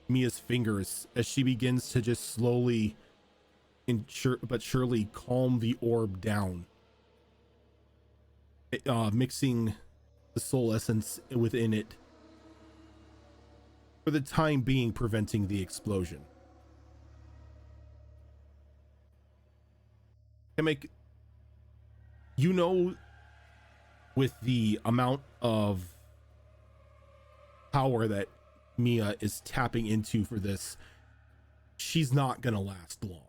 Mia's fingers as she begins to just slowly but surely calm the orb down, mixing the soul essence within it, for the time being preventing the explosion. Kamek, you know, with the amount of power that Mia is tapping into for this, she's not gonna last long.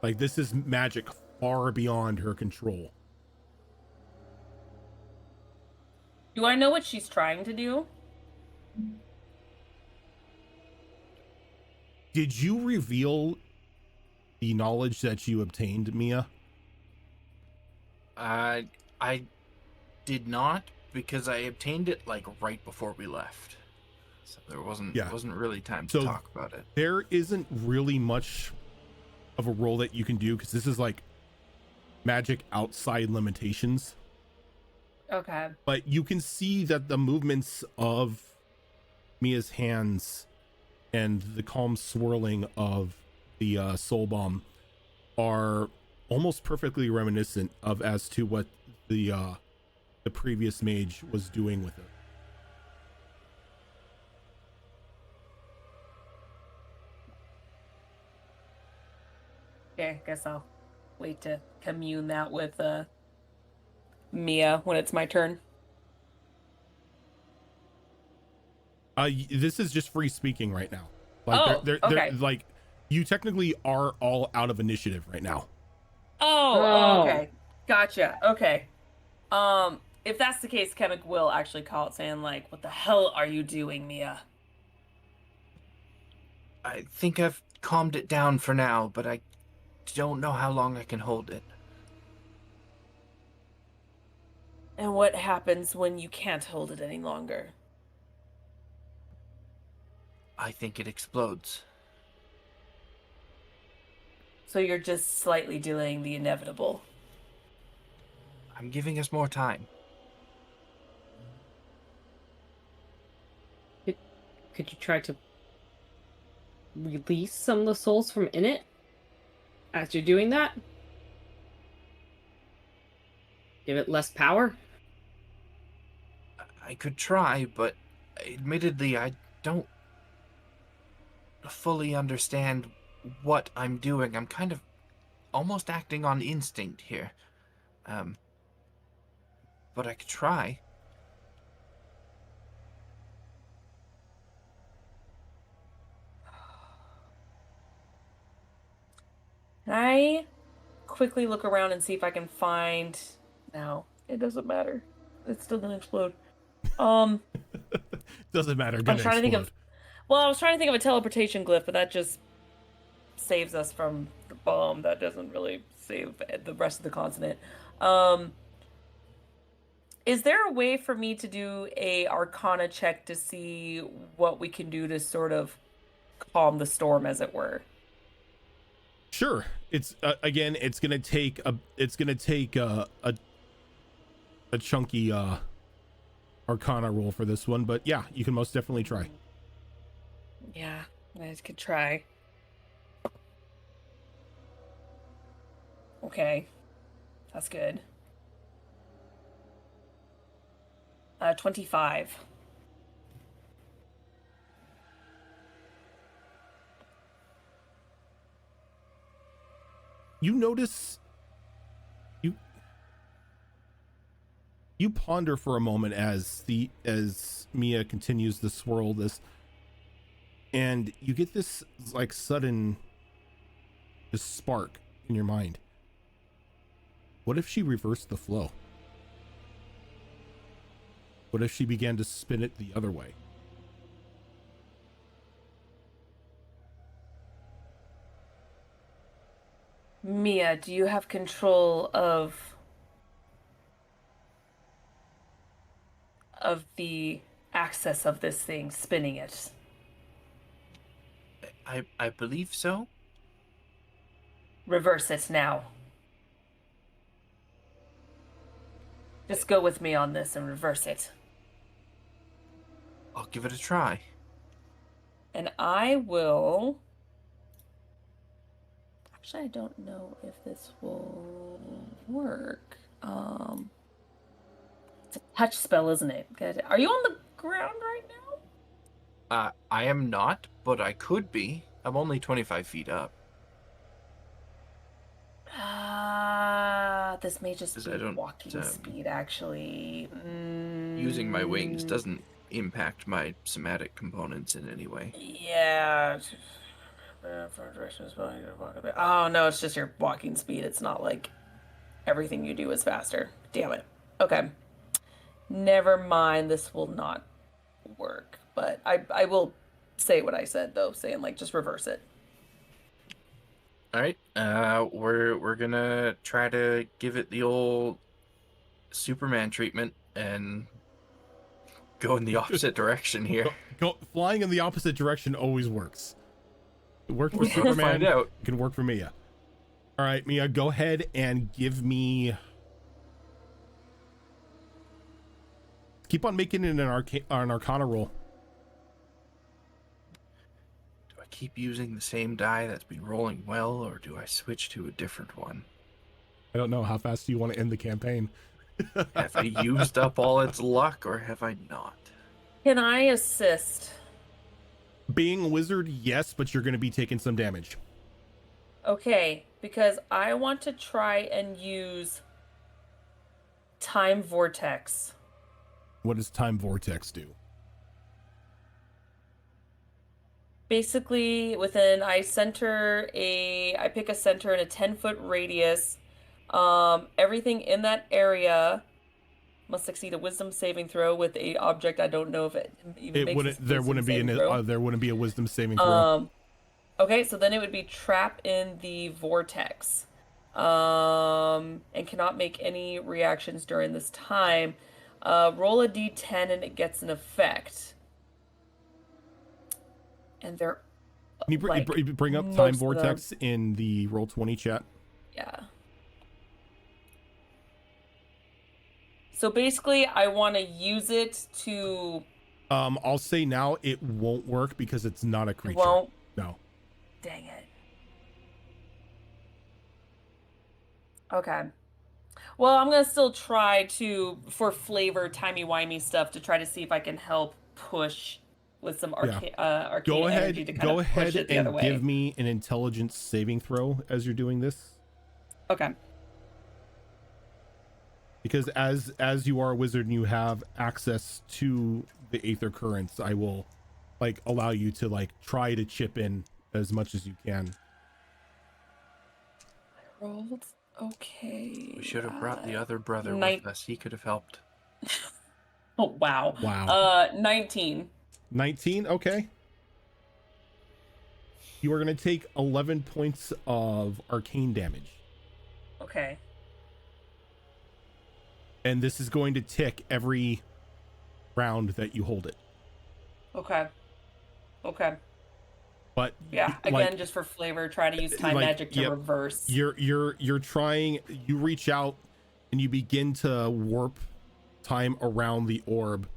Like, this is magic far beyond her control. Do I know what she's trying to do? Did you reveal the knowledge that you obtained, Mia? I did not, because I obtained it like right before we left, so there wasn't really time to talk about it. There isn't really much of a role that you can do, because this is like magic outside limitations. Okay. But you can see that the movements of Mia's hands and the calm swirling of the soul bomb are almost perfectly reminiscent of as to what the previous mage was doing with it. Okay, guess I'll wait to commune that with Mia when it's my turn. This is just free speaking right now. Like, they're like, you technically are all out of initiative right now. Oh, okay. Gotcha. Okay. If that's the case, Kemek will actually call it, saying, like, what the hell are you doing, Mia? I think I've calmed it down for now, but I don't know how long I can hold it. And what happens when you can't hold it any longer? I think it explodes. So you're just slightly delaying the inevitable. I'm giving us more time. Could you try to release some of the souls from in it as you're doing that? Give it less power? I could try, but admittedly, I don't fully understand what I'm doing. I'm kind of almost acting on instinct here. But I could try. Can I quickly look around and see if I can find... No, it doesn't matter. It's still gonna explode. Doesn't matter. I'm trying to think of... Well, I was trying to think of a teleportation glyph, but that just saves us from the bomb. That doesn't really save the rest of the continent. Is there a way for me to do a Arcana check to see what we can do to sort of calm the storm, as it were? Sure. It's again, it's gonna take a chunky Arcana roll for this one, but yeah, you can most definitely try. Yeah, I could try. Okay, that's good. 25. You notice, you ponder for a moment as Mia continues to swirl this, and you get this like sudden spark in your mind. What if she reversed the flow? What if she began to spin it the other way? Mia, do you have control of the access of this thing, spinning it? I believe so. Reverse it now. Just go with me on this and reverse it. I'll give it a try. And I will... Actually, I don't know if this will work. It's a touch spell, isn't it? Good. Are you on the ground right now? I am not, but I could be. I'm only 25 feet up. This may just 'Cause be I don't, walking speed, actually. Using my wings doesn't impact my somatic components in any way. Yeah. Oh, no, it's just your walking speed. It's not like everything you do is faster. Damn it. Okay. Never mind. This will not work. But I will say what I said, though, saying, like, just reverse it. All right. We're gonna try to give it the old Superman treatment and go in the opposite direction here. Go flying in the opposite direction always works. It worked for We'll Superman. find out. It can work for Mia. All right, Mia, go ahead and give me. Keep on making it an Arcana roll. Do I keep using the same die that's been rolling well, or do I switch to a different one? I don't know. How fast do you want to end the campaign? Have I used up all its luck, or have I not? Can I assist? Being a wizard, yes, but you're going to be taking some damage. Okay, because I want to try and use Time Vortex. What does Time Vortex do? Basically, I pick a center in a 10-foot radius. Everything in that area must succeed a wisdom saving throw with a object. I don't know if it even makes a There wouldn't be there wouldn't be a wisdom saving throw. Okay, so then it would be trapped in the vortex. And cannot make any reactions during this time. Roll a d10 and it gets an effect. And they're Can you bring up Time Vortex in the Roll20 chat? Yeah. So basically, I want to use it to... I'll say now it won't work because it's not a creature. It won't? No. Dang it. Okay. Well, I'm going to still try to, for flavor, timey-wimey stuff, to try to see if I can help push with some arcane energy to kind of push it the other way. Give me an intelligence saving throw as you're doing this. Okay. Because as you are a wizard and you have access to the aether currents, I will allow you to try to chip in as much as you can. I rolled okay. We should have brought the other brother with us. He could have helped. Oh, wow. Wow. 19. 19, okay. You are going to take 11 points of arcane damage. Okay. And this is going to tick every round that you hold it. Okay. But yeah, again, just for flavor, try to use time magic to reverse. You're trying, you reach out and you begin to warp time around the orb,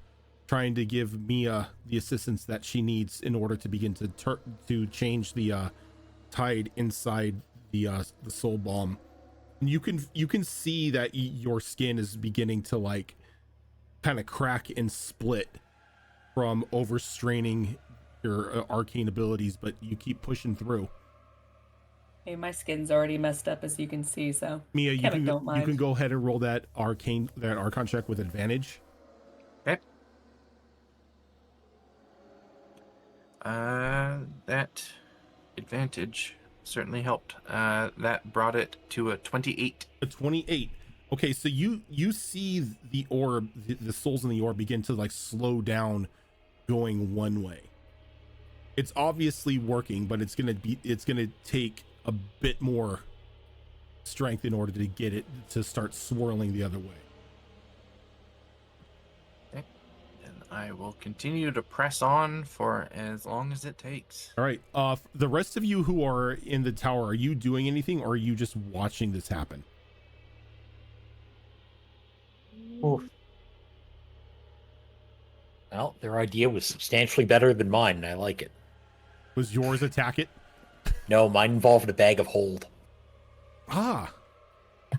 trying to give Mia the assistance that she needs in order to begin to change the tide inside the soul bomb. And you can see that your skin is beginning to kind of crack and split from overstraining your arcane abilities, but you keep pushing through. Hey, my skin's already messed up, as you can see, so Mia, you can go ahead and roll that arcane check with advantage. Okay. That advantage certainly helped. That brought it to a 28. A 28. Okay, so you see the orb, the souls in the orb begin to slow down, going one way. It's obviously working, but it's gonna take a bit more strength in order to get it to start swirling the other way. Okay. And I will continue to press on for as long as it takes. All right. The rest of you who are in the tower, are you doing anything, or are you just watching this happen? Oof. Well, their idea was substantially better than mine, and I like it. Was yours attack it? No, mine involved a bag of hold. Ah.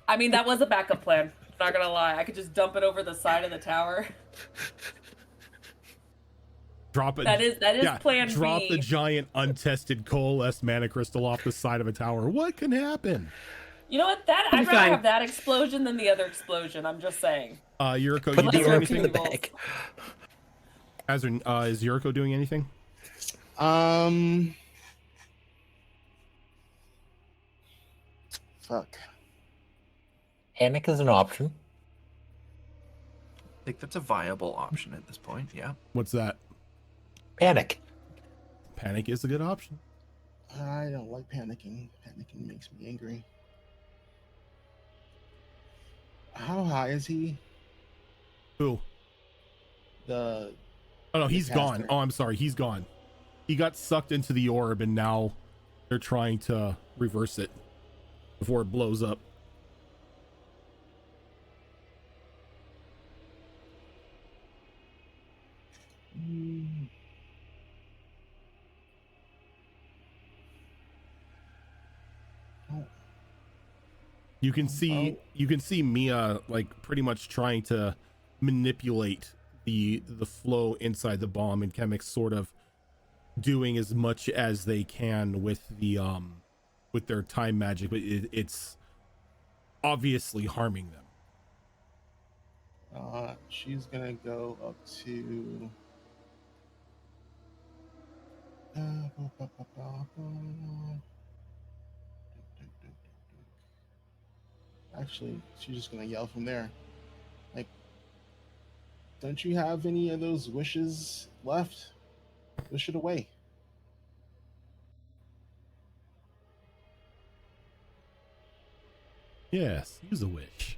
I mean, that was a backup plan. Not gonna lie, I could just dump it over the side of the tower. Drop it. That is plan B. Drop the giant untested coalesced mana crystal off the side of a tower. What can happen? You know what? I'd rather have that explosion than the other explosion. I'm just saying. Yuriko, Put you the doing herb in anything? the bag. Azrin, is Yuriko doing anything? Fuck. Panic is an option. I think that's a viable option at this point, yeah. What's that? Panic. Panic is a good option. I don't like panicking. Panicking makes me angry. How high is he? Who? The Oh no, the he's gone. caster. Oh, I'm sorry, he's gone. He got sucked into the orb, and now they're trying to reverse it before it blows up. Oh. You can see Mia like pretty much trying to manipulate the flow inside the bomb, and Chemix sort of doing as much as they can with the with their time magic, but it's obviously harming them. She's gonna go up to. Actually, she's just gonna yell from there. Like, don't you have any of those wishes left? Wish it away. Yes, use a wish.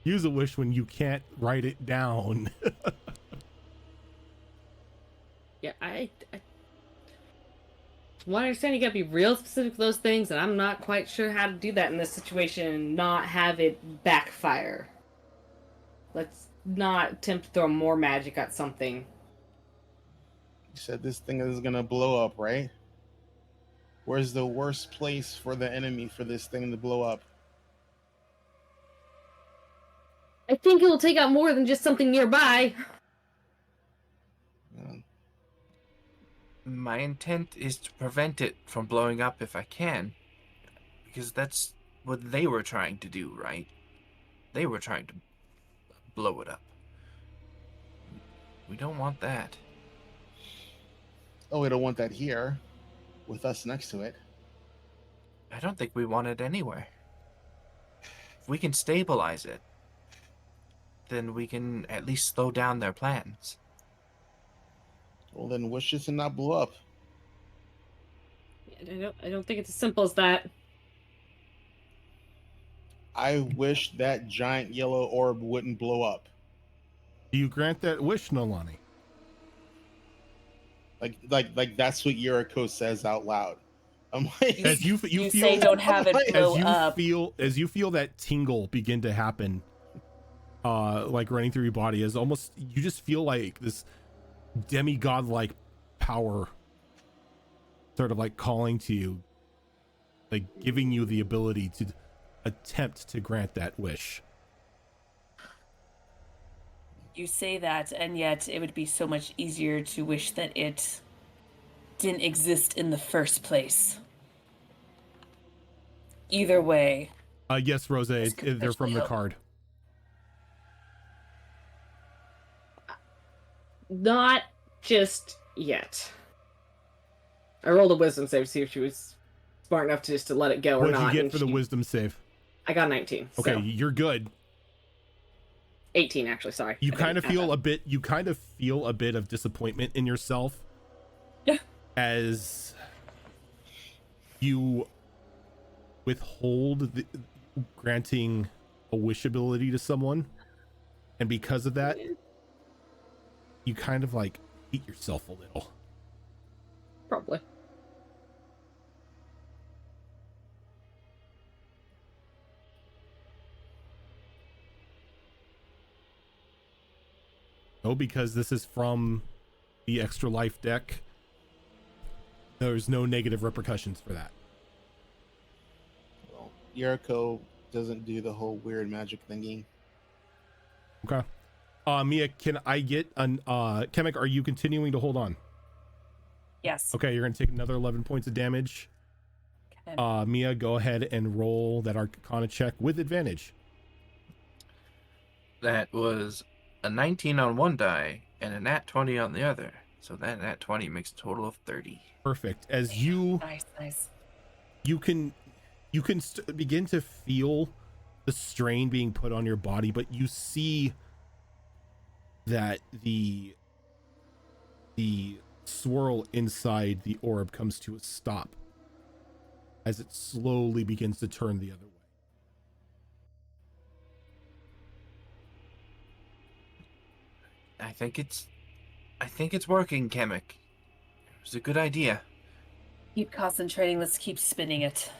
Use a wish when you can't write it down. Yeah, from what I understand, you gotta be real specific with those things, and I'm not quite sure how to do that in this situation and not have it backfire. Let's not attempt to throw more magic at something. You said this thing is gonna blow up, right? Where's the worst place for the enemy for this thing to blow up? I think it will take out more than just something nearby. My intent is to prevent it from blowing up if I can, because that's what they were trying to do, right? They were trying to blow it up. We don't want that. Oh, we don't want that here, with us next to it. I don't think we want it anywhere. If we can stabilize it, then we can at least slow down their plans. Well, then wish it to not blow up. I don't think it's as simple as that. I wish that giant yellow orb wouldn't blow up. Do you grant that wish, Nolani? Like that's what Yuriko says out loud. I'm like, As you You feel, say don't have it blow up. as you feel that tingle begin to happen, like running through your body, is almost, you just feel like this demigod-like power sort of like calling to you, like giving you the ability to attempt to grant that wish. You say that, and yet it would be so much easier to wish that it didn't exist in the first place. Either way. Yes, Rose, they're from the card. Not just yet. I rolled a wisdom save to see if she was smart enough to just to let it go or What'd not. you get for the wisdom save? I got 19. Okay, So you're good. 18 actually, sorry. You I kind of didn't add feel that. a bit of disappointment in yourself. Yeah. As you withhold granting a wish ability to someone, and because of that, you kind of like hate yourself a little. Probably. No, because this is from the extra life deck. There's no negative repercussions for that. Well, Yuriko doesn't do the whole weird magic thingy. Okay. Mia, can I get an Kemek, are you continuing to hold on? Yes. Okay, you're gonna take another 11 points of damage. Okay. Mia, go ahead and roll that Arcana check with advantage. That was a 19 on one die and a nat 20 on the other. So that nat 20 makes a total of 30. Perfect. As you Nice. you can begin to feel the strain being put on your body, but you see that the swirl inside the orb comes to a stop as it slowly begins to turn the other way. I think it's working, Kemek. It was a good idea. Keep concentrating. Let's keep spinning it.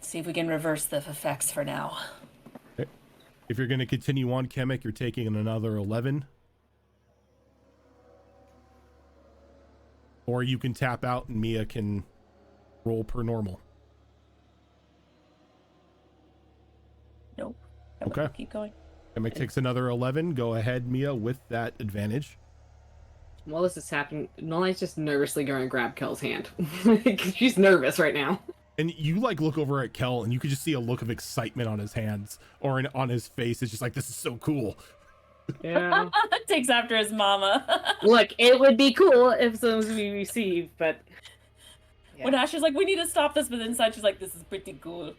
See if we can reverse the effects for now. Okay. If you're going to continue on, Kemek, you're taking another 11. Or you can tap out and Mia can roll per normal. Nope. Okay. Keep going. Kemek takes another 11. Go ahead, Mia, with that advantage. While this is happening, Nolai's just nervously going to grab Kel's hand. She's nervous right now. And you like look over at Kel and you can just see a look of excitement on his hands or on his face. It's just like, this is so cool. Yeah. Takes after his mama. Look, it would be cool if some was we received, but yeah. When Ashley's like, we need to stop this, but inside she's like, this is pretty cool.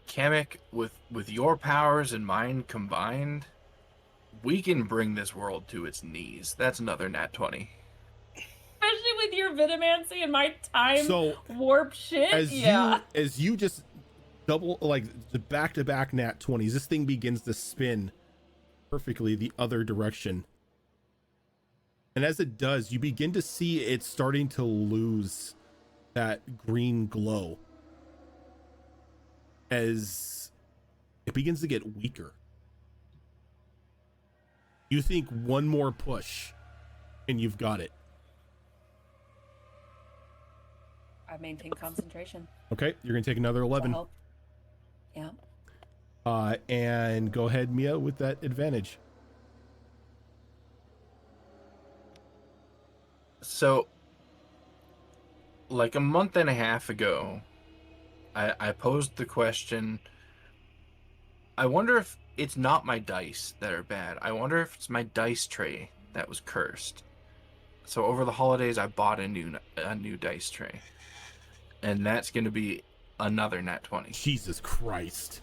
Kemek, with your powers and mine combined, we can bring this world to its knees. That's another nat 20. Especially with your vitamancy and my time warp shit. As you just double, like, the back-to-back nat 20s, this thing begins to spin perfectly the other direction. And as it does, you begin to see it starting to lose that green glow as it begins to get weaker. You think one more push and you've got it. I maintain concentration. Okay, you're gonna take another 11. Yeah. And go ahead, Mia, with that advantage. So, like a month and a half ago, I posed the question, I wonder if it's not my dice that are bad. I wonder if it's my dice tray that was cursed. So over the holidays, I bought a new dice tray. And that's going to be another nat 20. Jesus Christ.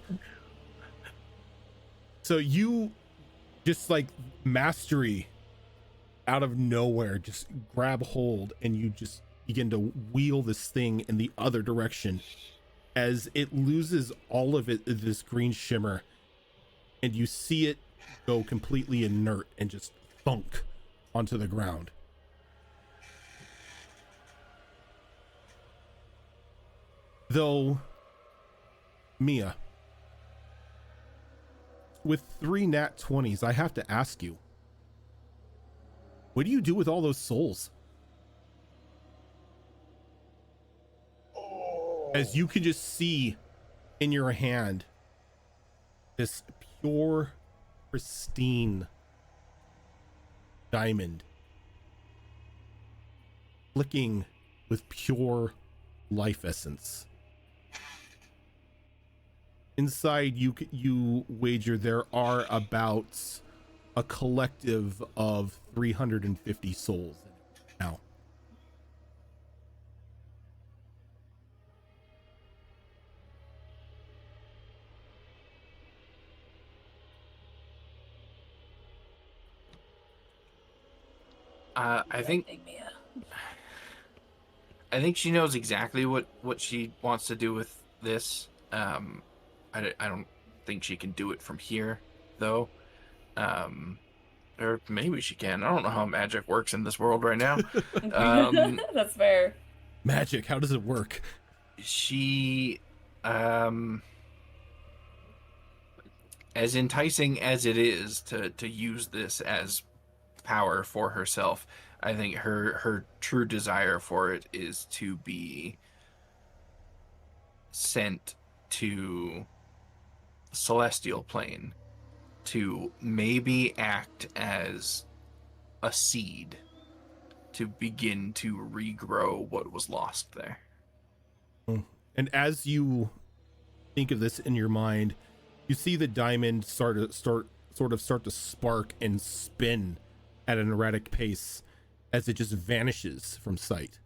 So you just like mastery out of nowhere, just grab hold and you just begin to wheel this thing in the other direction as it loses all of this green shimmer, and you see it go completely inert and just thunk onto the ground. Though, Mia, with 3 nat 20s, I have to ask you, what do you do with all those souls? As you can just see in your hand this pure, pristine diamond flicking with pure life essence. Inside, you wager there are about a collective of 350 souls now. I think I think she knows exactly what she wants to do with this. I don't think she can do it from here, though. Or maybe she can. I don't know how magic works in this world right now. That's fair. Magic, how does it work? She, as enticing as it is to use this as power for herself, I think her true desire for it is to be sent to celestial plane to maybe act as a seed to begin to regrow what was lost there. And as you think of this in your mind, you see the diamond start to spark and spin at an erratic pace as it just vanishes from sight.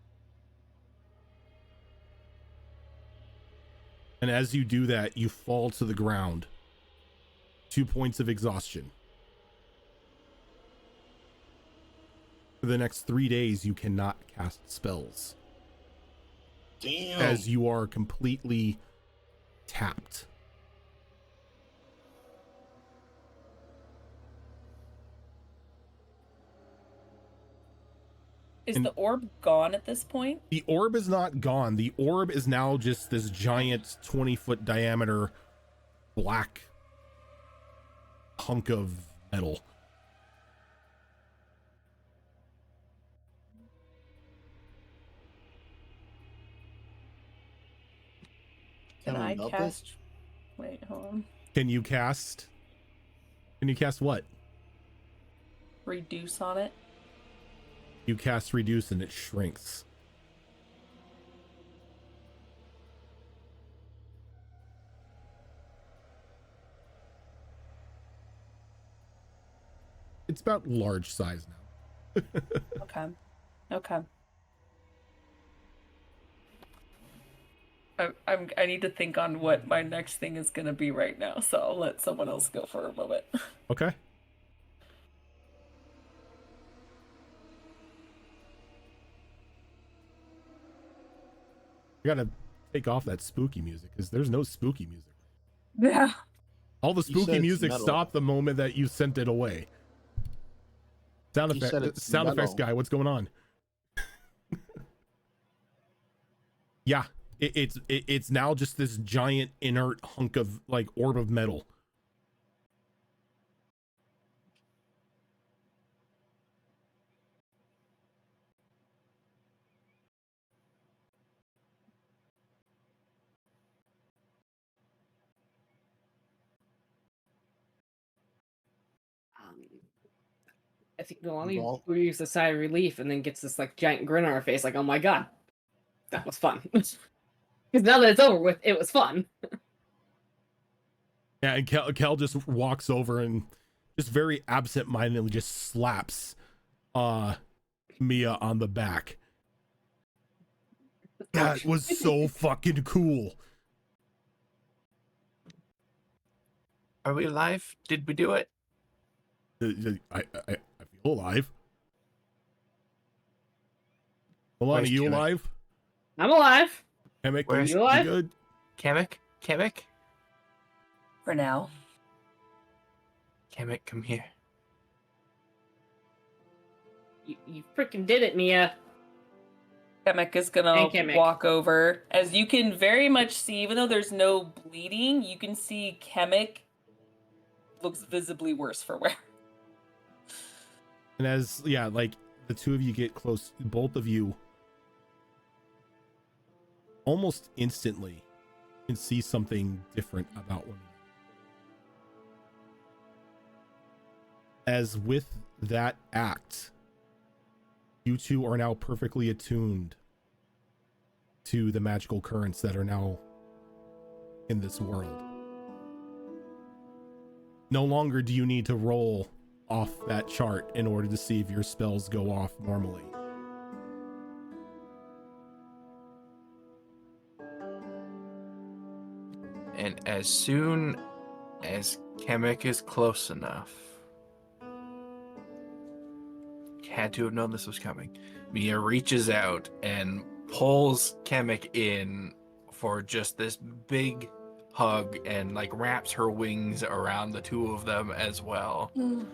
And as you do that, you fall to the ground. 2 points of exhaustion. For the next 3 days, you cannot cast spells. Damn. As you are completely tapped. Is And- the orb gone at this point? The orb is not gone. The orb is now just this giant 20-foot diameter black hunk of metal. Can Can we I melt cast? Wait, hold on. Can you cast what? Reduce on it. You cast reduce and it shrinks. It's about large size now. Okay. Okay. I need to think on what my next thing is gonna be right now, so I'll let someone else go for a moment. Okay. You gotta take off that spooky music because there's no spooky music. Yeah. All the You spooky said it's music metal. stopped the moment that you sent it away. Sound You said effect, it's sound effects metal. guy, what's going on? Yeah, it's now just this giant inert hunk of like orb of metal. I think Nolani Well- breathes a sigh of relief and then gets this like giant grin on her face, like, "Oh my god, that was fun." Because now that it's over with, it was fun. Yeah, and Kel just walks over and just very absent-mindedly just slaps Mia on the back. That was so fucking cool. Are we alive? Did we do it? I feel alive. Alana, Where's you Kamek? alive? I'm alive. Kamek, Where's- You alive? good? Kamek? For now. Kamek, come here. You freaking did it, Mia. Kemek is gonna And Kemek. walk over. As you can very much see, even though there's no bleeding, you can see Kemek looks visibly worse for wear. And as, yeah, like, the two of you get close, both of you, almost instantly, can see something different about one another. As with that act, you two are now perfectly attuned to the magical currents that are now in this world. No longer do you need to roll off that chart in order to see if your spells go off normally. And as soon as Kamek is close enough, had to have known this was coming, Mia reaches out and pulls Kemek in for just this big hug and like wraps her wings around the two of them as well. And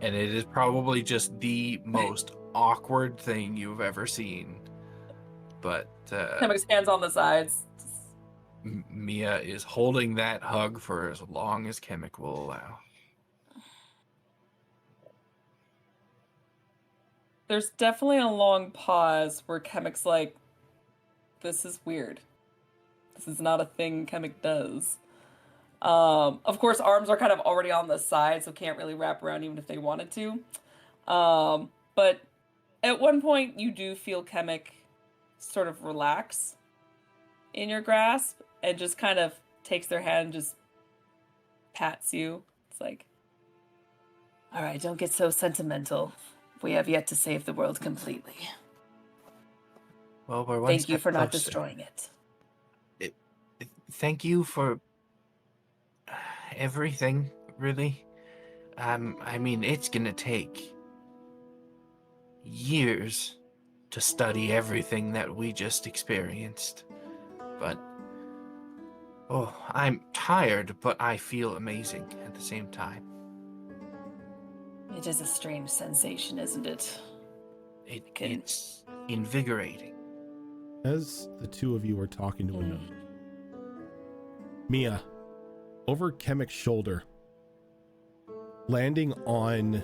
it is probably just the most awkward thing you've ever seen. But Kemek's hands on the sides. Mia is holding that hug for as long as Kemek will allow. There's definitely a long pause where Kemek's like, this is weird. This is not a thing Kemek does. Of course, arms are kind of already on the side, so can't really wrap around even if they wanted to. But at one point, you do feel Kemek sort of relax in your grasp and just kind of takes their hand and just pats you. It's like, all right, don't get so sentimental. We have yet to save the world completely. Well, we're one Thank you step for not closer. destroying it. Thank you for everything, really. I mean, it's gonna take years to study everything that we just experienced. But, I'm tired, but I feel amazing at the same time. It is a strange sensation, isn't it? It's invigorating. As the two of you are talking to another, Mia, over Kemek's shoulder, landing on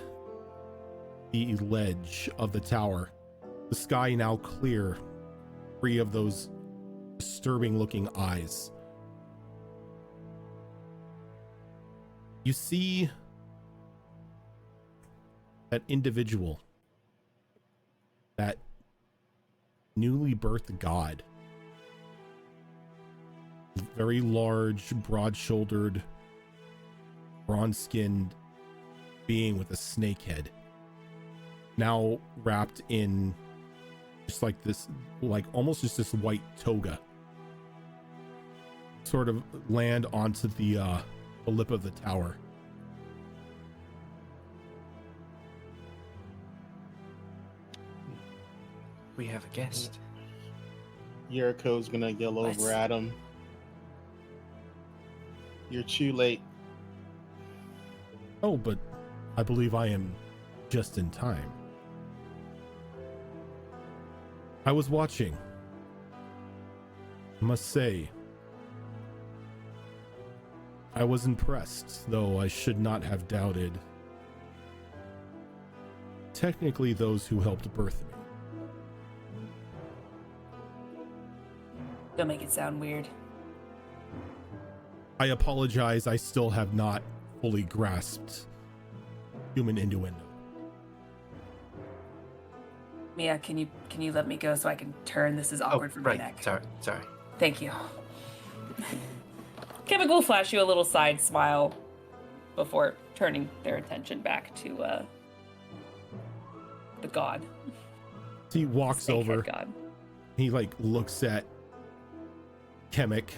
the ledge of the tower, the sky now clear, free of those disturbing looking eyes. You see that individual, that newly birthed god, very large, broad-shouldered, bronze-skinned being with a snake head, now wrapped in just like this, like almost just this white toga, sort of land onto the lip of the tower. We have a guest. Yuriko's gonna yell over at him. You're too late. Oh, but I believe I am just in time. I was watching. I must say, I was impressed, though I should not have doubted. Technically, those who helped birth me. Don't make it sound weird. I apologize, I still have not fully grasped human innuendo. Mia, can you let me go so I can turn? This is awkward for my neck. Sorry. Thank you. Kemek will flash you a little side smile before turning their attention back to the god. He walks Snakehead over. God. He like looks at Kemek.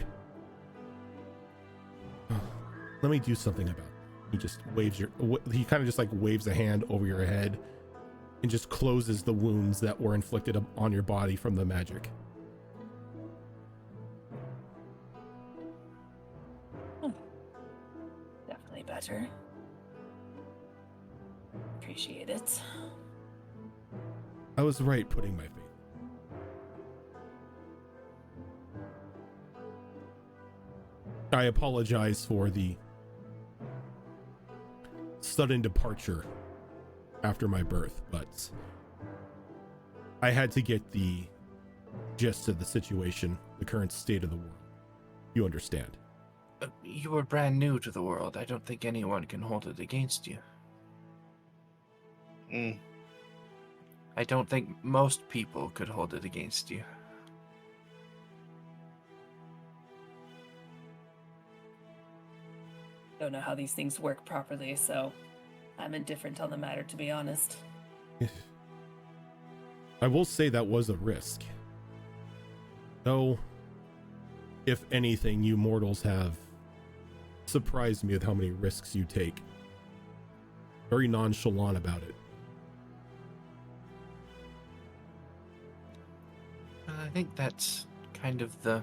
Let me do something about it. He just he kind of just like waves a hand over your head and just closes the wounds that were inflicted on your body from the magic. Definitely better. Appreciate it. I was right putting my faith. I apologize for the sudden departure after my birth, but I had to get the gist of the situation, the current state of the world. You understand? You were brand new to the world. I don't think anyone can hold it against you. I don't think most people could hold it against you. Don't know how these things work properly, so I'm indifferent on the matter, to be honest. I will say that was a risk. Though, if anything, you mortals have surprised me with how many risks you take. Very nonchalant about it. I think that's kind of the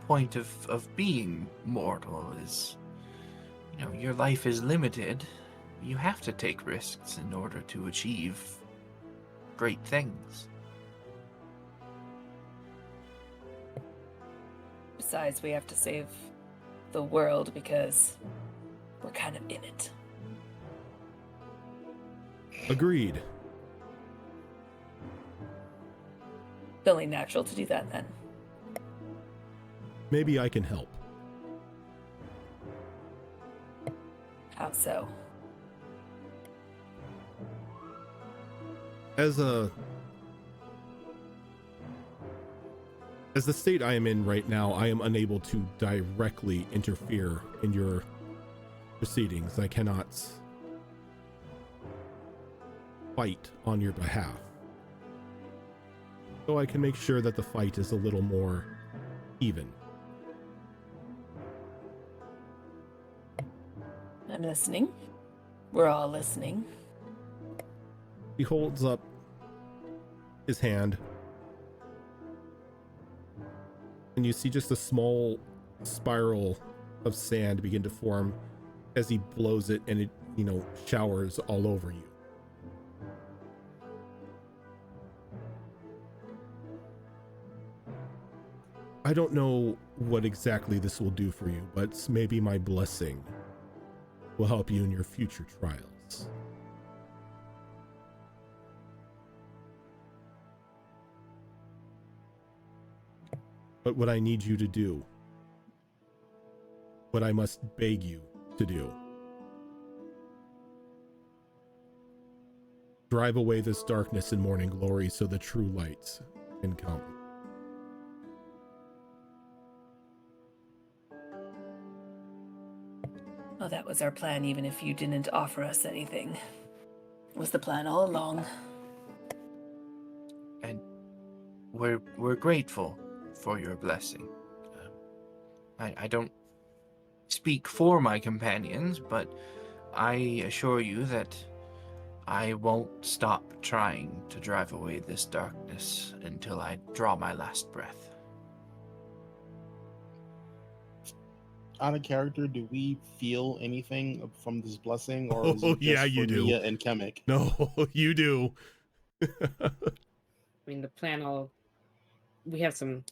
point of being mortal is, your life is limited. You have to take risks in order to achieve great things. Besides, we have to save the world because we're kind of in it. Agreed. It's only natural to do that then. Maybe I can help. How so? As the state I am in right now, I am unable to directly interfere in your proceedings. I cannot fight on your behalf. So I can make sure that the fight is a little more even. I'm listening. We're all listening. He holds up his hand, and you see just a small spiral of sand begin to form as he blows it, and it, showers all over you. I don't know what exactly this will do for you, but maybe my blessing will help you in your future trials. But what I need you to do, what I must beg you to do, drive away this darkness and morning glory so the true light can come. Well, that was our plan, even if you didn't offer us anything. It was the plan all along. And we're grateful for your blessing. I don't speak for my companions, but I assure you that I won't stop trying to drive away this darkness until I draw my last breath. Out of character, do we feel anything from this blessing, or is it just you for do. Mia and Kemek? No, you do. I mean, the plan we have some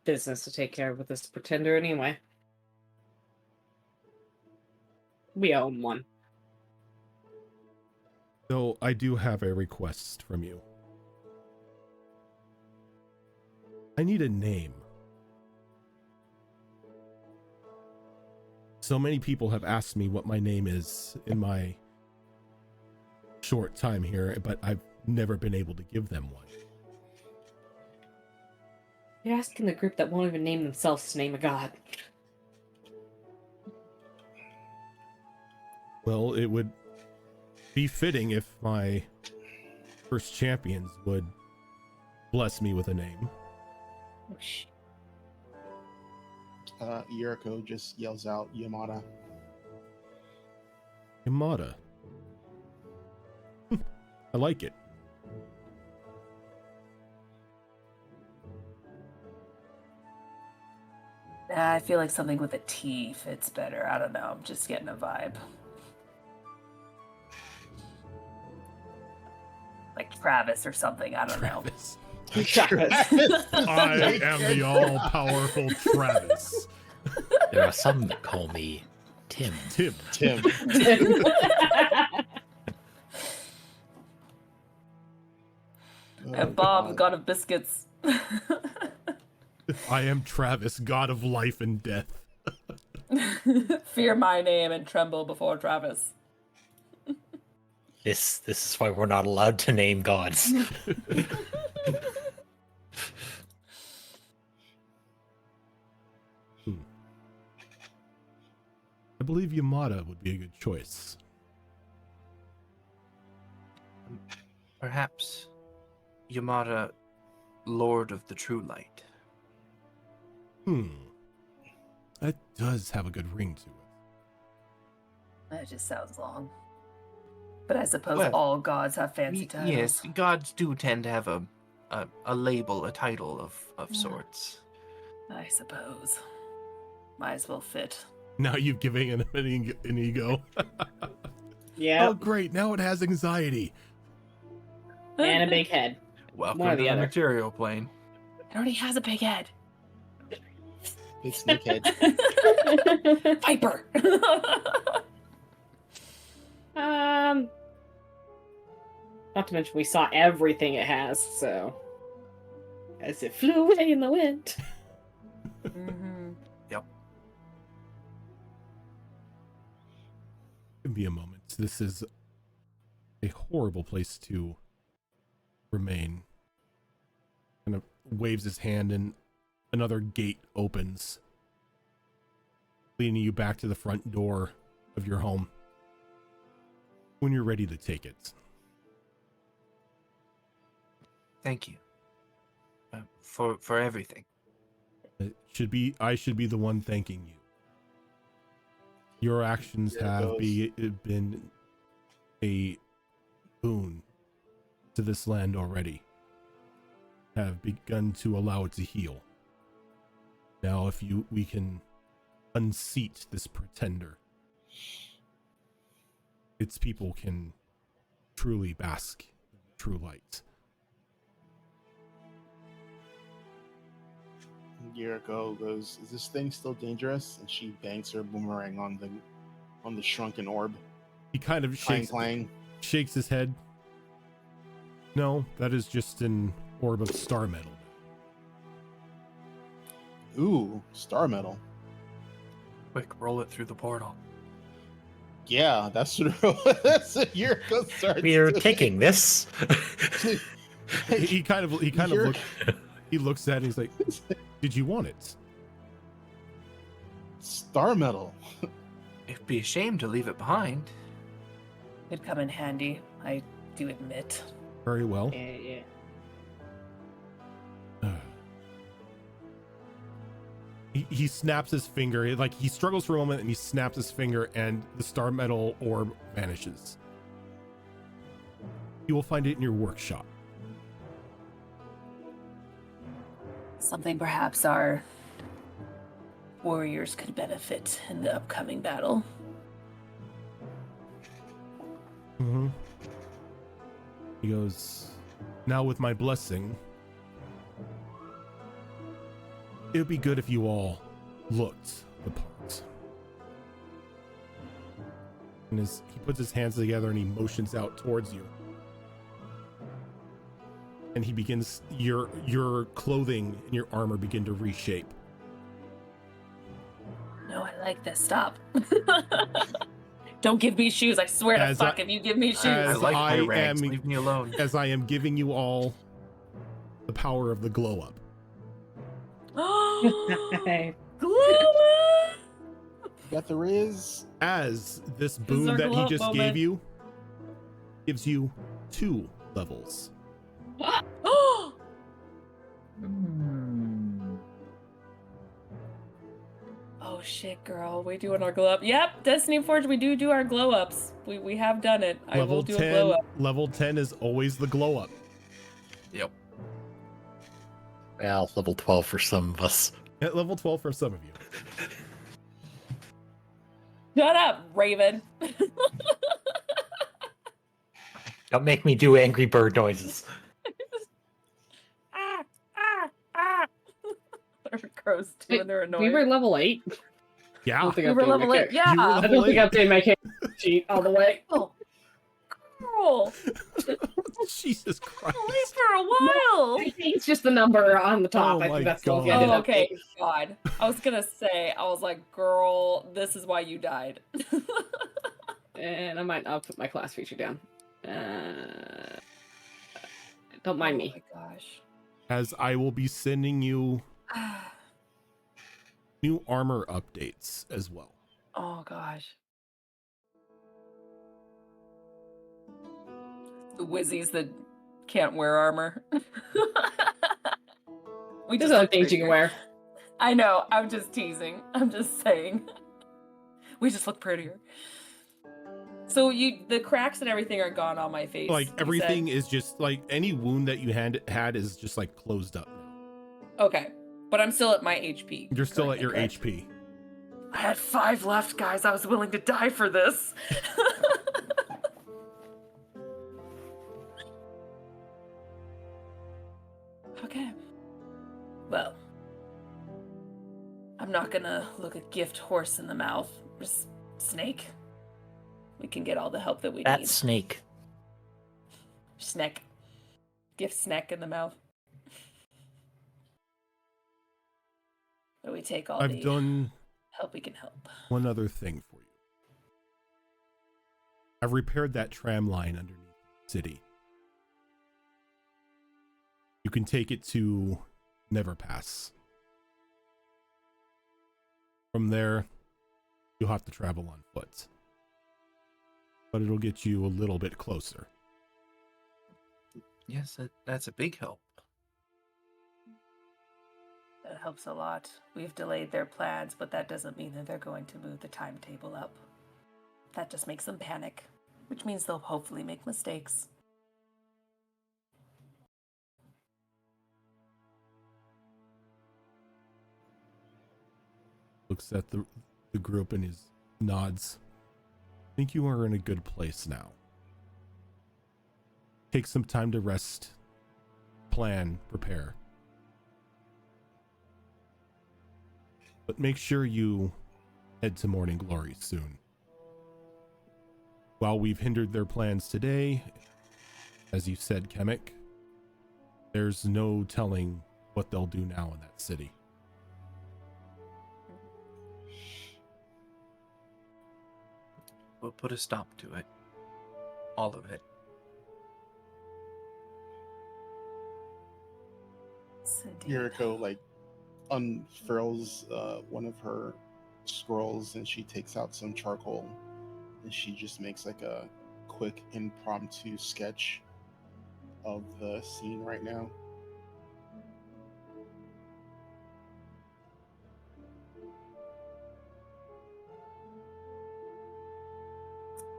business to take care of with this pretender anyway. We owe him one. So I do have a request from you. I need a name. So many people have asked me what my name is in my short time here, but I've never been able to give them one. You're asking the group that won't even name themselves to name a god. Well, it would be fitting if my first champions would bless me with a name. Oh, shit. Yuriko just yells out Yamada. Yamada. I like it. I feel like something with a T fits better. I don't know. I'm just getting a vibe. Like Travis or something. I don't know. Travis. I am the all-powerful Travis. There are some that call me Tim. Tim. And Bob, god of biscuits. I am Travis, god of life and death. Fear my name and tremble before Travis. This is why we're not allowed to name gods. I believe Yamada would be a good choice. Perhaps Yamada, Lord of the True Light. That does have a good ring to it. That just sounds long. But I suppose Well, all gods have fancy titles. Yes, gods do tend to have a a label, a title of sorts. I suppose. Might as well fit. Now you've given him an ego. Yeah. Oh, great. Now it has anxiety. And a big head. Welcome One or to the the other. material plane. It already has a big head. Big snake head. Viper! Not to mention we saw everything it has, so as it flew away in the wind. Mm-hmm. Yep. Give me a moment. This is a horrible place to remain. Kind of waves his hand and another gate opens, leading you back to the front door of your home. When you're ready to take it. Thank you. For everything. I should be the one thanking you. Your actions There it have goes. been a boon to this land already. Have begun to allow it to heal. Now, if we can unseat this pretender, its people can truly bask in true light. Yuriko goes, "Is this thing still dangerous?" And she bangs her boomerang on the shrunken orb. He kind of Clang, clang. shakes his head. No, that is just an orb of star metal. Ooh, star metal. Quick, roll it through the portal. Yeah, that's what Yuriko starts. We're doing. taking this. He kind of You're- looks. He looks at it and he's like, "Did you want it?" Star metal. It'd be a shame to leave it behind. It'd come in handy, I do admit. Very well. Yeah. He snaps his finger. He struggles for a moment and he snaps his finger and the star metal orb vanishes. You will find it in your workshop. Something perhaps our warriors could benefit in the upcoming battle. Mm-hmm. He goes, "Now with my blessing, it would be good if you all looked the part." And he puts his hands together and he motions out towards you. And he begins, your clothing and your armor begin to reshape. No, I like this. Stop. Don't give me shoes. I swear to As fuck I- if you give me shoes. I As like my I ranks. am- Leave me alone. As I am giving you all the power of the glow up. Glue up! Got the Riz. As this is boon our that he glow up just moment. gave you gives you 2 levels. Oh shit, girl. We doing our glow up. Yep, Destiny Forge, we do our glow ups. We have done it. I will Level do 10, a glow up. level 10 is always the glow up. Yep. Well, level 12 for some of us. At level 12 for some of you. Shut up, Raven. Don't make me do Angry Bird noises. Ah, ah, ah. They're gross too, and they're annoying. We were level 8. I Yeah. don't think We I've were updated my level 8. character. Yeah. You were I level don't think 8. I updated my character sheet all the way. Oh, Girl, Jesus Christ. only for a while. I think it's just the number on the top. Oh I my think that's the only God. thing I oh, did okay, update. God. I was gonna say, I was like, girl, this is why you died. And I might not put my class feature down. Don't mind me. Oh my gosh. As I will be sending you new armor updates as well. Oh gosh. The whizzies that can't wear armor. We There's just other look things you can prettier. wear. I know. I'm just teasing. I'm just saying. We just look prettier. So the cracks and everything are gone on my face. Like you everything said? is just like any wound that you had is just like closed up now. Okay, but I'm still at my HP. You're still at currently, your correct? HP. I had 5 left, guys. I was willing to die for this. Okay. Well, I'm not gonna look a gift horse in the mouth. Just snake. We can get all the help that we That need. snake. Snack. Gift snack in the mouth. But we take all I've the done help we can help. one other thing for you. I've repaired that tram line underneath the city. You can take it to Neverpass. From there, you'll have to travel on foot. But it'll get you a little bit closer. Yes, that's a big help. That helps a lot. We've delayed their plans, but that doesn't mean that they're going to move the timetable up. That just makes them panic, which means they'll hopefully make mistakes. Looks at the group and his nods. I think you are in a good place now. Take some time to rest, plan, prepare. But make sure you head to Morning Glory soon. While we've hindered their plans today, as you said, Kemek, there's no telling what they'll do now in that city. We'll put a stop to it. All of it. Yuriko like unfurls one of her scrolls and she takes out some charcoal and she just makes like a quick impromptu sketch of the scene right now.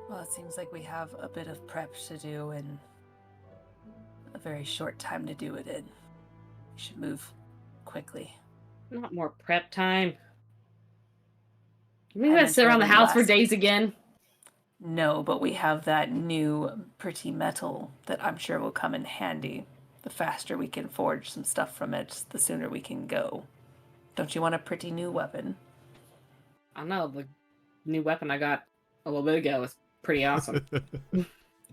Well, it seems like we have a bit of prep to do and a very short time to do it in. We should move quickly. Not more prep time. We I gotta meant sit around the early house for last days week. again. No, but we have that new pretty metal that I'm sure will come in handy. The faster we can forge some stuff from it, the sooner we can go. Don't you want a pretty new weapon? I don't know, the new weapon I got a little bit ago was pretty awesome.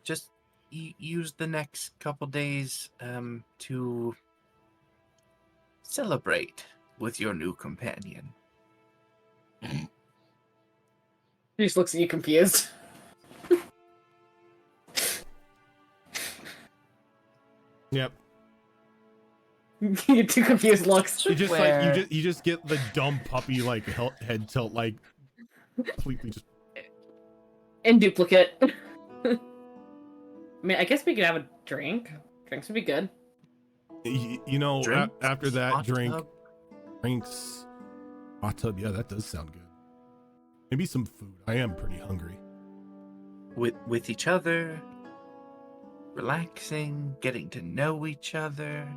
Just use the next couple days to celebrate with your new companion. He just looks at you confused. Yep. You get two confused looks. You just Where- like you just get the dumb puppy like head tilt like completely just. In duplicate. I mean, I guess we could have a drink. Drinks would be good. You know, Drinks? after that Hot drink, tub? drinks, hot tub. Yeah, that does sound good. Maybe some food. I am pretty hungry. With each other, relaxing, getting to know each other.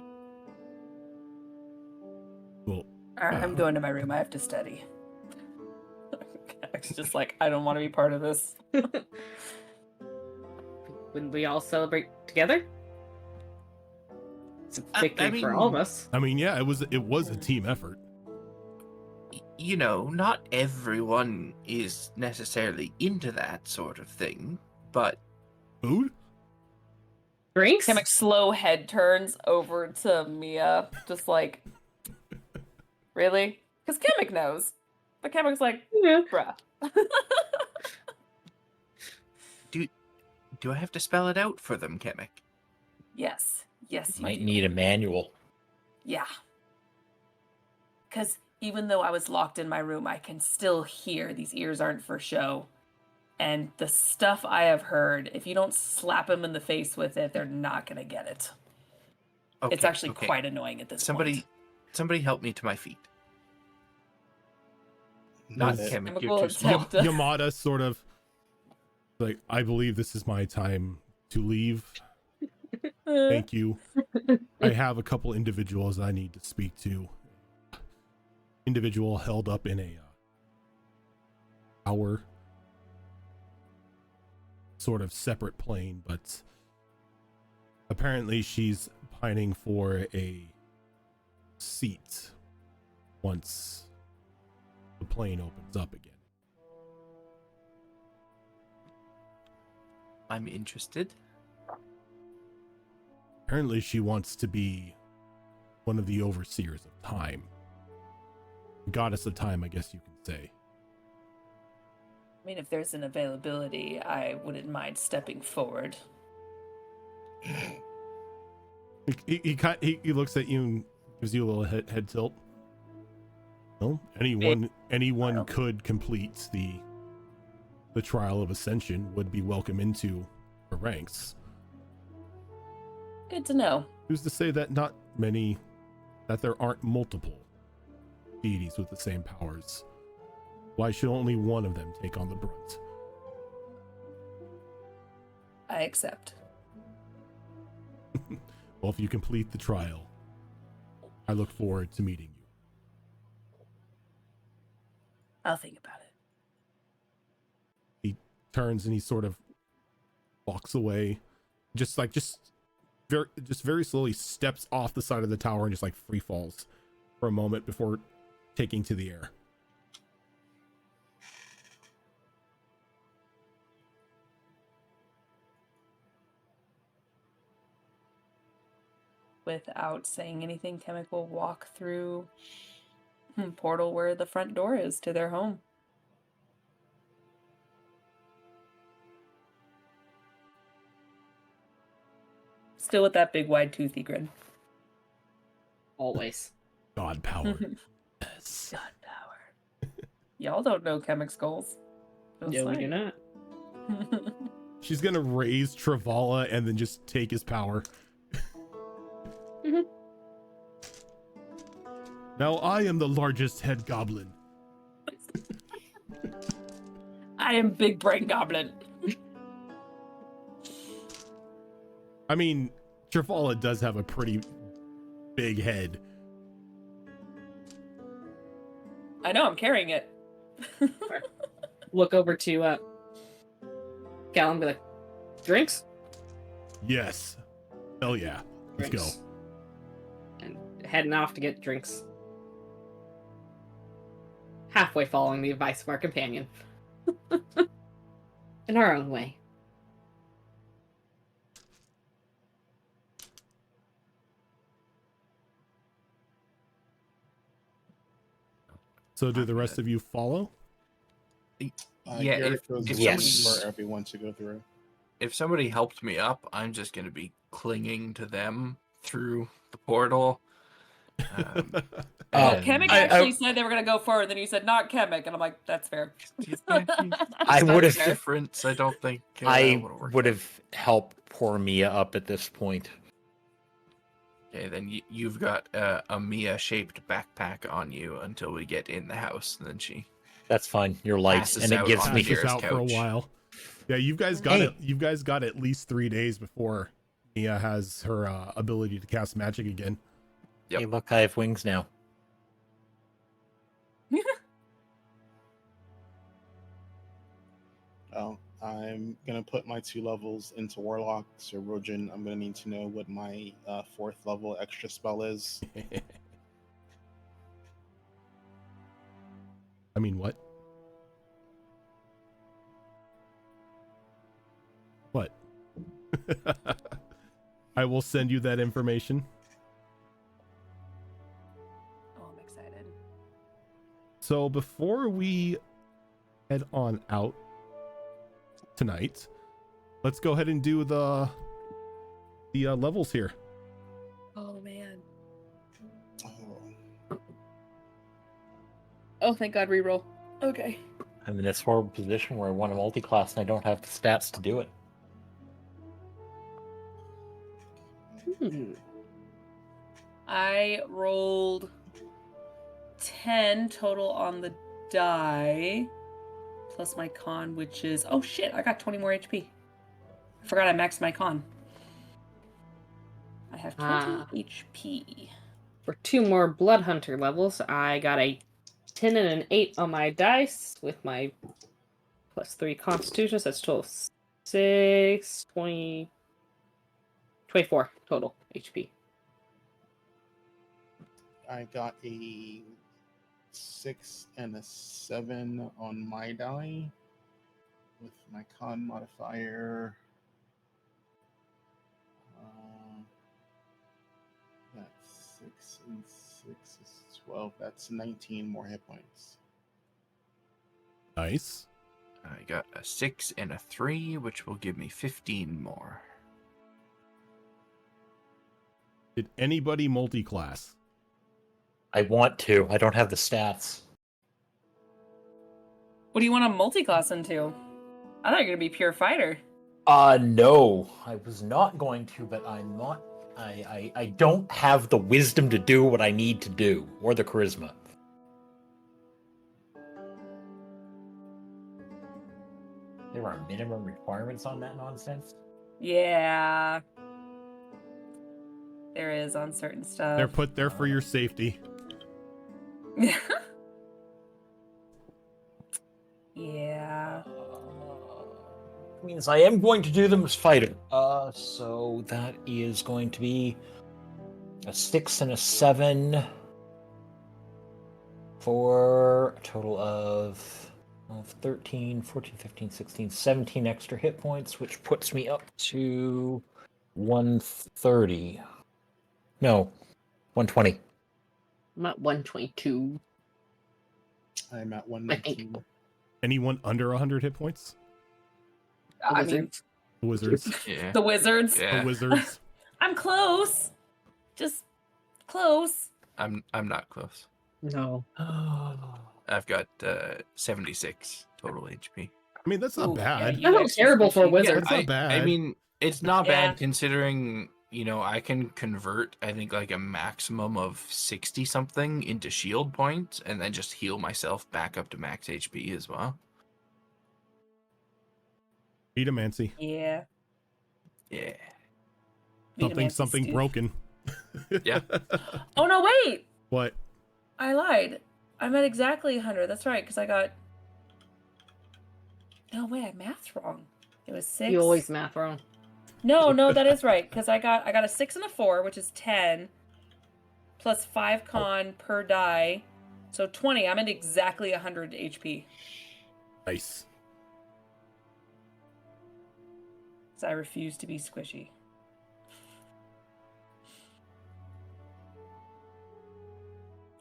Well, I'm going to my room. I have to study. It's just like, I don't want to be part of this. Wouldn't we all celebrate together? It's a I victory for all of mean- us. I mean, yeah, it was a team effort. You know, not everyone is necessarily into that sort of thing, but Food? Drinks? Kamek slow head turns over to Mia, just like, really? Because Kamek knows. But Kamek's like, Yeah. bruh. do I have to spell it out for them, Kemek? Yes. Yes, you Might do. need a manual. Yeah. Because even though I was locked in my room, I can still hear these ears aren't for show. And the stuff I have heard, if you don't slap them in the face with it, they're not going to get it. It's actually quite annoying at this point. Somebody help me to my feet. Not Got it. Kemek, Kemek you're will too small. attempt to- Yamada sort of Like, I believe this is my time to leave. Thank you. I have a couple individuals I need to speak to. Individual held up in a tower, sort of separate plane, but apparently she's pining for a seat once the plane opens up again. I'm interested. Apparently she wants to be one of the overseers of time. Goddess of time, I guess you can say. I mean, if there's an availability, I wouldn't mind stepping forward. He looks at you and gives you a little head tilt. Well, anyone could complete the trial of ascension, would be welcome into the ranks. Good to know. Who's to say that there aren't multiple deities with the same powers? Why should only one of them take on the brunt? I accept. Well, if you complete the trial, I look forward to meeting you. I'll think about it. He turns and he sort of walks away, just very slowly steps off the side of the tower and just like free falls for a moment before taking to the air. Without saying anything, Kemek will walk through portal where the front door is to their home. Still with that big wide toothy grin. Always. God power. Yes. God power. Y'all don't know Kemek's goals. No, we do not. She's gonna raise Travala and then just take his power. Mhm. Now I am the largest head goblin. I am Big Brain Goblin. I mean, Travala does have a pretty big head. I know, I'm carrying it. Look over to Cal and be like, drinks? Yes. Hell yeah. Let's go. Drinks. And heading off to get drinks. Halfway following the advice of our companion. In our own way. So do the rest of you follow? Yeah, Garrett if goes yes. for everyone to go through. If somebody helped me up, I'm just going to be clinging to them through the portal. Well, and- Kemek actually said they were going to go forward, then you said not Kemek, and I'm like, that's fair. I would have. difference. I don't think I would've worked would out. have helped poor Mia up at this point. Okay, then you've got a Mia-shaped backpack on you until we get in the house, and then she. That's fine. You're light, Passes and it out gives on me. the Passes nearest out for a couch. while. Yeah, you guys got Hey. it. You guys got at least 3 days before Mia has her ability to cast magic again. Yep. Hey, look, I have wings now. Oh, I'm gonna put my 2 levels into Warlock. So Rojin, I'm gonna need to know what my 4th level extra spell is. I mean, what? What? I will send you that information. Oh, I'm excited. So before we head on out tonight, let's go ahead and do the levels here. Oh, man. Oh, Oh, thank God, reroll. Okay. I'm in this horrible position where I want a multi-class and I don't have the stats to do it. I rolled 10 total on the die, plus my con, which is... Oh shit, I got 20 more HP. I forgot I maxed my con. I have 20 HP. For 2 more Blood Hunter levels, I got a 10 and an 8 on my dice with my plus 3 Constitution. So that's total 6, 20, 24 total HP. I got a 6 and a 7 on my die with my con modifier. That's 6 and 6 is 12. That's 19 more hit points. Nice. I got a 6 and a 3, which will give me 15 more. Did anybody multi-class? I want to. I don't have the stats. What do you want to multi-class into? I thought you were going to be pure fighter. No. I was not going to, but I'm not... I don't have the wisdom to do what I need to do, or the charisma. There are minimum requirements on that nonsense? Yeah. There is on certain stuff. They're put there for your safety. Yeah. Means I am going to do them as fighter. So that is going to be a 6 and a 7 for a total of 13, 14, 15, 16, 17 extra hit points, which puts me up to 130. No, 120. I'm at 122. I'm at 119. Anyone under 100 hit points? I mean, The wizards. Yeah. the wizards. Yeah. The wizards. I'm close. Just close. I'm not close. No. I've got 76 total HP. I mean, that's not Ooh, bad. yeah, That's not terrible for a Yeah, wizard. That's not bad. I mean, it's not Yeah. bad considering, you know, I can convert, I think, like a maximum of 60 something into shield points and then just heal myself back up to max HP as well. Vitamancy. Yeah. Yeah. Vitamancy's Something stupid. broken. Yeah. Oh no, wait! What? I lied. I'm at exactly 100. That's right, because I got... No, wait, I mathed wrong. It was 6. You always math wrong. No, that is right, because I got a 6 and a 4, which is 10, plus 5 con per die, so 20. I'm at exactly 100 HP. Nice. So I refuse to be squishy.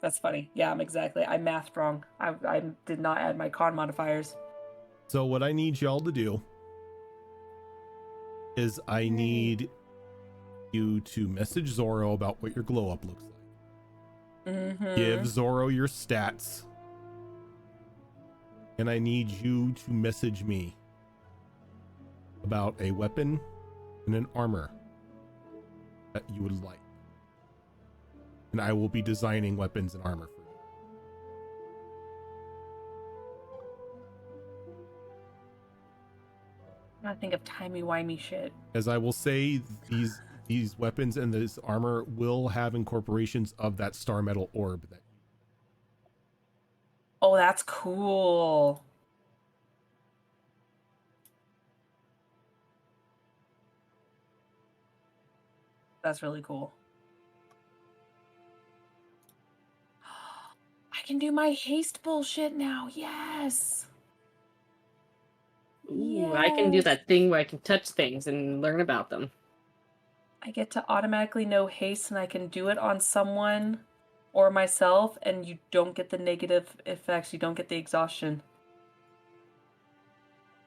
That's funny. Yeah, I mathed wrong. I did not add my con modifiers. So what I need y'all to do is I need you to message Zorro about what your glow up looks like. Mm-hmm. Give Zorro your stats. And I need you to message me about a weapon and an armor that you would like. And I will be designing weapons and armor for you. I'm not think of timey-wimey shit. As I will say, these weapons and this armor will have incorporations of that star metal orb that Oh, that's cool. That's really cool. I can do my haste bullshit now. Yes. Ooh, I can do Yes. that thing where I can touch things and learn about them. I get to automatically know haste and I can do it on someone or myself, and you don't get the negative effects. You don't get the exhaustion.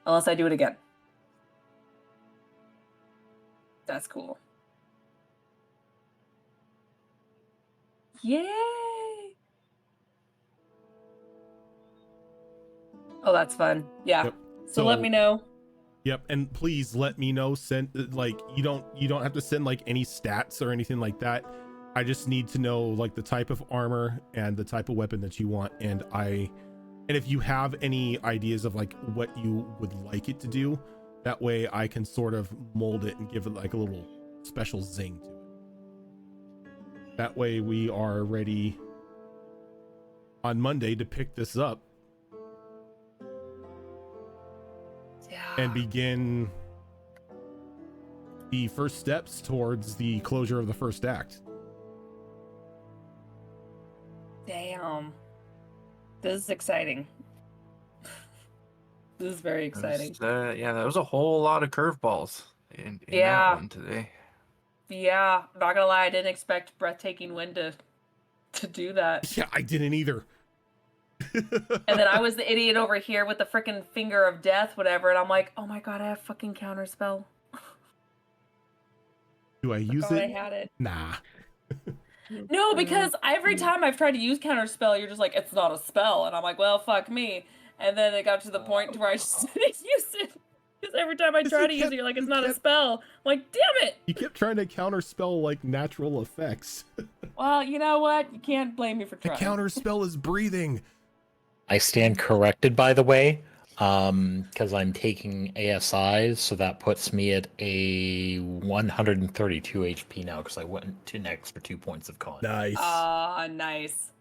Unless I do it again. That's cool. Yay! Oh, that's fun. Yeah. Yep. So let me know. Yep, and please let me know. Send like you don't have to send like any stats or anything like that. I just need to know like the type of armor and the type of weapon that you want, and I And if you have any ideas of like what you would like it to do, that way I can sort of mold it and give it like a little special zing to it. That way we are ready on Monday to pick this up and begin the first steps towards the closure of the first act. Damn. This is exciting. This is very exciting. Yeah, that was a whole lot of curveballs in Yeah. that one today. Yeah, not gonna lie, I didn't expect Breathtaking Wind to do that. Yeah, I didn't either. And then I was the idiot over here with the freaking Finger of Death, whatever, and I'm like, oh my god, I have fucking Counterspell. Do I use God, it? I had it. Nah. No, because every time I've tried to use Counterspell, you're just like, it's not a spell. And I'm like, well, fuck me. And then it got to the point to where I just didn't use it. Because every time I try to use it, you're like, it's not a spell. I'm like, damn it! You kept trying to counterspell like natural effects. Well, you know what? You can't blame me for The trying. counterspell is breathing. I stand corrected, by the way, because I'm taking ASIs, so that puts me at a 132 HP now, because I went to next for 2 points of con. Nice. Nice.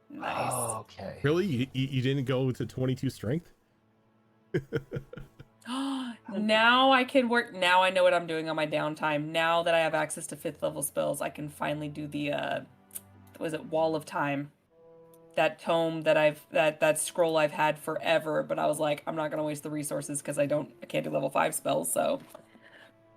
Nice. Oh, okay. Really? You didn't go to 22 strength? Now I can work. Now I know what I'm doing on my downtime. Now that I have access to 5th level spells, I can finally do the was it Wall of Time? That tome that that scroll I've had forever, but I was like, I'm not gonna waste the resources because I can't do level 5 spells, so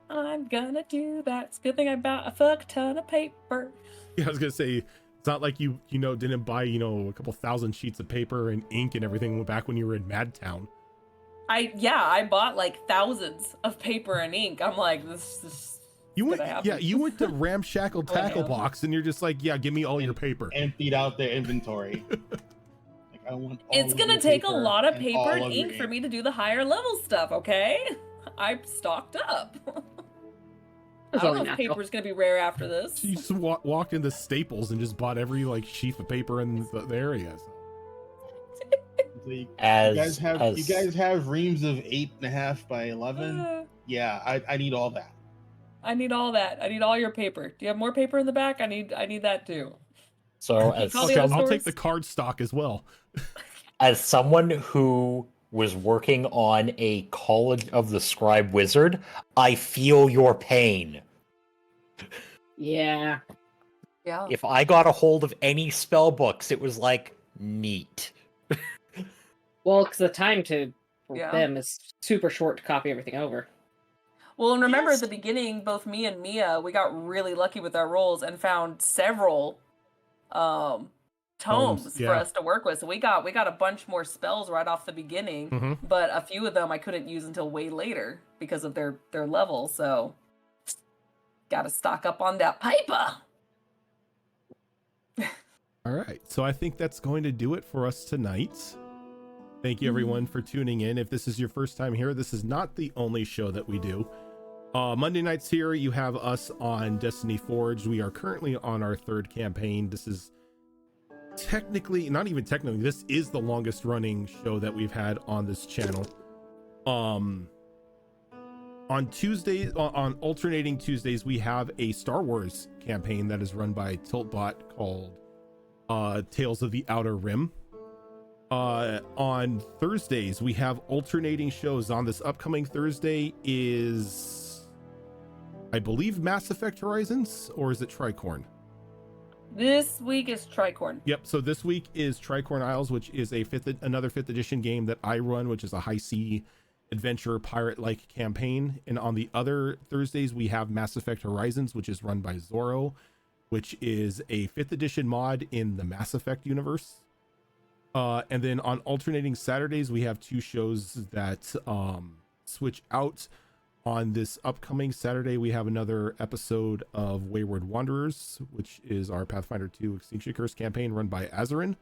I'm gonna do that. It's a good thing I bought a fuck ton of paper. Yeah, I was gonna say it's not like you didn't buy a couple thousand sheets of paper and ink and everything back when you were in Madtown. I bought like thousands of paper and ink. I'm like, this You went happen. you went to Ramshackle Tackle know. Box and you're just like, yeah, give me all your paper. Emptied out their inventory. Like, I want all It's of gonna your take a paper lot of and paper all and of your ink for me to do the higher level stuff, okay? I'm stocked up. I That's don't only know if natural. paper's gonna be rare after this. You just walked into Staples and just bought every like sheaf of paper in the area. So you As guys have reams of 8.5 by 11. Yeah, I need all that. I need all that. I need all your paper. Do you have more paper in the back? I need that too. So as Call the other I'll take stores? the card stock as well. as someone who was working on a College of the Scribe Wizard, I feel your pain. Yeah. Yeah. If I got a hold of any spell books, it was like neat. Well, because the time for Yeah. them is super short to copy everything over. Well, and remember Yes. at the beginning, both me and Mia, we got really lucky with our rolls and found several tomes for yeah. us to work with. So we got a bunch more spells right off the beginning, Mhm. but a few of them I couldn't use until way later because of their level. So got to stock up on that paper. All right, so I think that's going to do it for us tonight. Thank you everyone for tuning in. If this is your first time here, this is not the only show that we do. Monday nights here, you have us on Destiny Forged. We are currently on our 3rd campaign. This is technically, not even technically, this is the longest running show that we've had on this channel. On Tuesdays, on alternating Tuesdays, we have a Star Wars campaign that is run by Tiltbot called Tales of the Outer Rim. On Thursdays, we have alternating shows. On this upcoming Thursday is, I believe, Mass Effect Horizons, or is it Tricorn? This week is Tricorn. Yep. So this week is Tricorn Isles, which is another 5th edition game that I run, which is a high sea adventure pirate-like campaign. And on the other Thursdays, we have Mass Effect Horizons, which is run by Zorro, which is a 5th edition mod in the Mass Effect universe. And then on alternating Saturdays, we have 2 shows that switch out. On this upcoming Saturday, we have another episode of Wayward Wanderers, which is our Pathfinder 2 Extinction Curse campaign run by Azarin.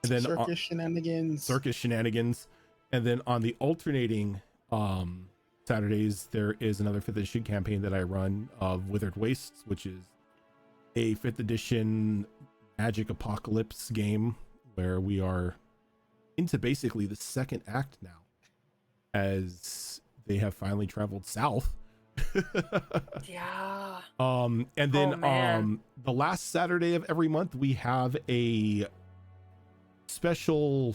And then Circus shenanigans. And then on the alternating Saturdays, there is another 5th edition campaign that I run of Withered Wastes, which is a 5th edition magic apocalypse game where we are into basically the second act now, as they have finally traveled south. Yeah. And then Oh, man. the last Saturday of every month we have a special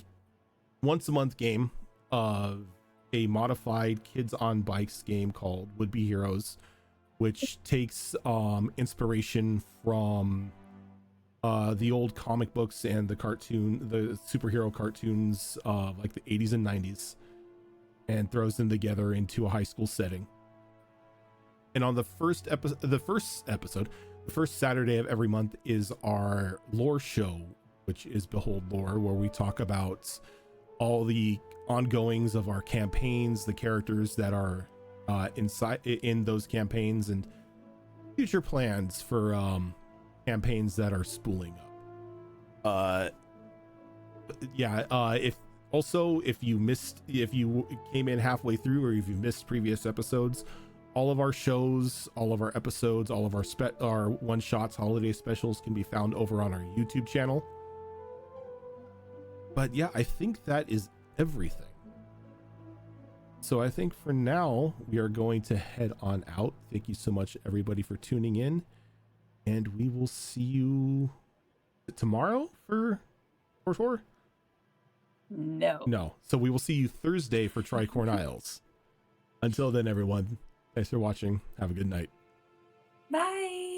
once a month game of a modified kids on bikes game called Would Be Heroes, which takes inspiration from the old comic books and the superhero cartoons of like the 80s and 90s, and throws them together into a high school setting. And on the first Saturday of every month is our lore show, which is Behold Lore, where we talk about all the ongoings of our campaigns, the characters that are inside in those campaigns, and future plans for campaigns that are spooling up. If you came in halfway through, or if you missed previous episodes, all of our shows, all of our episodes, all of our one shots, holiday specials can be found over on our YouTube channel. But yeah, I think that is everything. So I think for now we are going to head on out. Thank you so much, everybody, for tuning in, and we will see you tomorrow for tour. No. So we will see you Thursday for Tricorn Isles. Until then, everyone, thanks for watching. Have a good night. Bye.